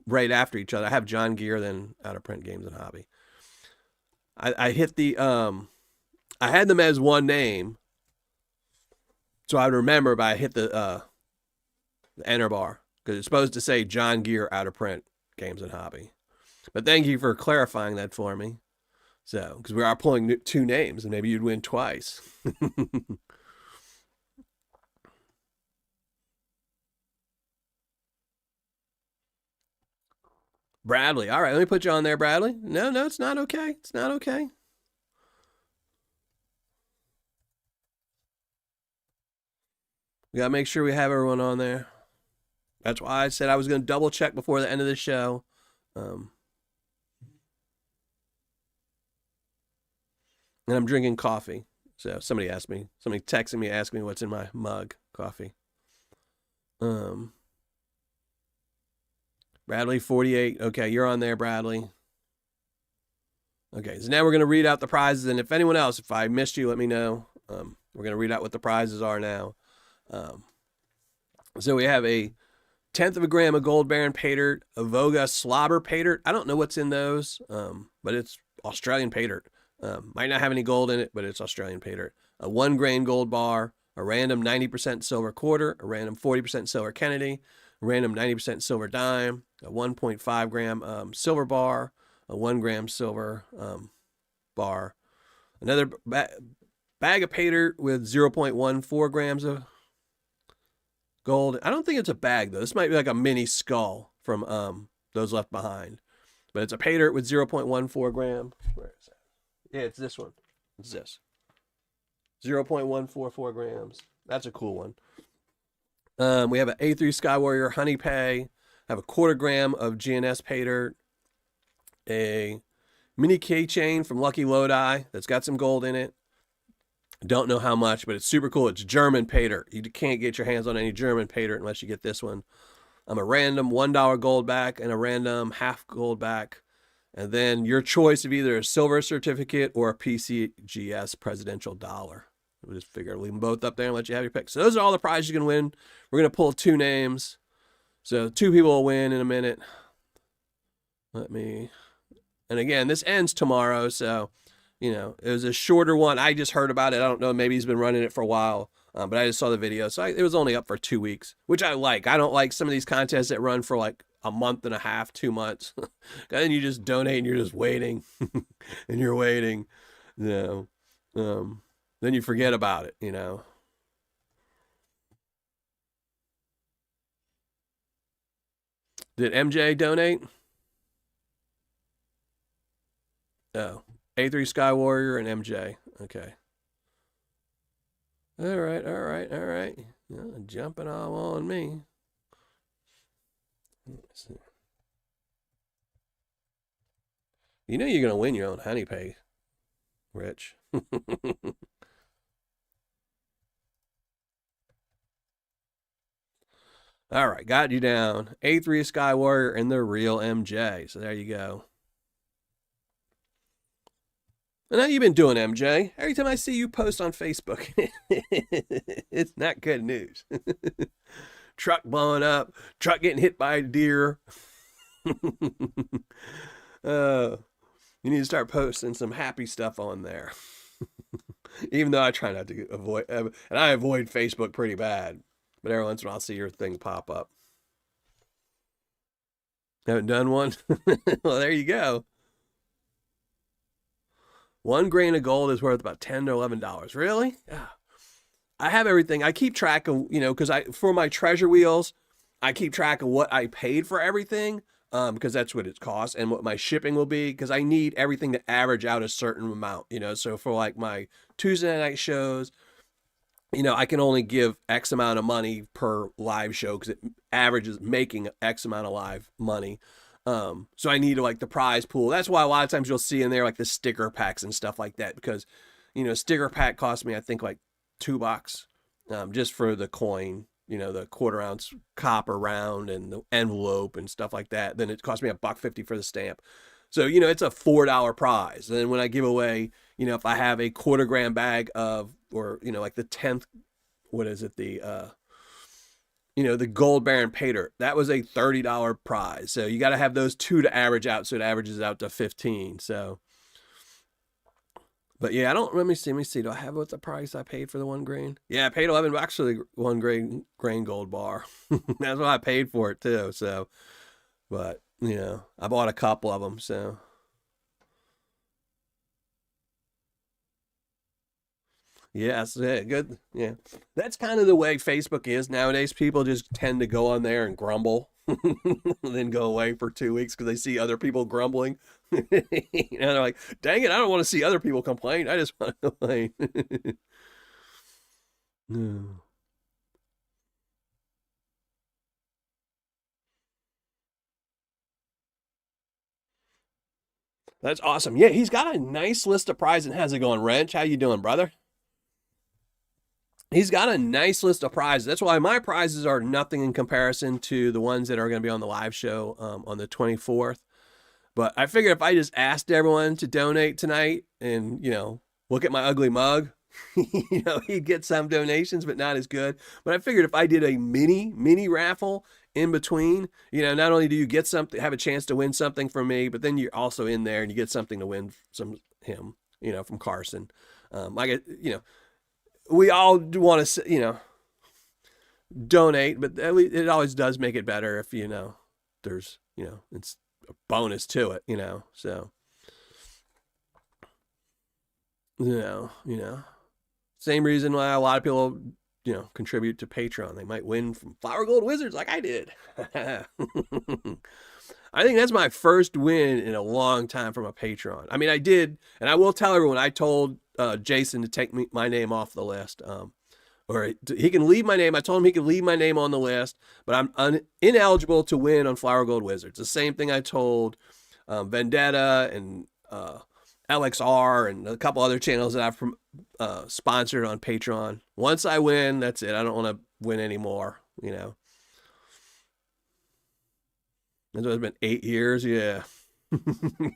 right after each other. I have John Gear, then Out of Print Games and Hobby. I hit the I had them as one name, so I would remember, but I hit the enter bar because it's supposed to say John Gear, Out of Print Games and Hobby. But thank you for clarifying that for me. So, because we are pulling 2 names, and maybe you'd win twice. Bradley. All right, let me put you on there, Bradley. No, it's not okay. It's not okay. We got to make sure we have everyone on there. That's why I said I was going to double check before the end of the show. And I'm drinking coffee. So somebody texting me, asking me what's in my mug coffee. Bradley 48. Okay, you're on there, Bradley. Okay, so now we're going to read out the prizes, and if anyone else, if I missed you, let me know. We're going to read out what the prizes are now. So we have a 1/10 of a gram of Gold Baron Paydirt, a Voga Slobber Paydirt. I don't know what's in those, but it's Australian Paydirt. Might not have any gold in it, but it's Australian Paydirt. A 1 grain gold bar, a random 90% silver quarter, a random 40% silver Kennedy, a random 90% silver dime, a 1.5 gram silver bar, a 1 gram silver bar, another bag of Paydirt with 0.14 grams of gold. I don't think it's a bag though. This might be like a mini skull from those left behind, but it's a Paydirt with 0.14 gram. Where is that? Yeah, it's this one. It's this 0.144 grams. That's a cool one. We have an A3 Sky Warrior Honey Pay. Have a 1/4 gram of GNS Paydirt. A mini keychain from Lucky Lodi that's got some gold in it. Don't know how much, but it's super cool. It's German Paydirt. You can't get your hands on any German Paydirt unless you get this one. A random $1 gold back and a random half gold back. And then your choice of either a silver certificate or a PCGS presidential dollar. We'll just figure leave them both up there and let you have your pick. So those are all the prizes you can win. We're going to pull 2 names. So 2 people will win in a minute. And again, this ends tomorrow, so, you know, it was a shorter one. I just heard about it. I don't know. Maybe he's been running it for a while, but I just saw the video. So it was only up for 2 weeks, which I like. I don't like some of these contests that run for like a month and a half, 2 months. And then you just donate and you're just waiting and you're waiting, you know, then you forget about it, you know. Did MJ donate? Oh, A3 Sky Warrior and MJ. Okay. All right. Jumping all on me. Let's see. You know you're going to win your own honey pay, Rich. All right, got you down. A3 Sky Warrior and the real MJ. So there you go. And how you been doing, MJ? Every time I see you post on Facebook, it's not good news. Truck blowing up, truck getting hit by a deer. You need to start posting some happy stuff on there. Even though I try not to avoid, and I avoid Facebook pretty bad. But every once in a while I'll see your thing pop up. Haven't done one? Well, there you go. 1 grain of gold is worth about $10 to $11. Really? I have everything. I keep track of, you know, because for my treasure wheels, I keep track of what I paid for everything, because that's what it costs and what my shipping will be, because I need everything to average out a certain amount, you know. So for like my Tuesday night shows, you know, I can only give X amount of money per live show because it averages making X amount of live money. So I need like the prize pool. That's why a lot of times you'll see in there like the sticker packs and stuff like that, because, you know, sticker pack cost me, I think, like $2, just for the coin, you know, the 1/4 ounce copper round and the envelope and stuff like that. Then it cost me $1.50 for the stamp. So, you know, it's a $4 prize. And then when I give away, you know, if I have a 1/4 gram bag of, or, you know, like the 10th, what is it? You know, the Gold Baron Paydirt, that was a $30 prize. So you got to have those 2 to average out. So it averages out to 15. So, but yeah, let me see. Do I have what the price I paid for the 1 grain? Yeah, I paid $11 for the 1 grain gold bar. That's what I paid for it too. So, but, you know, I bought a couple of them. So, yes, yeah, good. Yeah. That's kind of the way Facebook is nowadays. People just tend to go on there and grumble, then go away for 2 weeks because they see other people grumbling. You know, they're like, dang it, I don't want to see other people complain. I just want to complain. No. That's awesome. Yeah, he's got a nice list of prizes. How's it going, Wrench? How you doing, brother? he's got a nice list of prizes. That's why my prizes are nothing in comparison to the ones that are going to be on the live show on the 24th. But I figured if I just asked everyone to donate tonight and, look at my ugly mug, he'd get some donations, but not as good. But I figured if I did a mini raffle in between, not only do you get something, have a chance to win something from me, but then you're also in there and you get something to win him, from Carson. We all want to, donate, but it always does make it better if, there's, it's a bonus to it, so, same reason why a lot of people, contribute to Patreon. They might win from Flower Gold Wizards like I did. I think that's my first win in a long time from a Patreon. I mean, I did, and I will tell everyone, I told Jason to take my name off the list. Or he can leave my name. I told him he could leave my name on the list, but I'm ineligible to win on Flower Gold Wizards. The same thing I told Vendetta and LXR and a couple other channels that I've sponsored on Patreon. Once I win, that's it. I don't want to win anymore, It's been 8 years, yeah.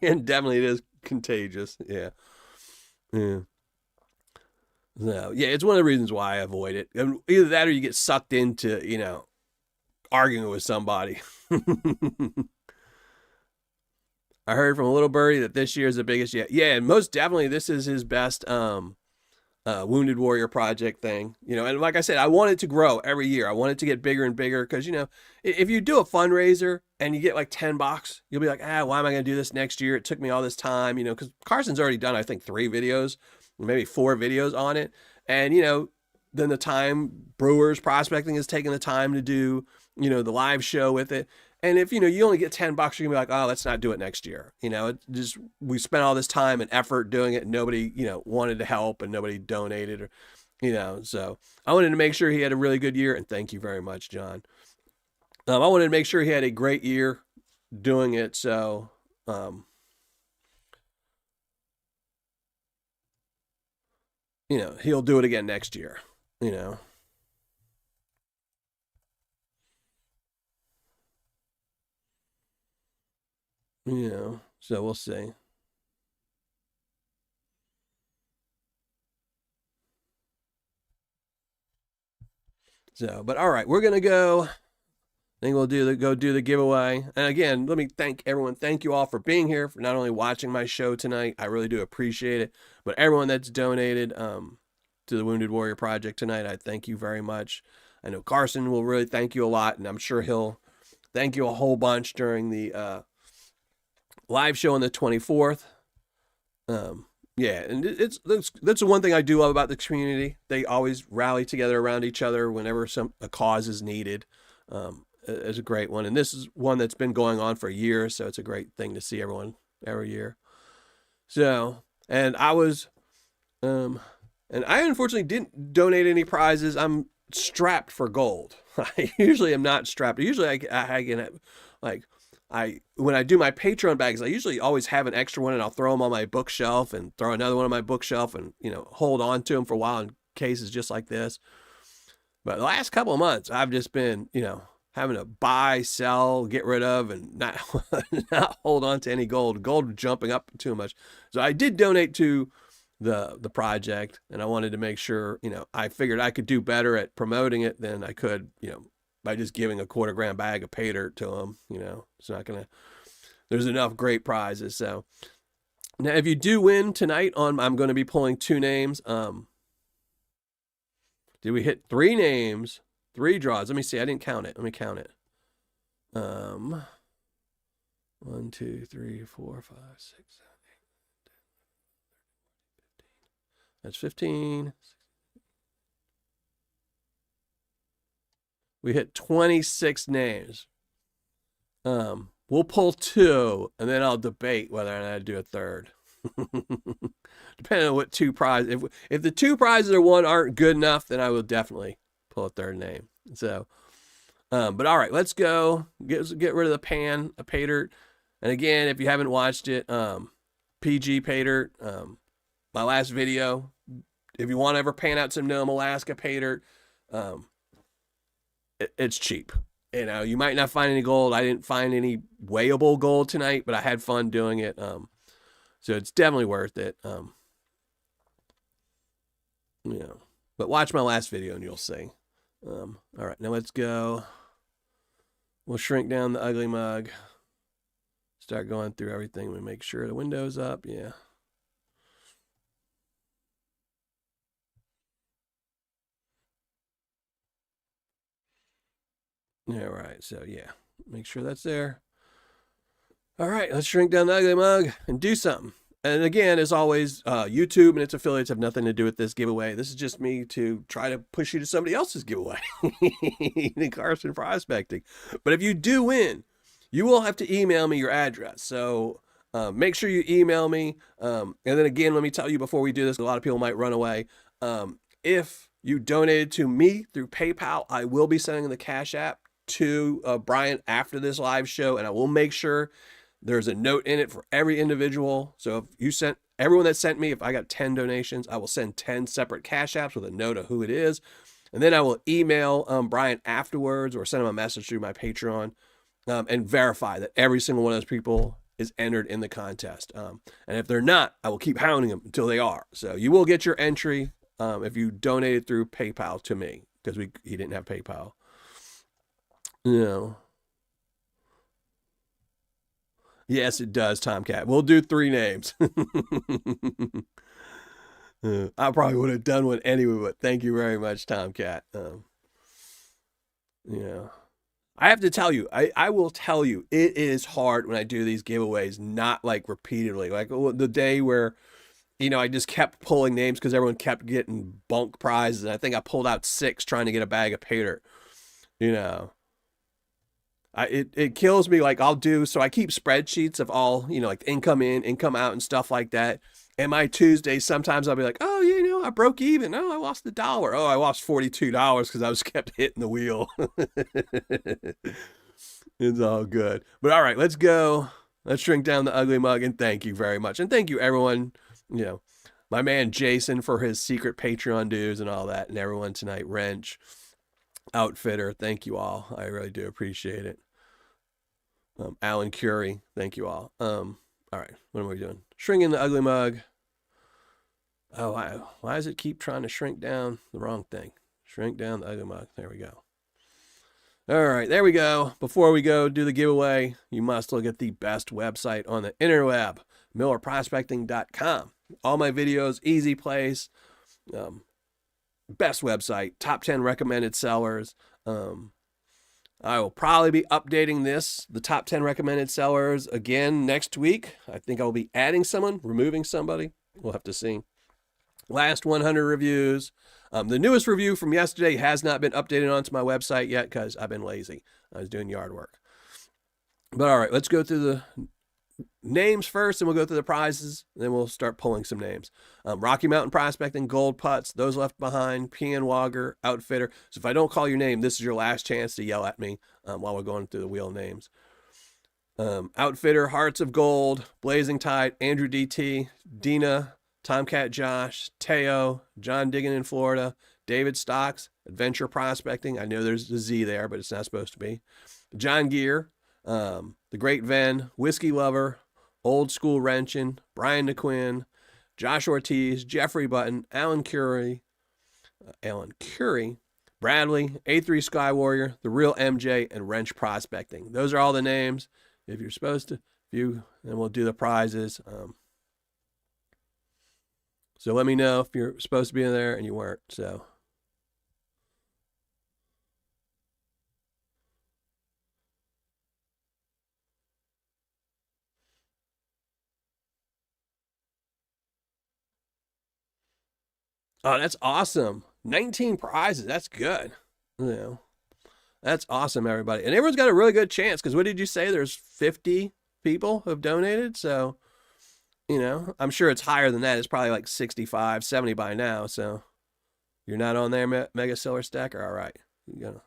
And definitely it is contagious, yeah. So, yeah, it's one of the reasons why I avoid it. Either that or you get sucked into, arguing with somebody. I heard from a little birdie that this year is the biggest yet. Yeah, and most definitely this is his best Wounded Warrior Project thing. And like I said, I want it to grow every year. I want it to get bigger and bigger because, if you do a fundraiser and you get like $10, you'll be like, why am I going to do this next year? It took me all this time, because Carson's already done, I think, 3 videos, maybe 4 videos on it. And, then the time Brewers Prospecting is taking the time to do, the live show with it. And if, you only get $10, you're going to be like, oh, let's not do it next year. We spent all this time and effort doing it and nobody, wanted to help and nobody donated or, so I wanted to make sure he had a really good year. And thank you very much, John. I wanted to make sure he had a great year doing it. So, he'll do it again next year, so we'll see. So, but all right, we're going to go. I think we'll go do the giveaway. And again, let me thank everyone. Thank you all for being here, for not only watching my show tonight. I really do appreciate it. But everyone that's donated to the Wounded Warrior Project tonight, I thank you very much. I know Carson will really thank you a lot, and I'm sure he'll thank you a whole bunch during the live show on the 24th. Yeah, and that's the one thing I do love about the community. They always rally together around each other whenever a cause is needed. It's a great one, and this is one that's been going on for years, so it's a great thing to see everyone every year. So, and I was, and I unfortunately didn't donate any prizes. I'm strapped for gold. I usually am not strapped. Usually I can when I do my Patreon bags, I usually always have an extra one and I'll throw them on my bookshelf and throw another one on my bookshelf and, hold on to them for a while in cases just like this. But the last couple of months, I've just been, having to buy, sell, get rid of, and not hold on to any gold. Gold jumping up too much. So I did donate to the project, and I wanted to make sure, I figured I could do better at promoting it than I could, by just giving a $250 bag of Paydirt to them. It's not gonna. There's enough great prizes. So now, if you do win tonight, I'm going to be pulling 2 names. Did we hit 3 names? 3 draws. Let me see. I didn't count it. Let me count it. 1, 2, 3, 4, 5, 6, 7, 8, 9, 10, 11, 12, 15. That's 15. We hit 26 names. We'll pull 2, and then I'll debate whether or not I do a third. Depending on what 2 prizes. If the 2 prizes or 1 aren't good enough, then I will definitely pull a third name. So, but all right, let's go. Get rid of the Paydirt. And again, if you haven't watched it, PG Paydirt, my last video, if you want to ever pan out some Nome, Alaska Paydirt, it's cheap. You know, you might not find any gold. I didn't find any weighable gold tonight, but I had fun doing it. So it's definitely worth it. You know, but watch my last video and you'll see. All right, now let's go. We'll shrink down the ugly mug. Start going through everything. We make sure the window's up. Yeah. All right, so yeah, make sure that's there. All right, let's shrink down the ugly mug and do something. And again, as always, YouTube and its affiliates have nothing to do with this giveaway. This is just me to try to push you to somebody else's giveaway in Carson Prospecting. But if you do win, you will have to email me your address. So make sure you email me. And then again, let me tell you before we do this, a lot of people might run away. If you donated to me through PayPal, I will be sending the Cash App to Brian after this live show, and I will make sure there's a note in it for every individual. So if you sent everyone that sent me, if I got 10 donations, I will send 10 separate Cash Apps with a note of who it is. And then I will email Brian afterwards or send him a message through my Patreon and verify that every single one of those people is entered in the contest. And if they're not, I will keep hounding them until they are. So you will get your entry if you donated through PayPal to me, because he didn't have PayPal. You know. Yes, it does, Tomcat. We'll do 3 names. I probably would have done one anyway, but thank you very much, Tomcat. Yeah. I have to tell you, I will tell you, it is hard when I do these giveaways, not like repeatedly. Like the day where, you know, I just kept pulling names because everyone kept getting bunk prizes. And I think I pulled out 6 trying to get a bag of Paydirt, you know. It kills me. Like I keep spreadsheets of all, you know, like income in, income out and stuff like that. And my Tuesdays, sometimes I'll be like, oh, you know, I broke even. Oh, I lost $1. Oh, I lost $42 because I was kept hitting the wheel. It's all good. But all right, let's go. Let's shrink down the ugly mug. And thank you very much. And thank you, everyone. You know, my man Jason for his secret Patreon dues and all that. And everyone tonight, Wrench, Outfitter, thank you all. I really do appreciate it. Alan Curie, thank you all. All right, what am I doing? Shrinking the ugly mug. Oh, why does it keep trying to shrink down the wrong thing? Shrink down the ugly mug. There we go. All right, there we go. Before we go do the giveaway, you must look at the best website on the interweb, millerprospecting.com. All my videos, easy place. Best website, top 10 recommended sellers. I will probably be updating the top 10 recommended sellers again next week. I think I'll be adding someone, removing somebody. We'll have to see. Last 100 reviews. The newest review from yesterday has not been updated onto my website yet because I've been lazy. I was doing yard work. But all right, let's go through the names first, and we'll go through the prizes. Then we'll start pulling some names. Rocky Mountain Prospecting, Gold Putts, Those Left Behind, PN Wogger, Outfitter. So if I don't call your name, this is your last chance to yell at me while we're going through the wheel of names. Outfitter, Hearts of Gold, Blazing Tide, Andrew DT, Dina, Tomcat Josh, Teo, John Diggin in Florida, David Stocks, Adventure Prospecting. I know there's a Z there, but it's not supposed to be. John Gear, The Great Ven, Whiskey Lover, Old School Wrenchin', Brian DeQuinn, Josh Ortiz, Jeffrey Button, Alan Curie, Bradley, A3 Sky Warrior, The Real MJ, and Wrench Prospecting. Those are all the names. If you're supposed to, then we'll do the prizes. So let me know if you're supposed to be in there and you weren't. So. Oh, that's awesome. 19 prizes. That's good. You know, that's awesome, everybody. And everyone's got a really good chance because what did you say? There's 50 people who have donated. So, you know, I'm sure it's higher than that. It's probably like 65, 70 by now. So you're not on there, Mega Silver Stacker? All right. You go.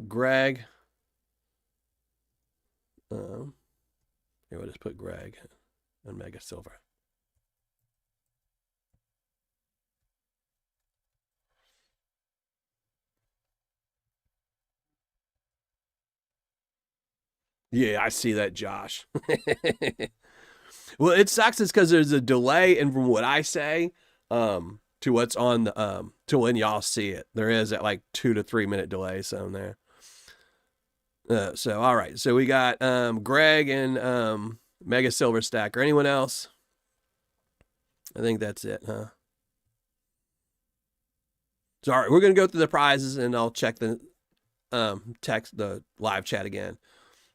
Greg. Here, we'll just put Greg and Mega Silver. Yeah, I see that, Josh. Well, it sucks. It's because there's a delay, and from what I say, to what's on the to when y'all see it, there is that like 2 to 3 minute delay. So in there. So all right. So we got Greg and Mega Silver Stacker. Anyone else? I think that's it, huh? So all right, we're gonna go through the prizes, and I'll check the the live chat again.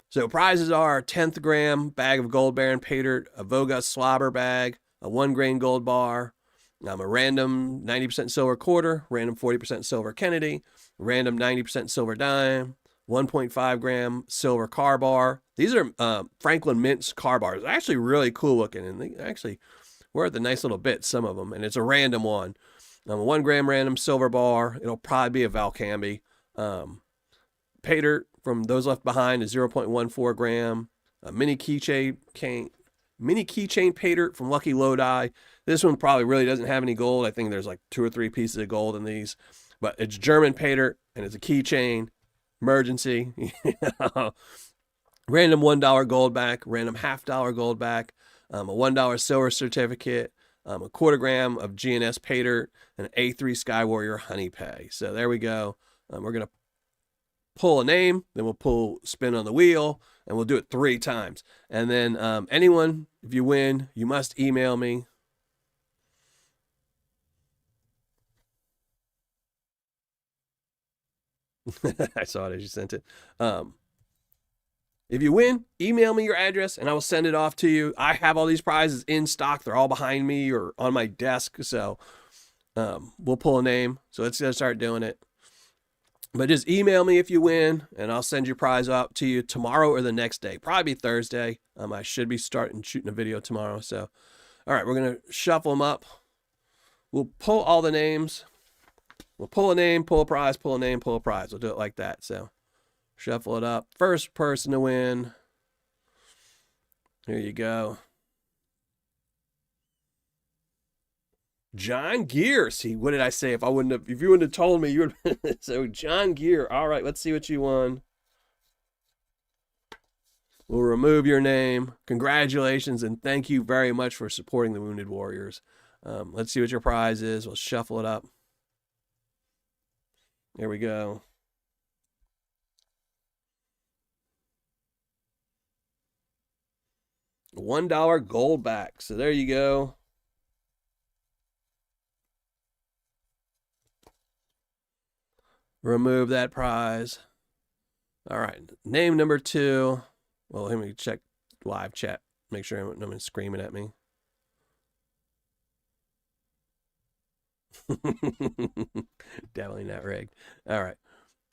So prizes are a 10th gram bag of Gold Baron Paydirt, a Voga slobber bag, a 1 grain gold bar, a random 90% silver quarter, random 40% silver Kennedy, random 90% silver dime, 1.5 gram silver car bar. These are Franklin Mint's car bars. They're actually really cool looking, and they actually worth a nice little bit, some of them, and it's a random one. A 1 gram random silver bar. It'll probably be a Valcambi. Paydirt from Those Left Behind is 0.14 gram. A mini keychain Paydirt from Lucky Lodi. This one probably really doesn't have any gold. I think there's like 2 or 3 pieces of gold in these, but it's German Paydirt and it's a keychain. Emergency. Random $1 gold back, random $half gold back, a $1 silver certificate, a 1/4 gram of GNS Paydirt, and an A3 Sky Warrior Honey Pay. So there we go. We're going to pull a name, then we'll spin on the wheel, and we'll do it 3 times. And then anyone, if you win, you must email me. I saw it as you sent it. If you win, email me your address and I will send it off to you. I have all these prizes in stock. They're all behind me or on my desk. So we'll pull a name. So let's just start doing it. But just email me if you win, and I'll send your prize out to you tomorrow or the next day. Probably Thursday. I should be shooting a video tomorrow. So, all right, we're going to shuffle them up. We'll pull all the names. We'll pull a name, pull a prize, pull a name, pull a prize. We'll do it like that. So shuffle it up. First person to win. Here you go. John Gear. See, what did I say? If you wouldn't have told me, you would. So John Gear. All right, let's see what you won. We'll remove your name. Congratulations, and thank you very much for supporting the Wounded Warriors. Let's see what your prize is. We'll shuffle it up. There we go. $1 gold back. So there you go. Remove that prize. All right. Name number 2. Well, let me check live chat. Make sure no one's screaming at me. Definitely not rigged. All right.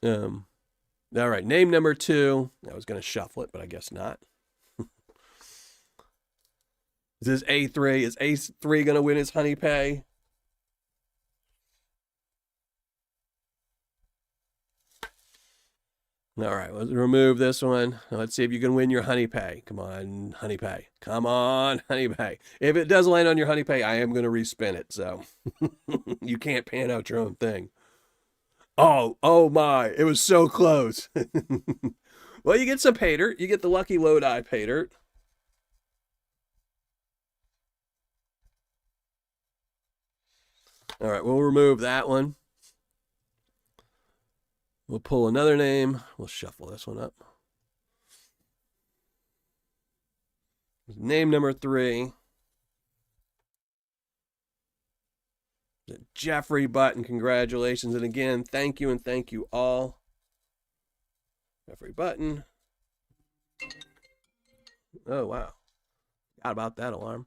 All right. Name number 2. I was going to shuffle it, but I guess not. Is this A3? Is A3 going to win his honey pay? All right, let's remove this one. Let's see if you can win your honey pay. Come on, honey pay. Come on, honey pay. If it does land on your honey pay, I am going to respin it. So you can't pan out your own thing. Oh my, it was so close. Well, you get some Paydirt. You get the Lucky Lodi Paydirt. All right, we'll remove that one. We'll pull another name. We'll shuffle this one up. Name number 3. Jeffrey Button. Congratulations. And again, thank you, and thank you all. Jeffrey Button. Oh, wow. Forgot about that alarm.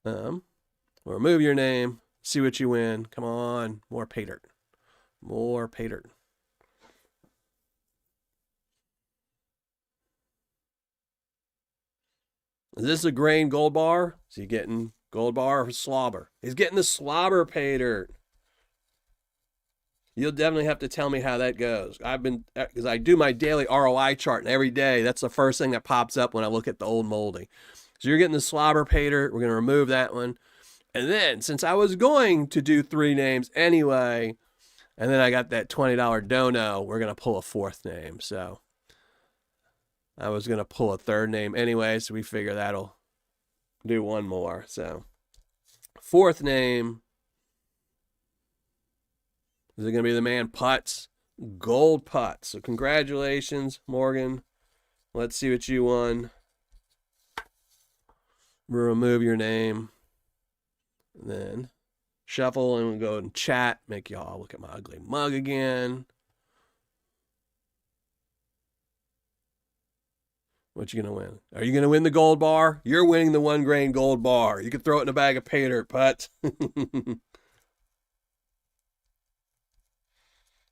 We'll remove your name. See what you win. Come on. More Paydirt. More Paydirt. Is this a grain gold bar? Is he getting gold bar or slobber? He's getting the slobber Paydirt. You'll definitely have to tell me how that goes. Because I do my daily ROI chart, and every day that's the first thing that pops up when I look at the old moldy. So you're getting the slobber Paydirt. We're going to remove that one. And then, since I was going to do 3 names anyway, and then I got that $20 dono, we're going to pull a 4th name. So I was going to pull a third name anyway, so we figure that'll do one more. So, fourth name is it going to be the man Putts, Gold Putts. So, congratulations, Morgan. Let's see what you won. Remove your name. And then shuffle, and we'll go and chat. Make y'all look at my ugly mug again. What you gonna win? Are you gonna win the gold bar? You're winning the 1 grain gold bar. You can throw it in a bag of Paydirt, Putts.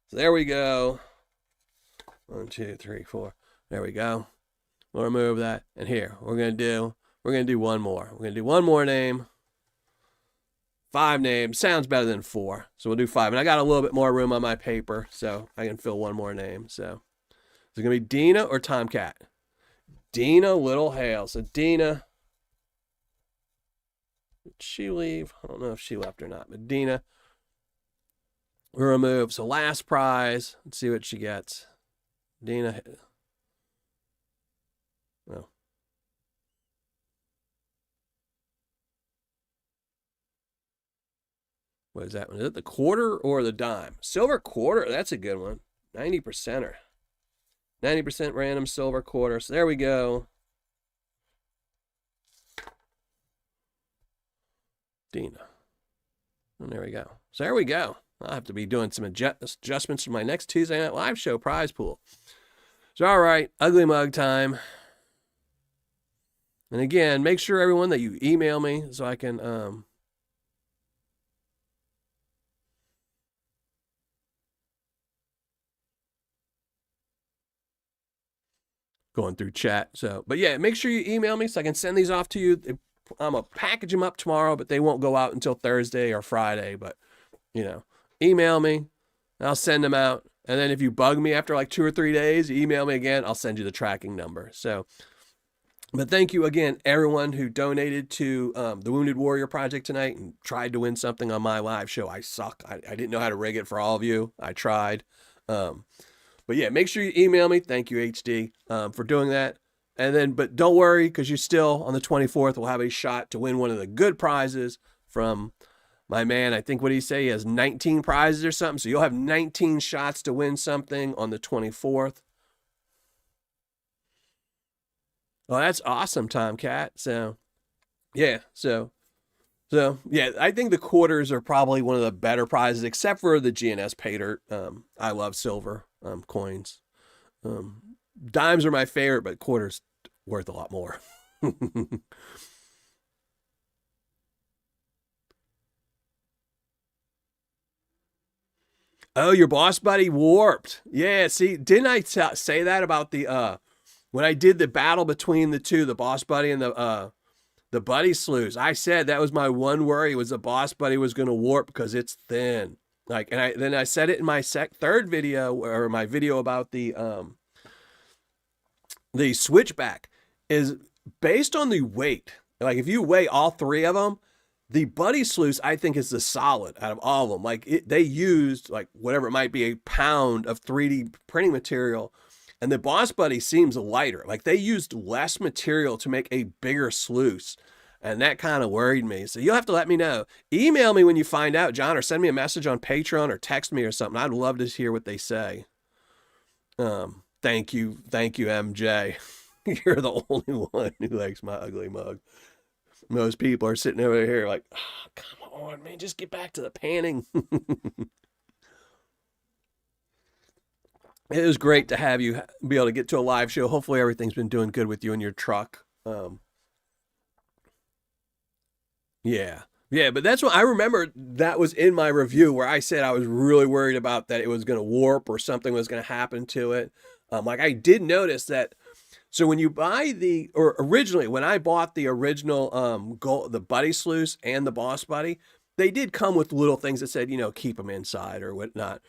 So there we go. 1, 2, 3, 4. There we go. We'll remove that. And here, we're gonna do one more. We're gonna do one more name. 5 names. Sounds better than 4. So we'll do 5. And I got a little bit more room on my paper, so I can fill one more name. So is it gonna be Dina or Tomcat? Dina Little Hale. So Dina, did she leave? I don't know if she left or not, but Dina, we'll remove. So last prize. Let's see what she gets. Dina. Well, what is that one? Is it the quarter or the dime? Silver quarter. That's a good one. 90%er. 90% random silver quarter. So there we go. Dina. And there we go. So there we go. I'll have to be doing some adjustments for my next Tuesday Night Live show prize pool. So all right, ugly mug time. And again, make sure everyone that you email me so I can going through chat. So, but yeah, make sure you email me so I can send these off to you. I'm gonna package them up tomorrow, but they won't go out until Thursday or Friday. But you know, email me, I'll send them out. And then if you bug me after like 2 or 3 days, you email me again, I'll send you the tracking number. So, but thank you again, everyone who donated to the Wounded Warrior Project tonight and tried to win something on my live show. I suck. I didn't know how to rig it for all of you. I tried. But yeah, make sure you email me. Thank you, HD, for doing that. And then, but don't worry, because you still, on the 24th, will have a shot to win one of the good prizes from my man. I think, what did he say? He has 19 prizes or something. So you'll have 19 shots to win something on the 24th. Oh, that's awesome, Tomcat. So, yeah. So yeah, I think the quarters are probably one of the better prizes, except for the GNS Paydirt. I love silver coins. Dimes are my favorite, but quarters worth a lot more. Oh, your boss buddy warped. Yeah, see, didn't I say that about the when I did the battle between the two, the boss buddy and the buddy slews? I said that was my one worry, was the boss buddy was going to warp because it's thin. Like, and then I said it in my third video, or my video about the switchback, is based on the weight. Like, if you weigh all 3 of them, the buddy sluice, I think, is the solid out of all of them. Like, they used, like, whatever it might be, a pound of 3D printing material. And the boss buddy seems lighter. Like, they used less material to make a bigger sluice. And that kind of worried me. So you'll have to let me know. Email me when you find out, John, or send me a message on Patreon or text me or something. I'd love to hear what they say. Thank you, MJ. You're the only one who likes my ugly mug. Most people are sitting over here like, oh, come on, man, just get back to the panning. It was great to have you be able to get to a live show. Hopefully everything's been doing good with you and your truck. Yeah, but that's what I remember. That was in my review where I said I was really worried about that it was going to warp or something was going to happen to it. Like, I did notice that. So when you buy originally, when I bought the original the buddy sluice and the boss buddy, they did come with little things that said, keep them inside or whatnot.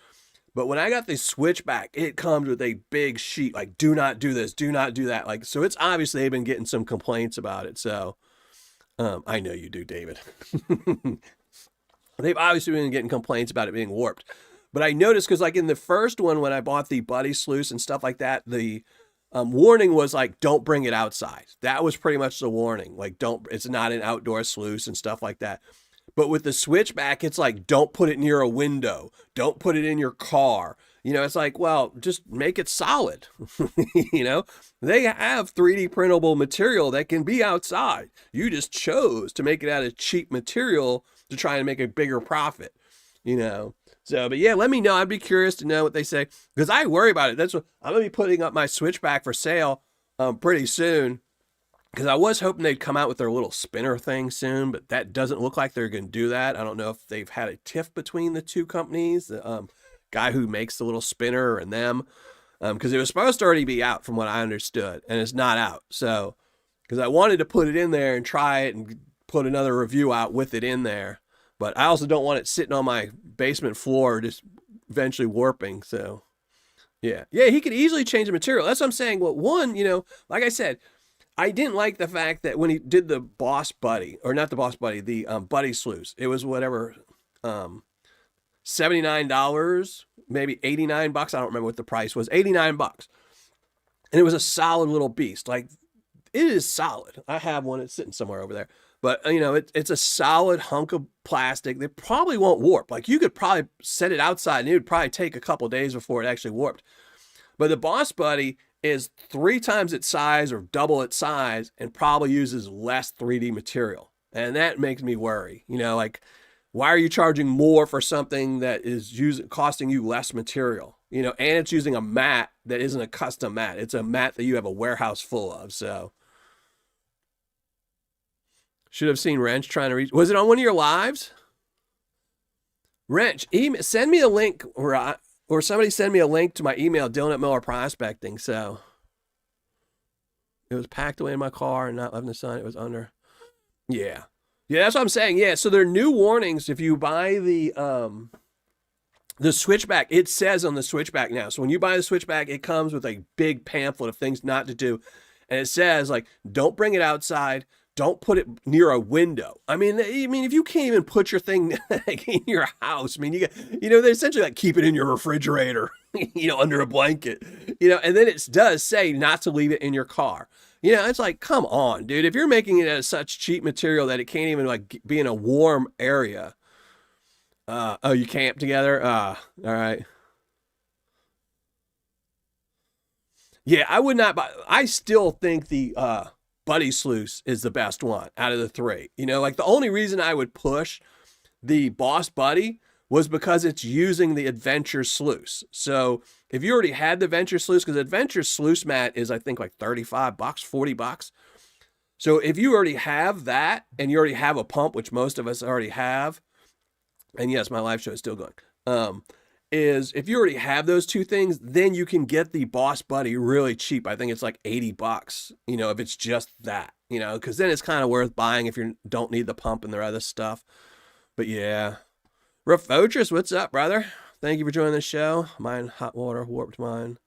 But when I got the switchback, it comes with a big sheet, like, do not do this, do not do that. Like, so it's obviously they've been getting some complaints about it. So I know you do, David. They've obviously been getting complaints about it being warped. But I noticed, because like in the first one, when I bought the buddy sluice and stuff like that, the warning was like, don't bring it outside. That was pretty much the warning. Like, it's not an outdoor sluice and stuff like that. But with the switchback, it's like, don't put it near a window. Don't put it in your car. It's like, well, just make it solid. They have 3D printable material that can be outside. You just chose to make it out of cheap material to try and make a bigger profit, So, but yeah, let me know. I'd be curious to know what they say, because I worry about it. That's what I'm going to be putting up my switchback for sale pretty soon, because I was hoping they'd come out with their little spinner thing soon, but that doesn't look like they're going to do that. I don't know if they've had a tiff between the two companies, the guy who makes the little spinner and them, because it was supposed to already be out from what I understood, and it's not out. So, because I wanted to put it in there and try it and put another review out with it in there. But I also don't want it sitting on my basement floor, just eventually warping. So, yeah, he could easily change the material. That's what I'm saying. Well, one, like I said, I didn't like the fact that when he did the Boss Buddy, or not the Boss Buddy, the Buddy Sluice, it was whatever, $79, maybe $89. I don't remember what the price was. $89, and it was a solid little beast. Like, it is solid. I have one. It's sitting somewhere over there. But, it's a solid hunk of plastic that probably won't warp. Like, you could probably set it outside and it would probably take a couple days before it actually warped. But the Boss Buddy is 3 times its size or double its size and probably uses less 3D material. And that makes me worry. Like, why are you charging more for something that is costing you less material? And it's using a mat that isn't a custom mat. It's a mat that you have a warehouse full of. So, should have seen Wrench trying to reach. Was it on one of your lives? Wrench, send me a link, or somebody send me a link to my email, Dylan@Miller Prospecting. So, it was packed away in my car and not left in the sun. It was under. Yeah, that's what I'm saying. Yeah, so there are new warnings if you buy the switchback. It says on the switchback now. So when you buy the switchback, it comes with a big pamphlet of things not to do, and it says like, don't bring it outside. Don't put it near a window. I mean, if you can't even put your thing in your house, they essentially like keep it in your refrigerator, under a blanket, and then it does say not to leave it in your car. It's like, come on, dude. If you're making it out of such cheap material that it can't even like be in a warm area. You camp together? All right. Yeah, I would not buy. I still think the Buddy Sluice is the best one out of the 3. Like the only reason I would push the Boss Buddy was because it's using the Adventure Sluice. So if you already had the Adventure Sluice, because Adventure Sluice mat is, I think, like $35, $40. So if you already have that and you already have a pump, which most of us already have, and yes, my live show is still going, is if you already have those 2 things, then you can get the Boss Buddy really cheap. I think it's like $80, if it's just that, because then it's kind of worth buying if you don't need the pump and their other stuff. But yeah. Rafotris, what's up, brother? Thank you for joining the show. Mine, hot water, warped mine.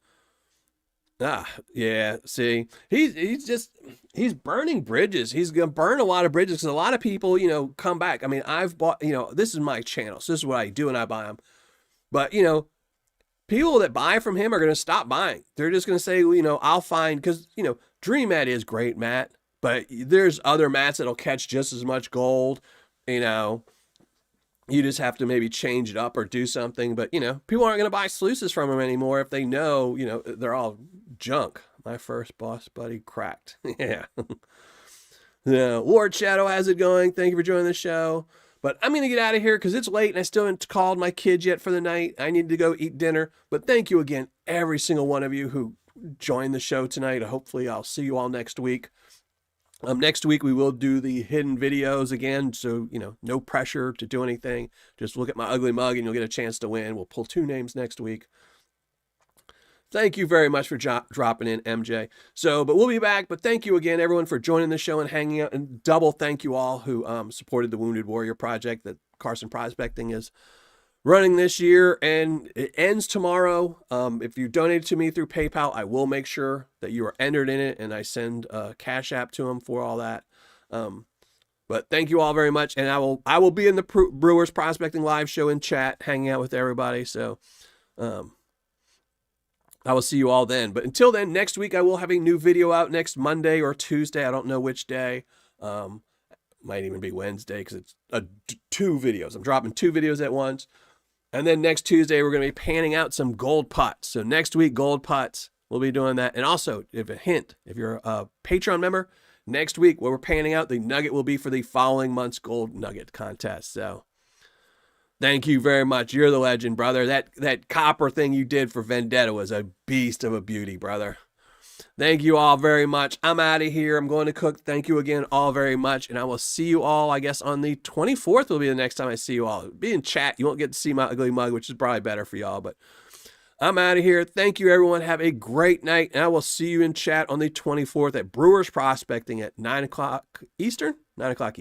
Yeah, see, he's burning bridges. He's going to burn a lot of bridges because a lot of people, come back. I mean, I've bought, this is my channel, so this is what I do and I buy them. But, people that buy from him are going to stop buying. They're just going to say, I'll find, because, Dream Mat is great, Matt, but there's other mats that'll catch just as much gold. You just have to maybe change it up or do something. But, people aren't going to buy sluices from him anymore if they know, they're all junk. My first Boss Buddy cracked. Yeah. Yeah. Lord Shadow, how's it going? Thank you for joining the show. But I'm going to get out of here because it's late and I still haven't called my kids yet for the night. I need to go eat dinner. But thank you again, every single one of you who joined the show tonight. Hopefully I'll see you all next week. Next week we will do the hidden videos again. So, no pressure to do anything. Just look at my ugly mug and you'll get a chance to win. We'll pull 2 names next week. Thank you very much for dropping in, MJ. But we'll be back. But thank you again, everyone, for joining the show and hanging out. And double thank you all who supported the Wounded Warrior Project that Carson Prospecting is running this year. And it ends tomorrow. If you donate to me through PayPal, I will make sure that you are entered in it. And I send a Cash App to them for all that. But thank you all very much. And I will be in the Brewers Prospecting live show in chat, hanging out with everybody. So, I will see you all then. But until then, next week I will have a new video out next Monday or Tuesday. I don't know which day. Might even be Wednesday because it's 2 videos. I'm dropping 2 videos at once. And then next Tuesday, we're going to be panning out some gold putts. So next week, gold putts, we'll be doing that. And also, if you're a Patreon member, next week, what we're panning out, the nugget will be for the following month's gold nugget contest. So thank you very much. You're the legend, brother. That copper thing you did for Vendetta was a beast of a beauty, brother. Thank you all very much. I'm out of here. I'm going to cook. Thank you again all very much. And I will see you all, I guess, on the 24th will be the next time I see you all. Be in chat. You won't get to see my ugly mug, which is probably better for y'all. But I'm out of here. Thank you, everyone. Have a great night. And I will see you in chat on the 24th at Brewers Prospecting at 9 o'clock Eastern. 9 o'clock Eastern.